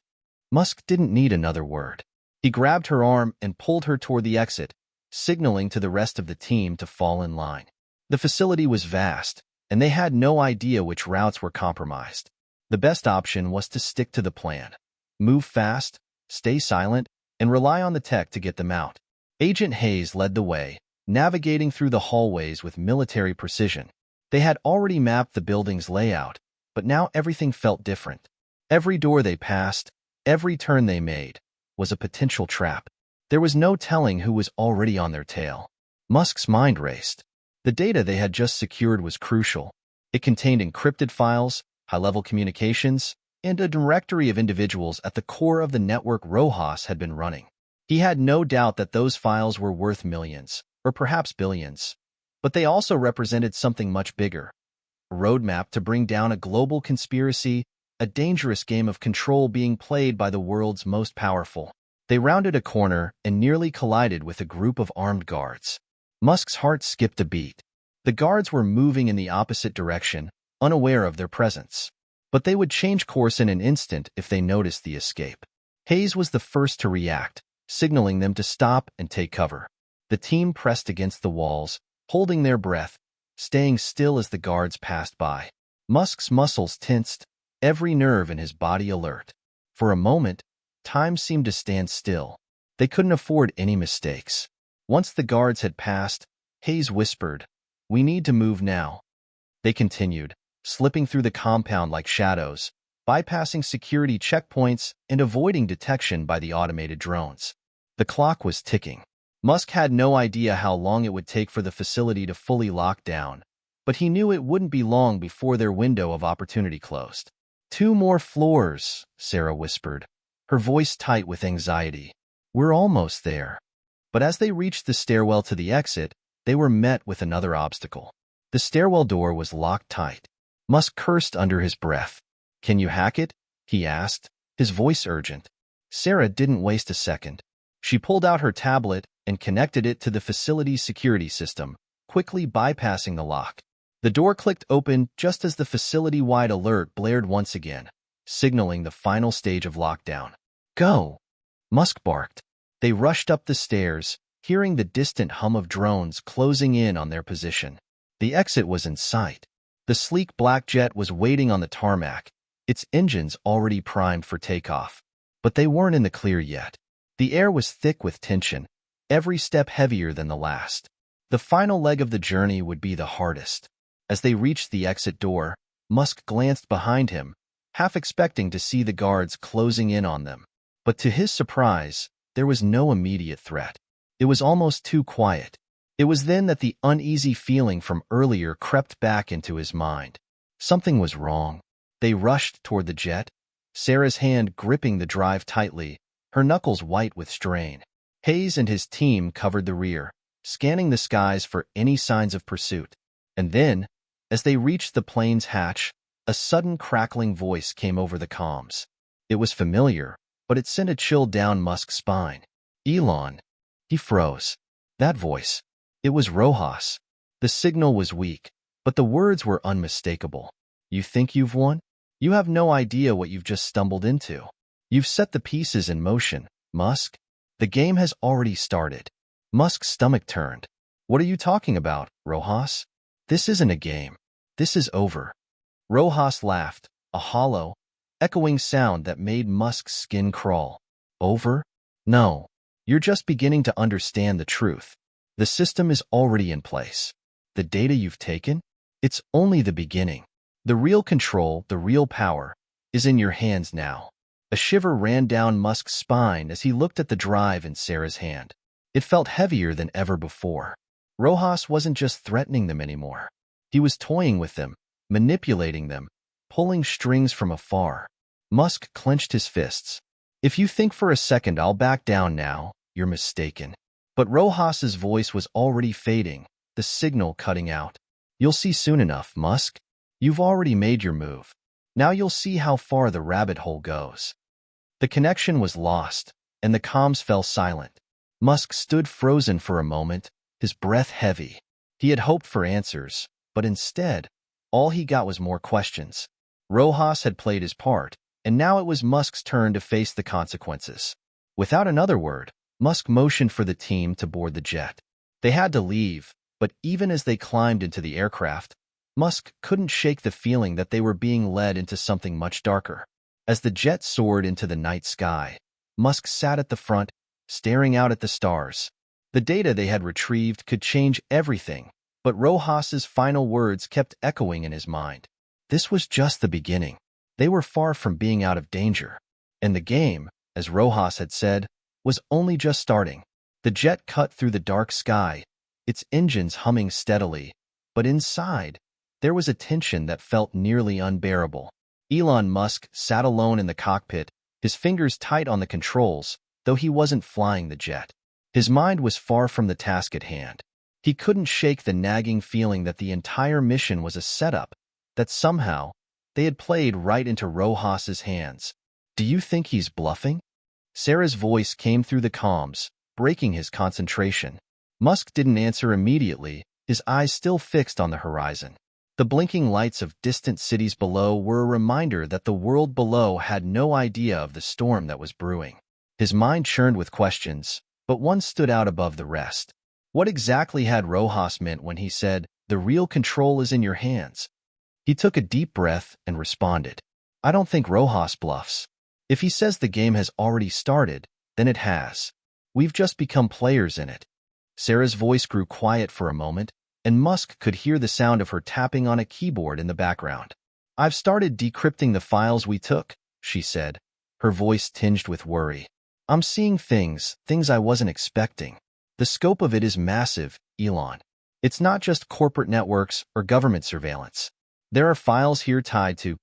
Musk didn't need another word. He grabbed her arm and pulled her toward the exit, signaling to the rest of the team to fall in line. The facility was vast, and they had no idea which routes were compromised. The best option was to stick to the plan. Move fast, stay silent, and rely on the tech to get them out. Agent Hayes led the way, navigating through the hallways with military precision. They had already mapped the building's layout, but now everything felt different. Every door they passed, every turn they made, was a potential trap. There was no telling who was already on their tail. Musk's mind raced. The data they had just secured was crucial. It contained encrypted files, high-level communications, and a directory of individuals at the core of the network Rojas had been running. He had no doubt that those files were worth millions, or perhaps billions. But they also represented something much bigger. A roadmap to bring down a global conspiracy, a dangerous game of control being played by the world's most powerful. They rounded a corner and nearly collided with a group of armed guards. Musk's heart skipped a beat. The guards were moving in the opposite direction, unaware of their presence. But they would change course in an instant if they noticed the escape. Hayes was the first to react, signaling them to stop and take cover. The team pressed against the walls, holding their breath, staying still as the guards passed by. Musk's muscles tensed, every nerve in his body alert. For a moment, time seemed to stand still. They couldn't afford any mistakes. Once the guards had passed, Hayes whispered, "We need to move now." They continued, slipping through the compound like shadows, bypassing security checkpoints and avoiding detection by the automated drones. The clock was ticking. Musk had no idea how long it would take for the facility to fully lock down, but he knew it wouldn't be long before their window of opportunity closed. "2 more floors," Sarah whispered, her voice tight with anxiety. "We're almost there." But as they reached the stairwell to the exit, they were met with another obstacle. The stairwell door was locked tight. Musk cursed under his breath. "Can you hack it?" he asked, his voice urgent. Sarah didn't waste a second. She pulled out her tablet and connected it to the facility's security system, quickly bypassing the lock. The door clicked open just as the facility-wide alert blared once again, signaling the final stage of lockdown. "Go!" Musk barked. They rushed up the stairs, hearing the distant hum of drones closing in on their position. The exit was in sight. The sleek black jet was waiting on the tarmac, its engines already primed for takeoff. But they weren't in the clear yet. The air was thick with tension, every step heavier than the last. The final leg of the journey would be the hardest. As they reached the exit door, Musk glanced behind him, half expecting to see the guards closing in on them. But to his surprise, there was no immediate threat. It was almost too quiet. It was then that the uneasy feeling from earlier crept back into his mind. Something was wrong. They rushed toward the jet, Sarah's hand gripping the drive tightly, her knuckles white with strain. Hayes and his team covered the rear, scanning the skies for any signs of pursuit. And then, as they reached the plane's hatch, a sudden crackling voice came over the comms. It was familiar, but it sent a chill down Musk's spine. "Elon." He froze. That voice. It was Rojas. The signal was weak, but the words were unmistakable. "You think you've won? You have no idea what you've just stumbled into. You've set the pieces in motion, Musk. The game has already started." Musk's stomach turned. "What are you talking about, Rojas? This isn't a game. This is over." Rojas laughed, a hollow, echoing sound that made Musk's skin crawl. "Over? No. You're just beginning to understand the truth. The system is already in place. The data you've taken? It's only the beginning. The real control, the real power, is in your hands now." A shiver ran down Musk's spine as he looked at the drive in Sarah's hand. It felt heavier than ever before. Rojas wasn't just threatening them anymore. He was toying with them, manipulating them, pulling strings from afar. Musk clenched his fists. "If you think for a second I'll back down now, you're mistaken." But Rojas's voice was already fading, the signal cutting out. "You'll see soon enough, Musk. You've already made your move. Now you'll see how far the rabbit hole goes." The connection was lost, and the comms fell silent. Musk stood frozen for a moment, his breath heavy. He had hoped for answers, but instead, all he got was more questions. Rojas had played his part, and now it was Musk's turn to face the consequences. Without another word, Musk motioned for the team to board the jet. They had to leave, but even as they climbed into the aircraft, Musk couldn't shake the feeling that they were being led into something much darker. As the jet soared into the night sky, Musk sat at the front, staring out at the stars. The data they had retrieved could change everything, but Rojas's final words kept echoing in his mind. This was just the beginning. They were far from being out of danger. And the game, as Rojas had said, was only just starting. The jet cut through the dark sky, its engines humming steadily, but inside, there was a tension that felt nearly unbearable. Elon Musk sat alone in the cockpit, his fingers tight on the controls, though he wasn't flying the jet. His mind was far from the task at hand. He couldn't shake the nagging feeling that the entire mission was a setup, that somehow they had played right into Rojas's hands. "Do you think he's bluffing?" Sarah's voice came through the comms, breaking his concentration. Musk didn't answer immediately, his eyes still fixed on the horizon. The blinking lights of distant cities below were a reminder that the world below had no idea of the storm that was brewing. His mind churned with questions, but one stood out above the rest. What exactly had Rojas meant when he said, "The real control is in your hands"? He took a deep breath and responded, "I don't think Rojas bluffs. If he says the game has already started, then it has. We've just become players in it." Sarah's voice grew quiet for a moment, and Musk could hear the sound of her tapping on a keyboard in the background. "I've started decrypting the files we took," she said, her voice tinged with worry. "I'm seeing things I wasn't expecting. The scope of it is massive, Elon. It's not just corporate networks or government surveillance. There are files here tied to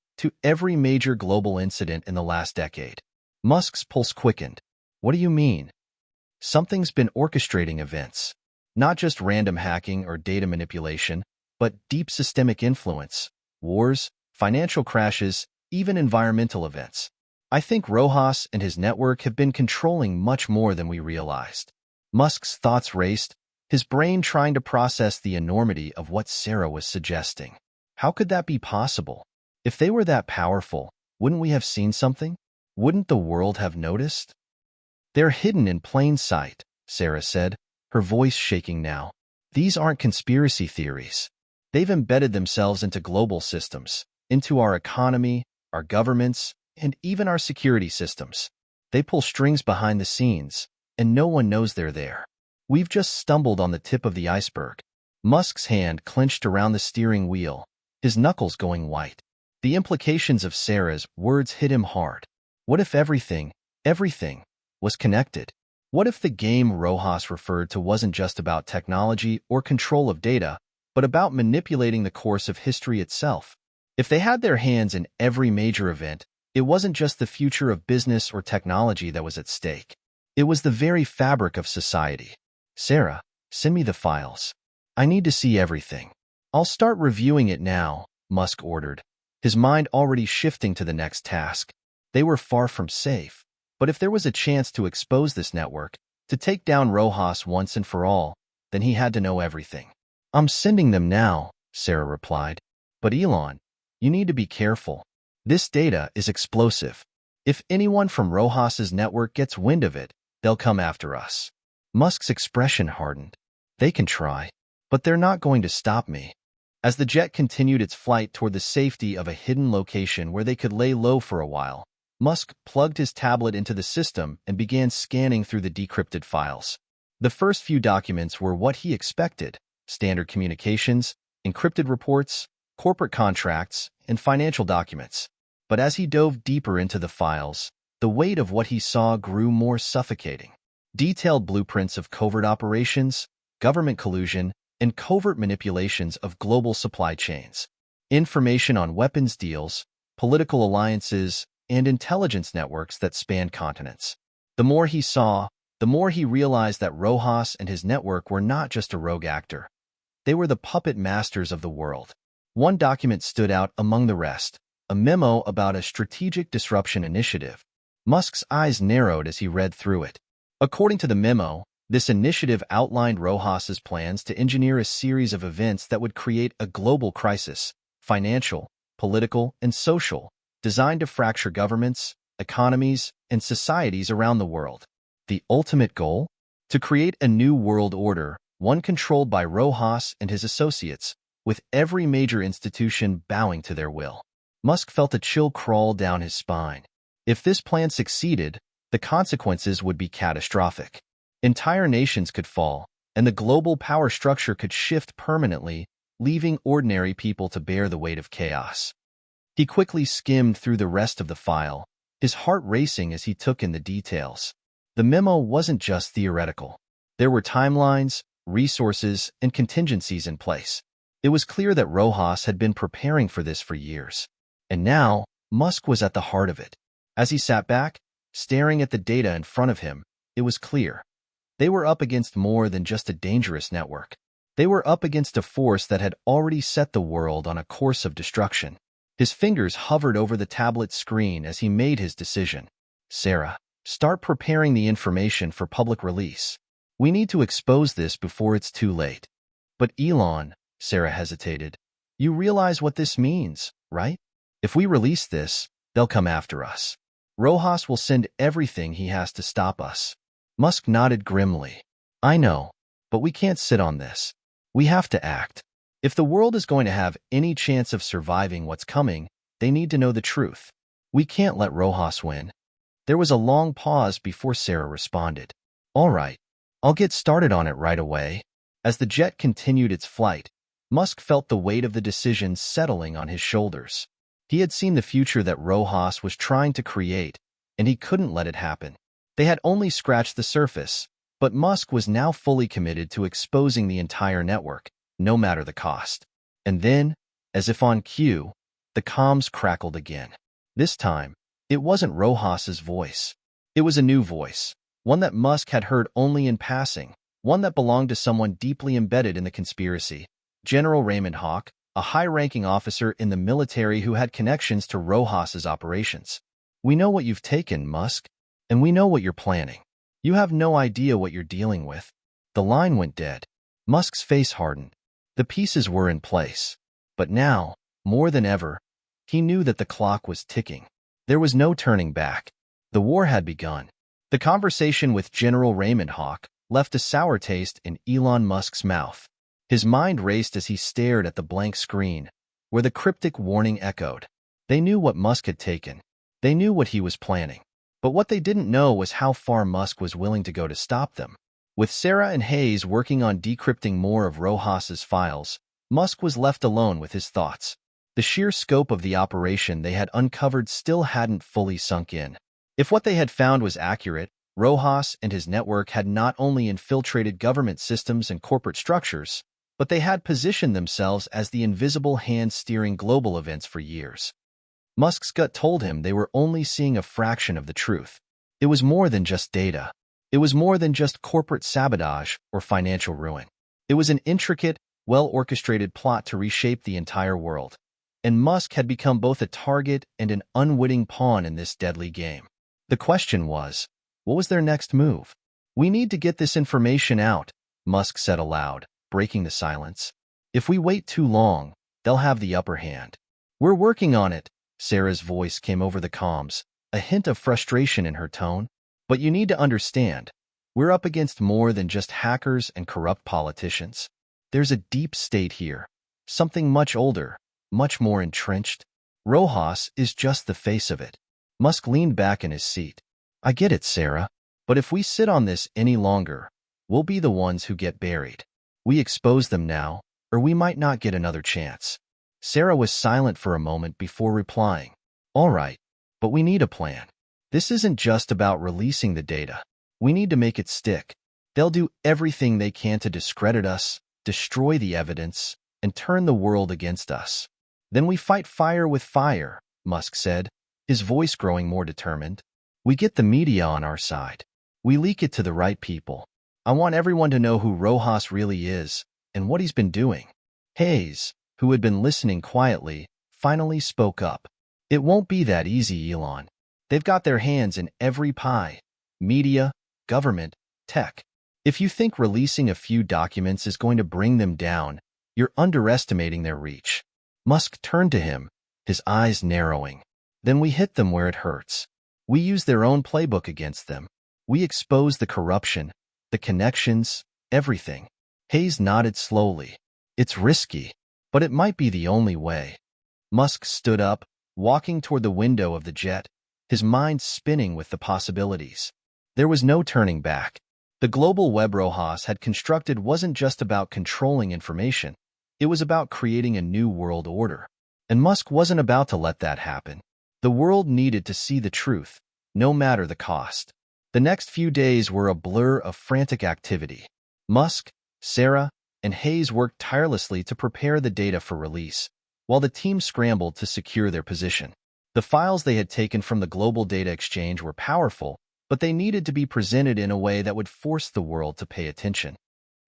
every major global incident in the last decade." Musk's pulse quickened. "What do you mean?" "Something's been orchestrating events. Not just random hacking or data manipulation, but deep systemic influence, wars, financial crashes, even environmental events. I think Rojas and his network have been controlling much more than we realized." Musk's thoughts raced, his brain trying to process the enormity of what Sarah was suggesting. How could that be possible? If they were that powerful, wouldn't we have seen something? Wouldn't the world have noticed? "They're hidden in plain sight," Sarah said, her voice shaking now. "These aren't conspiracy theories. They've embedded themselves into global systems, into our economy, our governments, and even our security systems. They pull strings behind the scenes, and no one knows they're there. We've just stumbled on the tip of the iceberg." Musk's hand clenched around the steering wheel, his knuckles going white. The implications of Sarah's words hit him hard. What if everything was connected? What if the game Rojas referred to wasn't just about technology or control of data, but about manipulating the course of history itself? If they had their hands in every major event, it wasn't just the future of business or technology that was at stake. It was the very fabric of society. "Sarah, send me the files. I need to see everything." "I'll start reviewing it now," Musk ordered, his mind already shifting to the next task. They were far from safe, but if there was a chance to expose this network, to take down Rojas once and for all, then he had to know everything. "I'm sending them now," Sarah replied. "But Elon, you need to be careful. This data is explosive. If anyone from Rojas's network gets wind of it, they'll come after us." Musk's expression hardened. "They can try, but they're not going to stop me." As the jet continued its flight toward the safety of a hidden location where they could lay low for a while, Musk plugged his tablet into the system and began scanning through the decrypted files. The first few documents were what he expected: standard communications, encrypted reports, corporate contracts, and financial documents. But as he dove deeper into the files, the weight of what he saw grew more suffocating. Detailed blueprints of covert operations, government collusion, and covert manipulations of global supply chains. Information on weapons deals, political alliances, and intelligence networks that spanned continents. The more he saw, the more he realized that Rojas and his network were not just a rogue actor. They were the puppet masters of the world. One document stood out among the rest, a memo about a strategic disruption initiative. Musk's eyes narrowed as he read through it. According to the memo, this initiative outlined Rojas's plans to engineer a series of events that would create a global crisis, financial, political, and social, designed to fracture governments, economies, and societies around the world. The ultimate goal? To create a new world order, one controlled by Rojas and his associates, with every major institution bowing to their will. Musk felt a chill crawl down his spine. If this plan succeeded, the consequences would be catastrophic. Entire nations could fall, and the global power structure could shift permanently, leaving ordinary people to bear the weight of chaos. He quickly skimmed through the rest of the file, his heart racing as he took in the details. The memo wasn't just theoretical. There were timelines, resources, and contingencies in place. It was clear that Rojas had been preparing for this for years. And now, Musk was at the heart of it. As he sat back, staring at the data in front of him, it was clear. They were up against more than just a dangerous network. They were up against a force that had already set the world on a course of destruction. His fingers hovered over the tablet screen as he made his decision. Sarah, start preparing the information for public release. We need to expose this before it's too late. But Elon, Sarah hesitated, you realize what this means, right? If we release this, they'll come after us. Rojas will send everything he has to stop us. Musk nodded grimly. I know, but we can't sit on this. We have to act. If the world is going to have any chance of surviving what's coming, they need to know the truth. We can't let Rojas win. There was a long pause before Sarah responded. All right, I'll get started on it right away. As the jet continued its flight, Musk felt the weight of the decision settling on his shoulders. He had seen the future that Rojas was trying to create, and he couldn't let it happen. They had only scratched the surface, but Musk was now fully committed to exposing the entire network, no matter the cost. And then, as if on cue, the comms crackled again. This time, it wasn't Rojas's voice. It was a new voice, one that Musk had heard only in passing, one that belonged to someone deeply embedded in the conspiracy. General Raymond Hawk, a high-ranking officer in the military who had connections to Rojas's operations. We know what you've taken, Musk, and we know what you're planning. You have no idea what you're dealing with. The line went dead. Musk's face hardened. The pieces were in place. But now, more than ever, he knew that the clock was ticking. There was no turning back. The war had begun. The conversation with General Raymond Hawk left a sour taste in Elon Musk's mouth. His mind raced as he stared at the blank screen, where the cryptic warning echoed. They knew what Musk had taken. They knew what he was planning. But what they didn't know was how far Musk was willing to go to stop them. With Sarah and Hayes working on decrypting more of Rojas's files, Musk was left alone with his thoughts. The sheer scope of the operation they had uncovered still hadn't fully sunk in. If what they had found was accurate, Rojas and his network had not only infiltrated government systems and corporate structures, but they had positioned themselves as the invisible hand steering global events for years. Musk's gut told him they were only seeing a fraction of the truth. It was more than just data. It was more than just corporate sabotage or financial ruin. It was an intricate, well-orchestrated plot to reshape the entire world. And Musk had become both a target and an unwitting pawn in this deadly game. The question was, what was their next move? We need to get this information out, Musk said aloud, breaking the silence. If we wait too long, they'll have the upper hand. We're working on it, Sarah's voice came over the comms, a hint of frustration in her tone. But you need to understand, we're up against more than just hackers and corrupt politicians. There's a deep state here, something much older, much more entrenched. Rojas is just the face of it. Musk leaned back in his seat. I get it, Sarah, but if we sit on this any longer, we'll be the ones who get buried. We expose them now, or we might not get another chance. Sarah was silent for a moment before replying. All right, but we need a plan. This isn't just about releasing the data. We need to make it stick. They'll do everything they can to discredit us, destroy the evidence, and turn the world against us. Then we fight fire with fire, Musk said, his voice growing more determined. We get the media on our side. We leak it to the right people. I want everyone to know who Rojas really is and what he's been doing. Hayes, who had been listening quietly, finally spoke up. It won't be that easy, Elon. They've got their hands in every pie: media, government, tech. If you think releasing a few documents is going to bring them down, you're underestimating their reach. Musk turned to him, his eyes narrowing. Then we hit them where it hurts. We use their own playbook against them. We expose the corruption, the connections, everything. Hayes nodded slowly. It's risky, but it might be the only way. Musk stood up, walking toward the window of the jet, his mind spinning with the possibilities. There was no turning back. The global web Rojas had constructed wasn't just about controlling information. It was about creating a new world order. And Musk wasn't about to let that happen. The world needed to see the truth, no matter the cost. The next few days were a blur of frantic activity. Musk, Sarah, and Hayes worked tirelessly to prepare the data for release, while the team scrambled to secure their position. The files they had taken from the global data exchange were powerful, but they needed to be presented in a way that would force the world to pay attention.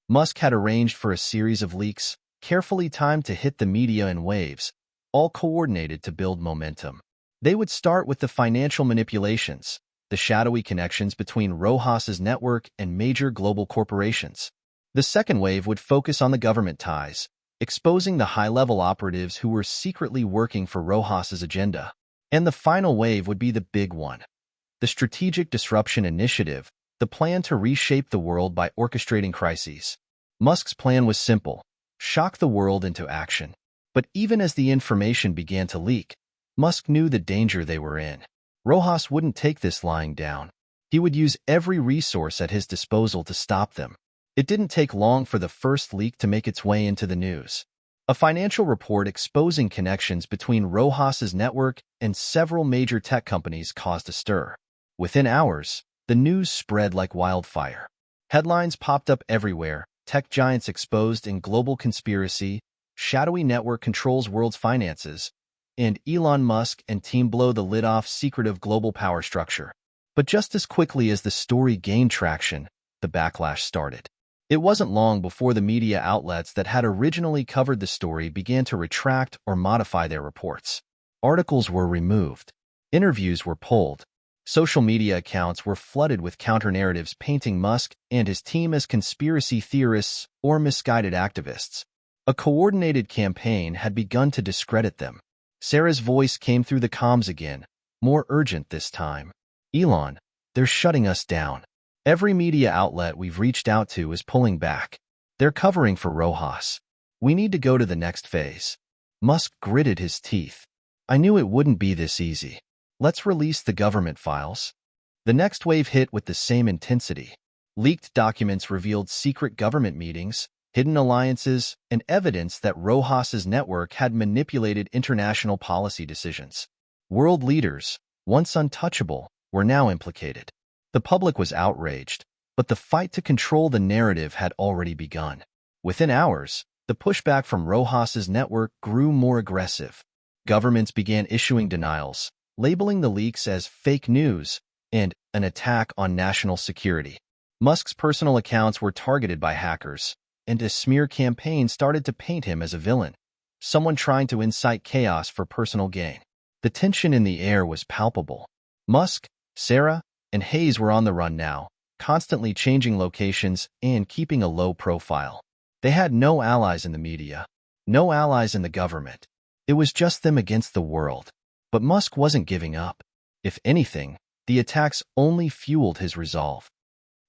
Musk had arranged for a series of leaks, carefully timed to hit the media in waves, all coordinated to build momentum. They would start with the financial manipulations, the shadowy connections between Rojas's network and major global corporations. The second wave would focus on the government ties, exposing the high-level operatives who were secretly working for Rojas's agenda. And the final wave would be the big one: the Strategic Disruption Initiative, the plan to reshape the world by orchestrating crises. Musk's plan was simple: shock the world into action. But even as the information began to leak, Musk knew the danger they were in. Rojas wouldn't take this lying down. He would use every resource at his disposal to stop them. It didn't take long for the first leak to make its way into the news. A financial report exposing connections between Rojas's network and several major tech companies caused a stir. Within hours, the news spread like wildfire. Headlines popped up everywhere: tech giants exposed in global conspiracy, shadowy network controls world's finances, and Elon Musk and team blow the lid off secretive global power structure. But just as quickly as the story gained traction, the backlash started. It wasn't long before the media outlets that had originally covered the story began to retract or modify their reports. Articles were removed. Interviews were pulled. Social media accounts were flooded with counter-narratives painting Musk and his team as conspiracy theorists or misguided activists. A coordinated campaign had begun to discredit them. Sarah's voice came through the comms again, more urgent this time. "Elon, they're shutting us down. Every media outlet we've reached out to is pulling back. They're covering for Rojas. We need to go to the next phase." Musk gritted his teeth. "I knew it wouldn't be this easy. Let's release the government files." The next wave hit with the same intensity. Leaked documents revealed secret government meetings, hidden alliances, and evidence that Rojas's network had manipulated international policy decisions. World leaders, once untouchable, were now implicated. The public was outraged, but the fight to control the narrative had already begun. Within hours, the pushback from Rojas's network grew more aggressive. Governments began issuing denials, labeling the leaks as fake news and an attack on national security. Musk's personal accounts were targeted by hackers, and a smear campaign started to paint him as a villain, someone trying to incite chaos for personal gain. The tension in the air was palpable. Musk, Sarah, and Hayes were on the run now, constantly changing locations and keeping a low profile. They had no allies in the media, no allies in the government. It was just them against the world. But Musk wasn't giving up. If anything, the attacks only fueled his resolve.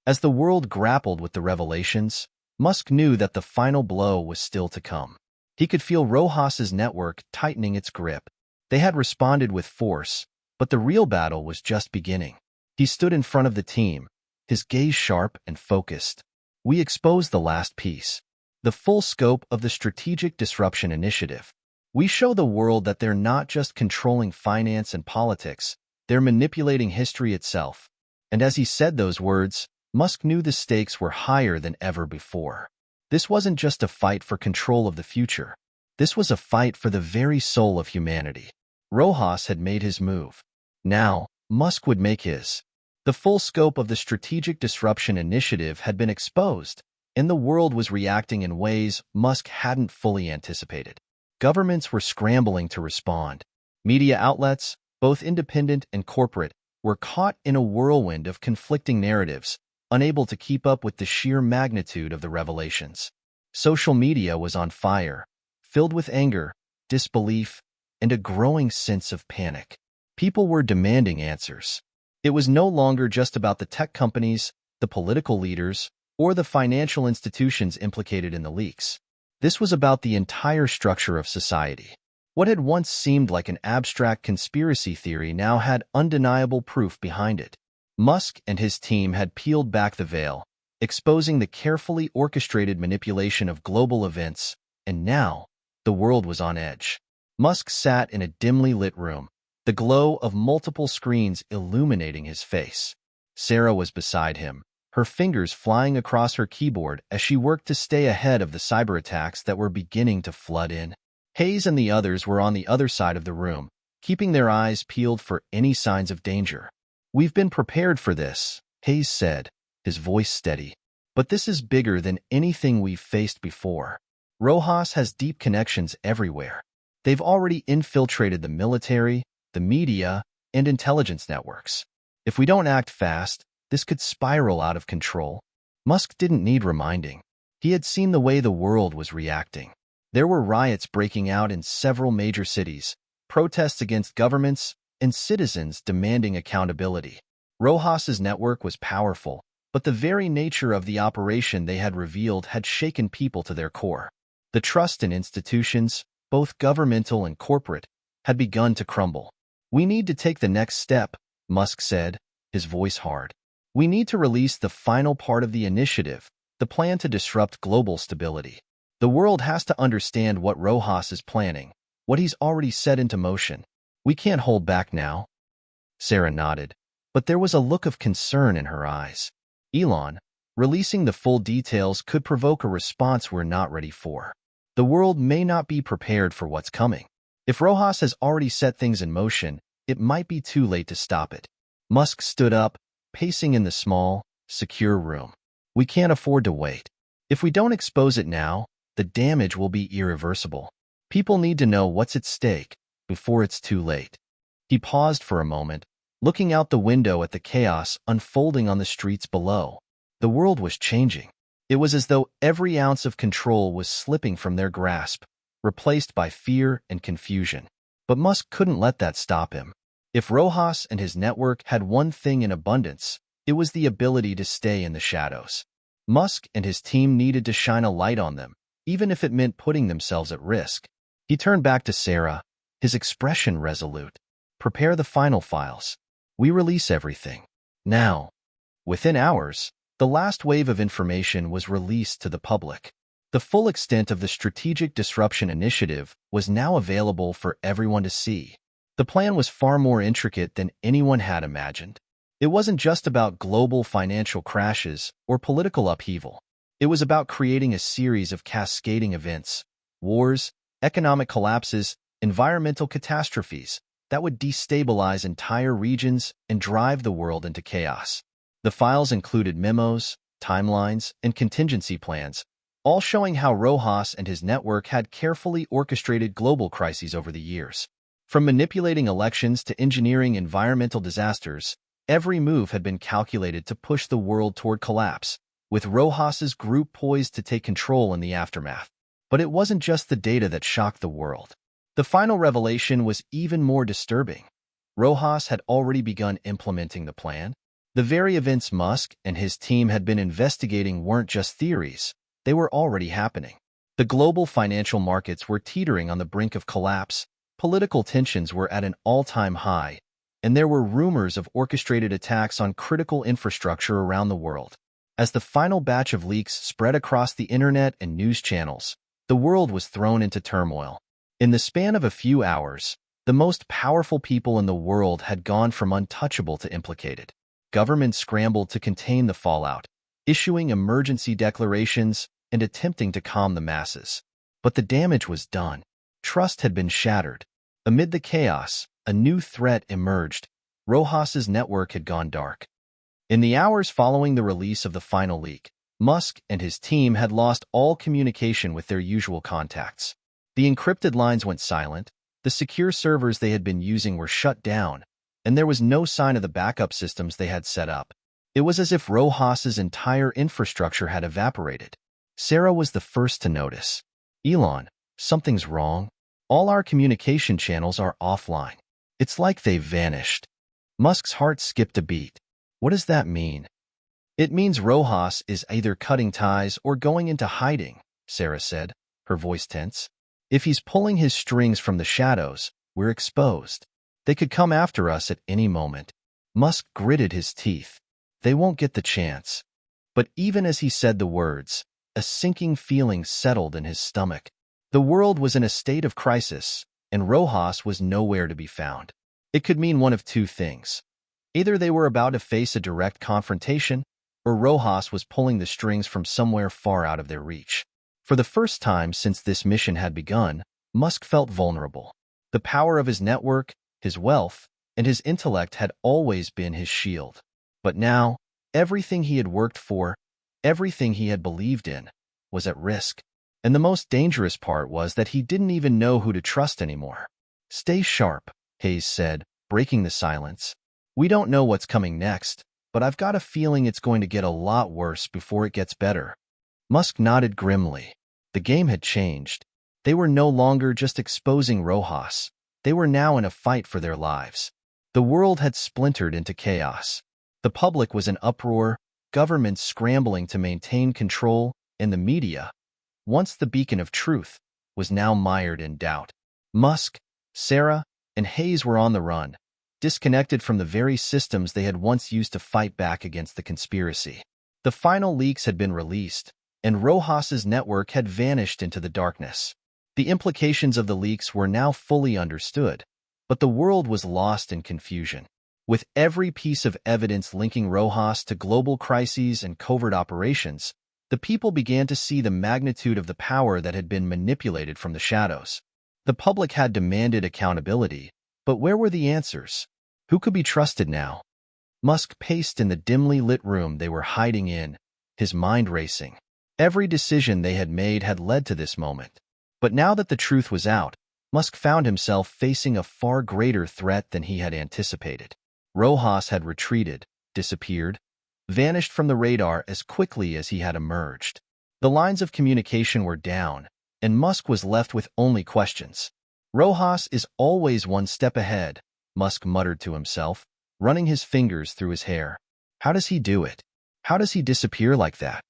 As the world grappled with the revelations, Musk knew that the final blow was still to come. He could feel Rojas's network tightening its grip. They had responded with force, but the real battle was just beginning. He stood in front of the team, his gaze sharp and focused. "We exposed the last piece, the full scope of the Strategic Disruption Initiative. We show the world that they're not just controlling finance and politics, they're manipulating history itself." And as he said those words, Musk knew the stakes were higher than ever before. This wasn't just a fight for control of the future. This was a fight for the very soul of humanity. Rojas had made his move. Now, Musk would make his. The full scope of the Strategic Disruption Initiative had been exposed, and the world was reacting in ways Musk hadn't fully anticipated. Governments were scrambling to respond. Media outlets, both independent and corporate, were caught in a whirlwind of conflicting narratives, unable to keep up with the sheer magnitude of the revelations. Social media was on fire, filled with anger, disbelief, and a growing sense of panic. People were demanding answers. It was no longer just about the tech companies, the political leaders, or the financial institutions implicated in the leaks. This was about the entire structure of society. What had once seemed like an abstract conspiracy theory now had undeniable proof behind it. Musk and his team had peeled back the veil, exposing the carefully orchestrated manipulation of global events, and now the world was on edge. Musk sat in a dimly lit room, the glow of multiple screens illuminating his face. Sarah was beside him, her fingers flying across her keyboard as she worked to stay ahead of the cyber attacks that were beginning to flood in. Hayes and the others were on the other side of the room, keeping their eyes peeled for any signs of danger. "We've been prepared for this," Hayes said, his voice steady. "But this is bigger than anything we've faced before. Rojas has deep connections everywhere. They've already infiltrated the military, the media, and intelligence networks. If we don't act fast, this could spiral out of control." Musk didn't need reminding. He had seen the way the world was reacting. There were riots breaking out in several major cities, protests against governments, and citizens demanding accountability. Rojas's network was powerful, but the very nature of the operation they had revealed had shaken people to their core. The trust in institutions, both governmental and corporate, had begun to crumble. "We need to take the next step," Musk said, his voice hard. "We need to release the final part of the initiative, the plan to disrupt global stability. The world has to understand what Rojas is planning, what he's already set into motion. We can't hold back now." Sarah nodded, but there was a look of concern in her eyes. "Elon, releasing the full details could provoke a response we're not ready for. The world may not be prepared for what's coming. If Rojas has already set things in motion, it might be too late to stop it." Musk stood up, pacing in the small, secure room. "We can't afford to wait. If we don't expose it now, the damage will be irreversible. People need to know what's at stake before it's too late." He paused for a moment, looking out the window at the chaos unfolding on the streets below. The world was changing. It was as though every ounce of control was slipping from their grasp, replaced by fear and confusion. But Musk couldn't let that stop him. If Rojas and his network had one thing in abundance, it was the ability to stay in the shadows. Musk and his team needed to shine a light on them, even if it meant putting themselves at risk. He turned back to Sarah, his expression resolute. "Prepare the final files. We release everything. Now." Within hours, the last wave of information was released to the public. The full extent of the Strategic Disruption Initiative was now available for everyone to see. The plan was far more intricate than anyone had imagined. It wasn't just about global financial crashes or political upheaval. It was about creating a series of cascading events, wars, economic collapses, environmental catastrophes that would destabilize entire regions and drive the world into chaos. The files included memos, timelines, and contingency plans, all showing how Rojas and his network had carefully orchestrated global crises over the years. From manipulating elections to engineering environmental disasters, every move had been calculated to push the world toward collapse, with Rojas's group poised to take control in the aftermath. But it wasn't just the data that shocked the world. The final revelation was even more disturbing. Rojas had already begun implementing the plan. The very events Musk and his team had been investigating weren't just theories, they were already happening. The global financial markets were teetering on the brink of collapse, political tensions were at an all-time high, and there were rumors of orchestrated attacks on critical infrastructure around the world. As the final batch of leaks spread across the internet and news channels, the world was thrown into turmoil. In the span of a few hours, the most powerful people in the world had gone from untouchable to implicated. Governments scrambled to contain the fallout, issuing emergency declarations and attempting to calm the masses. But the damage was done. Trust had been shattered. Amid the chaos, a new threat emerged. Rojas's network had gone dark. In the hours following the release of the final leak, Musk and his team had lost all communication with their usual contacts. The encrypted lines went silent, the secure servers they had been using were shut down, and there was no sign of the backup systems they had set up. It was as if Rojas's entire infrastructure had evaporated. Sarah was the first to notice. Elon, something's wrong. All our communication channels are offline. It's like they've vanished. Musk's heart skipped a beat. What does that mean? It means Rojas is either cutting ties or going into hiding, Sarah said, her voice tense. If he's pulling his strings from the shadows, we're exposed. They could come after us at any moment. Musk gritted his teeth. They won't get the chance. But even as he said the words, a sinking feeling settled in his stomach. The world was in a state of crisis, and Rojas was nowhere to be found. It could mean one of two things. Either they were about to face a direct confrontation, or Rojas was pulling the strings from somewhere far out of their reach. For the first time since this mission had begun, Musk felt vulnerable. The power of his network, his wealth, and his intellect had always been his shield. But now, everything he had worked for, everything he had believed in, was at risk. And the most dangerous part was that he didn't even know who to trust anymore. Stay sharp, Hayes said, breaking the silence. We don't know what's coming next, but I've got a feeling it's going to get a lot worse before it gets better. Musk nodded grimly. The game had changed. They were no longer just exposing Rojas. They were now in a fight for their lives. The world had splintered into chaos. The public was in uproar, governments scrambling to maintain control, and the media, once the beacon of truth, was now mired in doubt. Musk, Sarah, and Hayes were on the run, disconnected from the very systems they had once used to fight back against the conspiracy. The final leaks had been released, and Rojas's network had vanished into the darkness. The implications of the leaks were now fully understood, but the world was lost in confusion. With every piece of evidence linking Rojas to global crises and covert operations, the people began to see the magnitude of the power that had been manipulated from the shadows. The public had demanded accountability, but where were the answers? Who could be trusted now? Musk paced in the dimly lit room they were hiding in, his mind racing. Every decision they had made had led to this moment. But now that the truth was out, Musk found himself facing a far greater threat than he had anticipated. Rojas had retreated, disappeared, vanished from the radar as quickly as he had emerged. The lines of communication were down, and Musk was left with only questions. Rojas is always one step ahead, Musk muttered to himself, running his fingers through his hair. How does he do it? How does he disappear like that?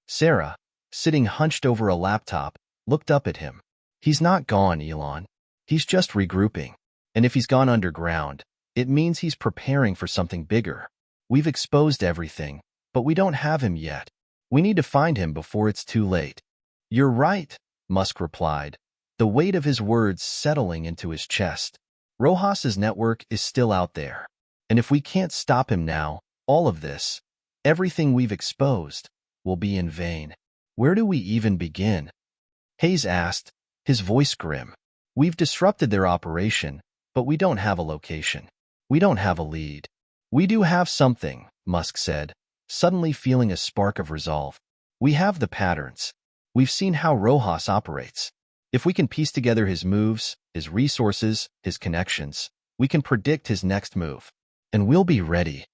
Sarah, sitting hunched over a laptop, looked up at him. He's not gone, Elon. He's just regrouping. And if he's gone underground, it means he's preparing for something bigger. We've exposed everything, but we don't have him yet. We need to find him before it's too late. You're right, Musk replied, the weight of his words settling into his chest. Rojas's network is still out there. And if we can't stop him now, all of this, everything we've exposed, will be in vain. Where do we even begin? Hayes asked, his voice grim. We've disrupted their operation, but we don't have a location. We don't have a lead. We do have something, Musk said, suddenly feeling a spark of resolve. We have the patterns. We've seen how Rojas operates. If we can piece together his moves, his resources, his connections, we can predict his next move. And we'll be ready.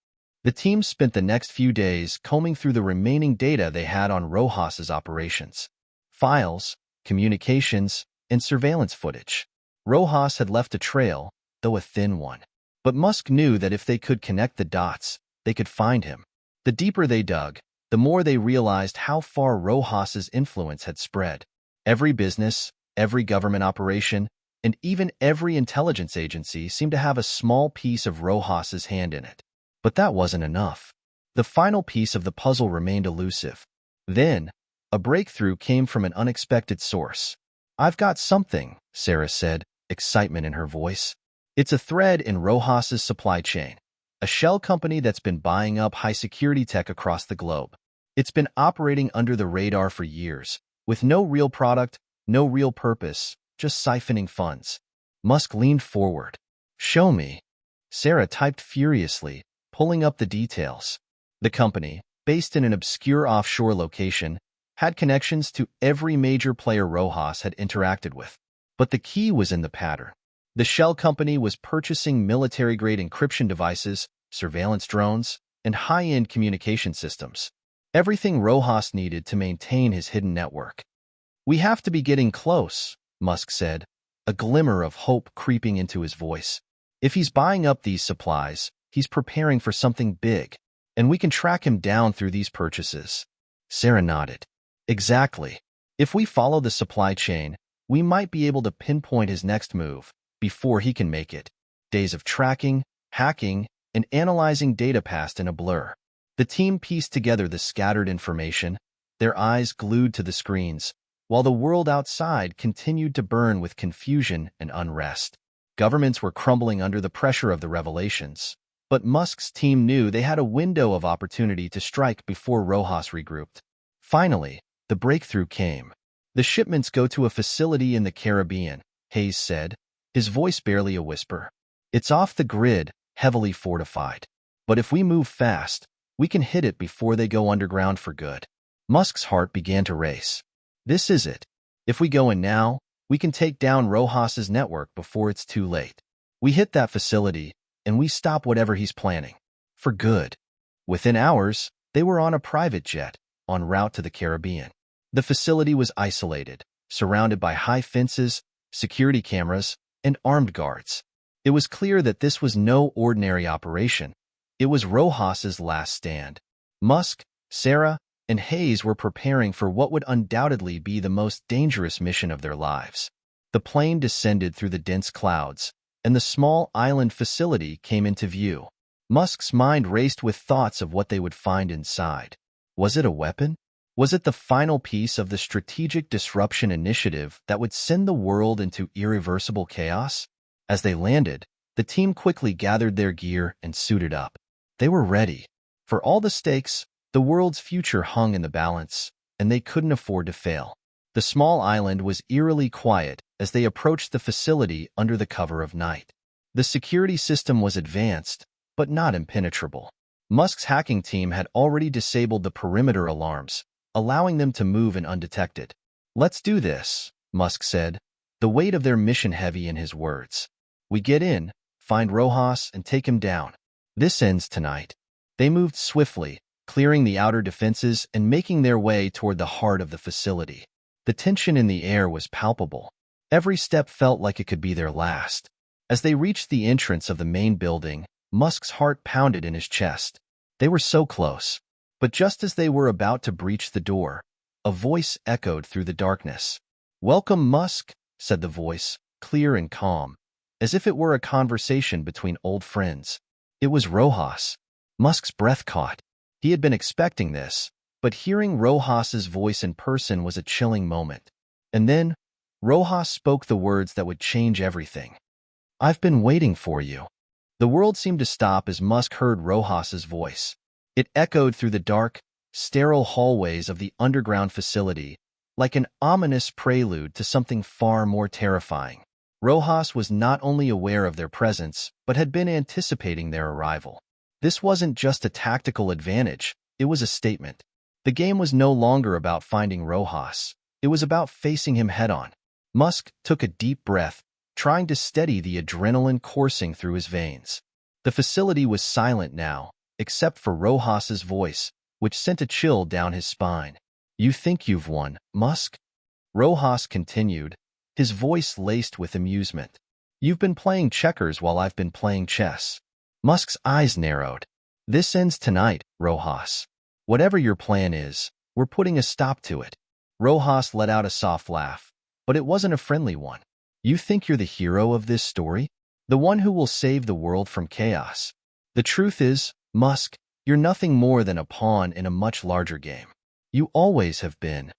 The team spent the next few days combing through the remaining data they had on Rojas's operations. Files, communications, and surveillance footage. Rojas had left a trail, though a thin one. But Musk knew that if they could connect the dots, they could find him. The deeper they dug, the more they realized how far Rojas's influence had spread. Every business, every government operation, and even every intelligence agency seemed to have a small piece of Rojas's hand in it. But that wasn't enough. The final piece of the puzzle remained elusive. Then, a breakthrough came from an unexpected source. I've got something, Sarah said, excitement in her voice. It's a thread in Rojas's supply chain, a shell company that's been buying up high-security tech across the globe. It's been operating under the radar for years, with no real product, no real purpose, just siphoning funds. Musk leaned forward. Show me. Sarah typed furiously, pulling up the details. The company, based in an obscure offshore location, had connections to every major player Rojas had interacted with. But the key was in the pattern. The shell company was purchasing military-grade encryption devices, surveillance drones, and high-end communication systems. Everything Rojas needed to maintain his hidden network. "We have to be getting close," Musk said, a glimmer of hope creeping into his voice. "If he's buying up these supplies, he's preparing for something big, and we can track him down through these purchases." Sarah nodded. "Exactly. If we follow the supply chain, we might be able to pinpoint his next move before he can make it." Days of tracking, hacking, and analyzing data passed in a blur. The team pieced together the scattered information, their eyes glued to the screens, while the world outside continued to burn with confusion and unrest. Governments were crumbling under the pressure of the revelations, but Musk's team knew they had a window of opportunity to strike before Rojas regrouped. Finally, the breakthrough came. "The shipments go to a facility in the Caribbean," Hayes said, his voice barely a whisper. "It's off the grid, heavily fortified. But if we move fast, we can hit it before they go underground for good." Musk's heart began to race. This is it. If we go in now, we can take down Rojas's network before it's too late. We hit that facility, and we stop whatever he's planning. For good. Within hours, they were on a private jet, en route to the Caribbean. The facility was isolated, surrounded by high fences, security cameras, and armed guards. It was clear that this was no ordinary operation. It was Rojas's last stand. Musk, Sarah, and Hayes were preparing for what would undoubtedly be the most dangerous mission of their lives. The plane descended through the dense clouds, and the small island facility came into view. Musk's mind raced with thoughts of what they would find inside. Was it a weapon? Was it the final piece of the strategic disruption initiative that would send the world into irreversible chaos? As they landed, the team quickly gathered their gear and suited up. They were ready. For all the stakes, the world's future hung in the balance, and they couldn't afford to fail. The small island was eerily quiet as they approached the facility under the cover of night. The security system was advanced, but not impenetrable. Musk's hacking team had already disabled the perimeter alarms, allowing them to move in undetected. "Let's do this," Musk said, the weight of their mission heavy in his words. "We get in, find Rojas, and take him down. This ends tonight." They moved swiftly, clearing the outer defenses and making their way toward the heart of the facility. The tension in the air was palpable. Every step felt like it could be their last. As they reached the entrance of the main building, Musk's heart pounded in his chest. They were so close. But just as they were about to breach the door, a voice echoed through the darkness. "Welcome, Musk," said the voice, clear and calm, as if it were a conversation between old friends. It was Rojas. Musk's breath caught. He had been expecting this, but hearing Rojas's voice in person was a chilling moment. And then, Rojas spoke the words that would change everything. "I've been waiting for you." The world seemed to stop as Musk heard Rojas's voice. It echoed through the dark, sterile hallways of the underground facility, like an ominous prelude to something far more terrifying. Rojas was not only aware of their presence, but had been anticipating their arrival. This wasn't just a tactical advantage, it was a statement. The game was no longer about finding Rojas. It was about facing him head-on. Musk took a deep breath, trying to steady the adrenaline coursing through his veins. The facility was silent now, except for Rojas's voice, which sent a chill down his spine. "You think you've won, Musk?" Rojas continued, his voice laced with amusement. "You've been playing checkers while I've been playing chess." Musk's eyes narrowed. "This ends tonight, Rojas. Whatever your plan is, we're putting a stop to it." Rojas let out a soft laugh, but it wasn't a friendly one. "You think you're the hero of this story? The one who will save the world from chaos? The truth is, Musk, you're nothing more than a pawn in a much larger game. You always have been."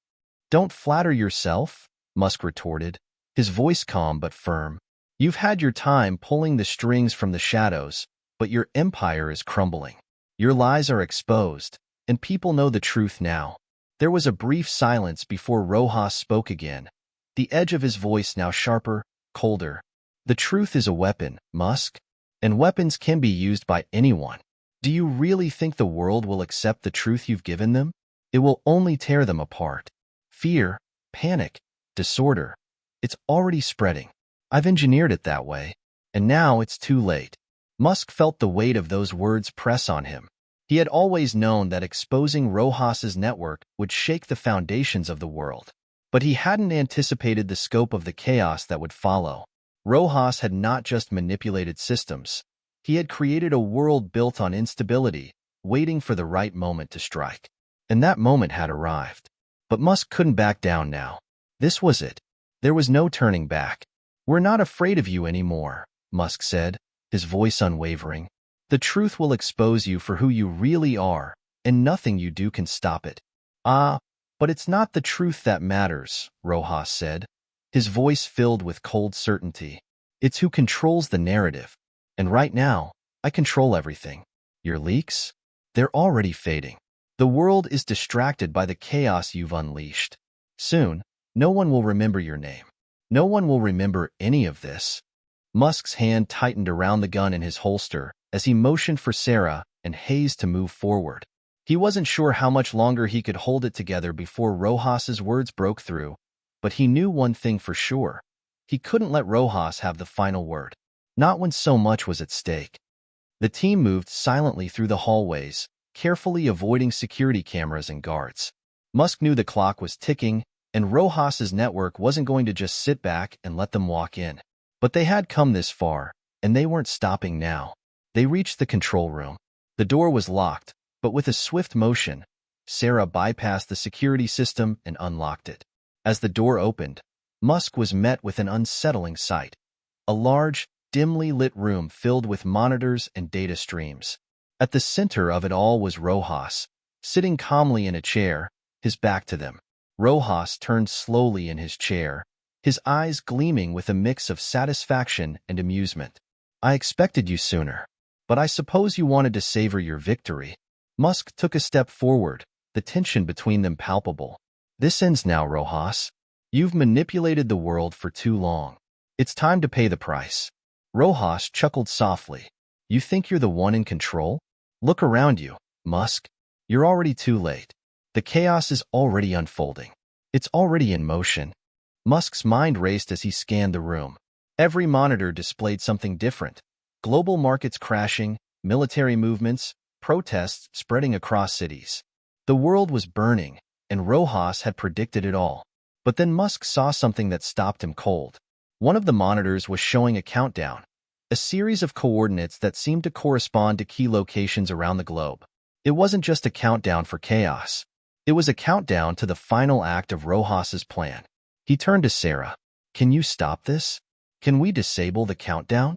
"Don't flatter yourself," Musk retorted, his voice calm but firm. "You've had your time pulling the strings from the shadows, but your empire is crumbling. Your lies are exposed, and people know the truth now." There was a brief silence before Rojas spoke again, the edge of his voice now sharper, colder. "The truth is a weapon, Musk, and weapons can be used by anyone. Do you really think the world will accept the truth you've given them? It will only tear them apart. Fear, panic, disorder. It's already spreading. I've engineered it that way. And now it's too late. Musk felt the weight of those words press on him. He had always known that exposing Rojas's network would shake the foundations of the world. But he hadn't anticipated the scope of the chaos that would follow. Rojas had not just manipulated systems. He had created a world built on instability, waiting for the right moment to strike. And that moment had arrived. But Musk couldn't back down now. This was it. There was no turning back. "We're not afraid of you anymore," Musk said, his voice unwavering. "The truth will expose you for who you really are, and nothing you do can stop it." But it's not the truth that matters," Rojas said, his voice filled with cold certainty. "It's who controls the narrative. And right now, I control everything. Your leaks? They're already fading. The world is distracted by the chaos you've unleashed. Soon, no one will remember your name. No one will remember any of this." Musk's hand tightened around the gun in his holster as he motioned for Sarah and Hayes to move forward. He wasn't sure how much longer he could hold it together before Rojas's words broke through, but he knew one thing for sure. He couldn't let Rojas have the final word, not when so much was at stake. The team moved silently through the hallways, carefully avoiding security cameras and guards. Musk knew the clock was ticking, and Rojas's network wasn't going to just sit back and let them walk in. But they had come this far, and they weren't stopping now. They reached the control room. The door was locked, but with a swift motion, Sarah bypassed the security system and unlocked it. As the door opened, Musk was met with an unsettling sight. A large, dimly lit room filled with monitors and data streams. At the center of it all was Rojas, sitting calmly in a chair, his back to them. Rojas turned slowly in his chair, his eyes gleaming with a mix of satisfaction and amusement. "I expected you sooner, but I suppose you wanted to savor your victory." Musk took a step forward, the tension between them palpable. "This ends now, Rojas. You've manipulated the world for too long. It's time to pay the price." Rojas chuckled softly. "You think you're the one in control? Look around you, Musk. You're already too late. The chaos is already unfolding. It's already in motion." Musk's mind raced as he scanned the room. Every monitor displayed something different. Global markets crashing, military movements, protests spreading across cities. The world was burning, and Rojas had predicted it all. But then Musk saw something that stopped him cold. One of the monitors was showing a countdown, a series of coordinates that seemed to correspond to key locations around the globe. It wasn't just a countdown for chaos. It was a countdown to the final act of Rojas's plan. He turned to Sarah. "Can you stop this? Can we disable the countdown?"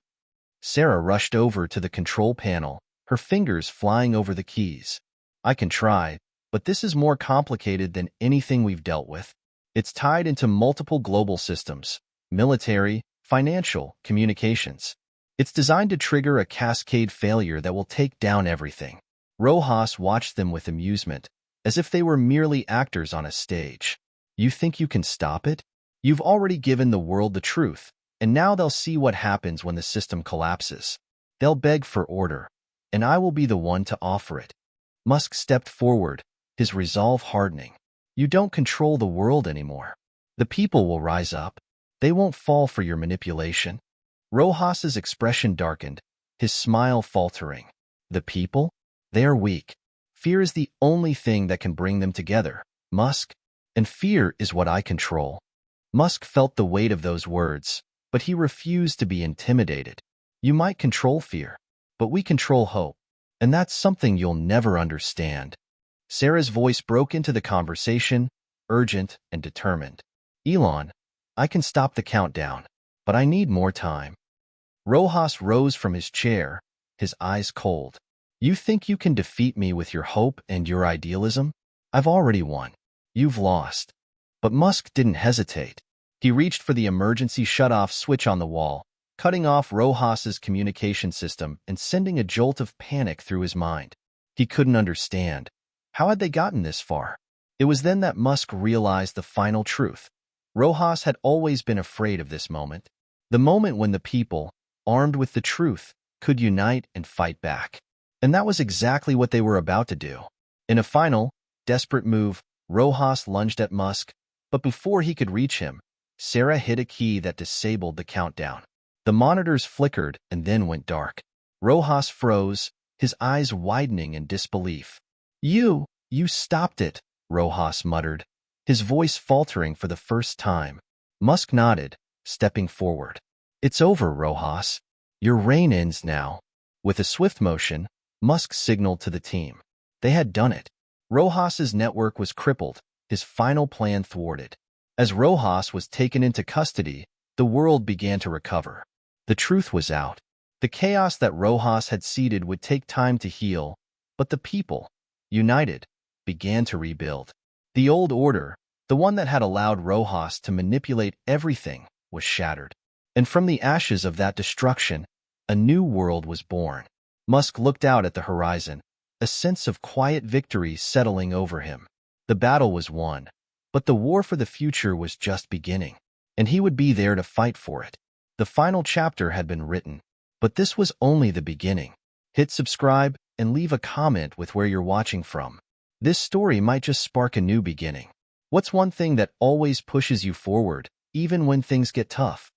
Sarah rushed over to the control panel, her fingers flying over the keys. "I can try, but this is more complicated than anything we've dealt with. It's tied into multiple global systems, military, financial, communications. It's designed to trigger a cascade failure that will take down everything." Rojas watched them with amusement, as if they were merely actors on a stage. "You think you can stop it? You've already given the world the truth, and now they'll see what happens when the system collapses. They'll beg for order, and I will be the one to offer it." Musk stepped forward, his resolve hardening. "You don't control the world anymore. The people will rise up. They won't fall for your manipulation." Rojas's expression darkened, his smile faltering. "The people? They are weak. Fear is the only thing that can bring them together, Musk. And fear is what I control." Musk felt the weight of those words, but he refused to be intimidated. "You might control fear, but we control hope, and that's something you'll never understand." Sarah's voice broke into the conversation, urgent and determined. "Elon, I can stop the countdown, but I need more time." Rojas rose from his chair, his eyes cold. "You think you can defeat me with your hope and your idealism? I've already won. You've lost." But Musk didn't hesitate. He reached for the emergency shut-off switch on the wall, cutting off Rojas's communication system and sending a jolt of panic through his mind. He couldn't understand. How had they gotten this far? It was then that Musk realized the final truth. Rojas had always been afraid of this moment. The moment when the people, armed with the truth, could unite and fight back. And that was exactly what they were about to do. In a final, desperate move, Rojas lunged at Musk, but before he could reach him, Sarah hit a key that disabled the countdown. The monitors flickered and then went dark. Rojas froze, his eyes widening in disbelief. You stopped it," Rojas muttered, his voice faltering for the first time. Musk nodded, stepping forward. "It's over, Rojas. Your reign ends now." With a swift motion, Musk signaled to the team. They had done it. Rojas's network was crippled, his final plan thwarted. As Rojas was taken into custody, the world began to recover. The truth was out. The chaos that Rojas had seeded would take time to heal, but the people, united, began to rebuild. The old order, the one that had allowed Rojas to manipulate everything, was shattered. And from the ashes of that destruction, a new world was born. Musk looked out at the horizon, a sense of quiet victory settling over him. The battle was won, but the war for the future was just beginning, and he would be there to fight for it. The final chapter had been written, but this was only the beginning. Hit subscribe and leave a comment with where you're watching from. This story might just spark a new beginning. What's one thing that always pushes you forward, even when things get tough?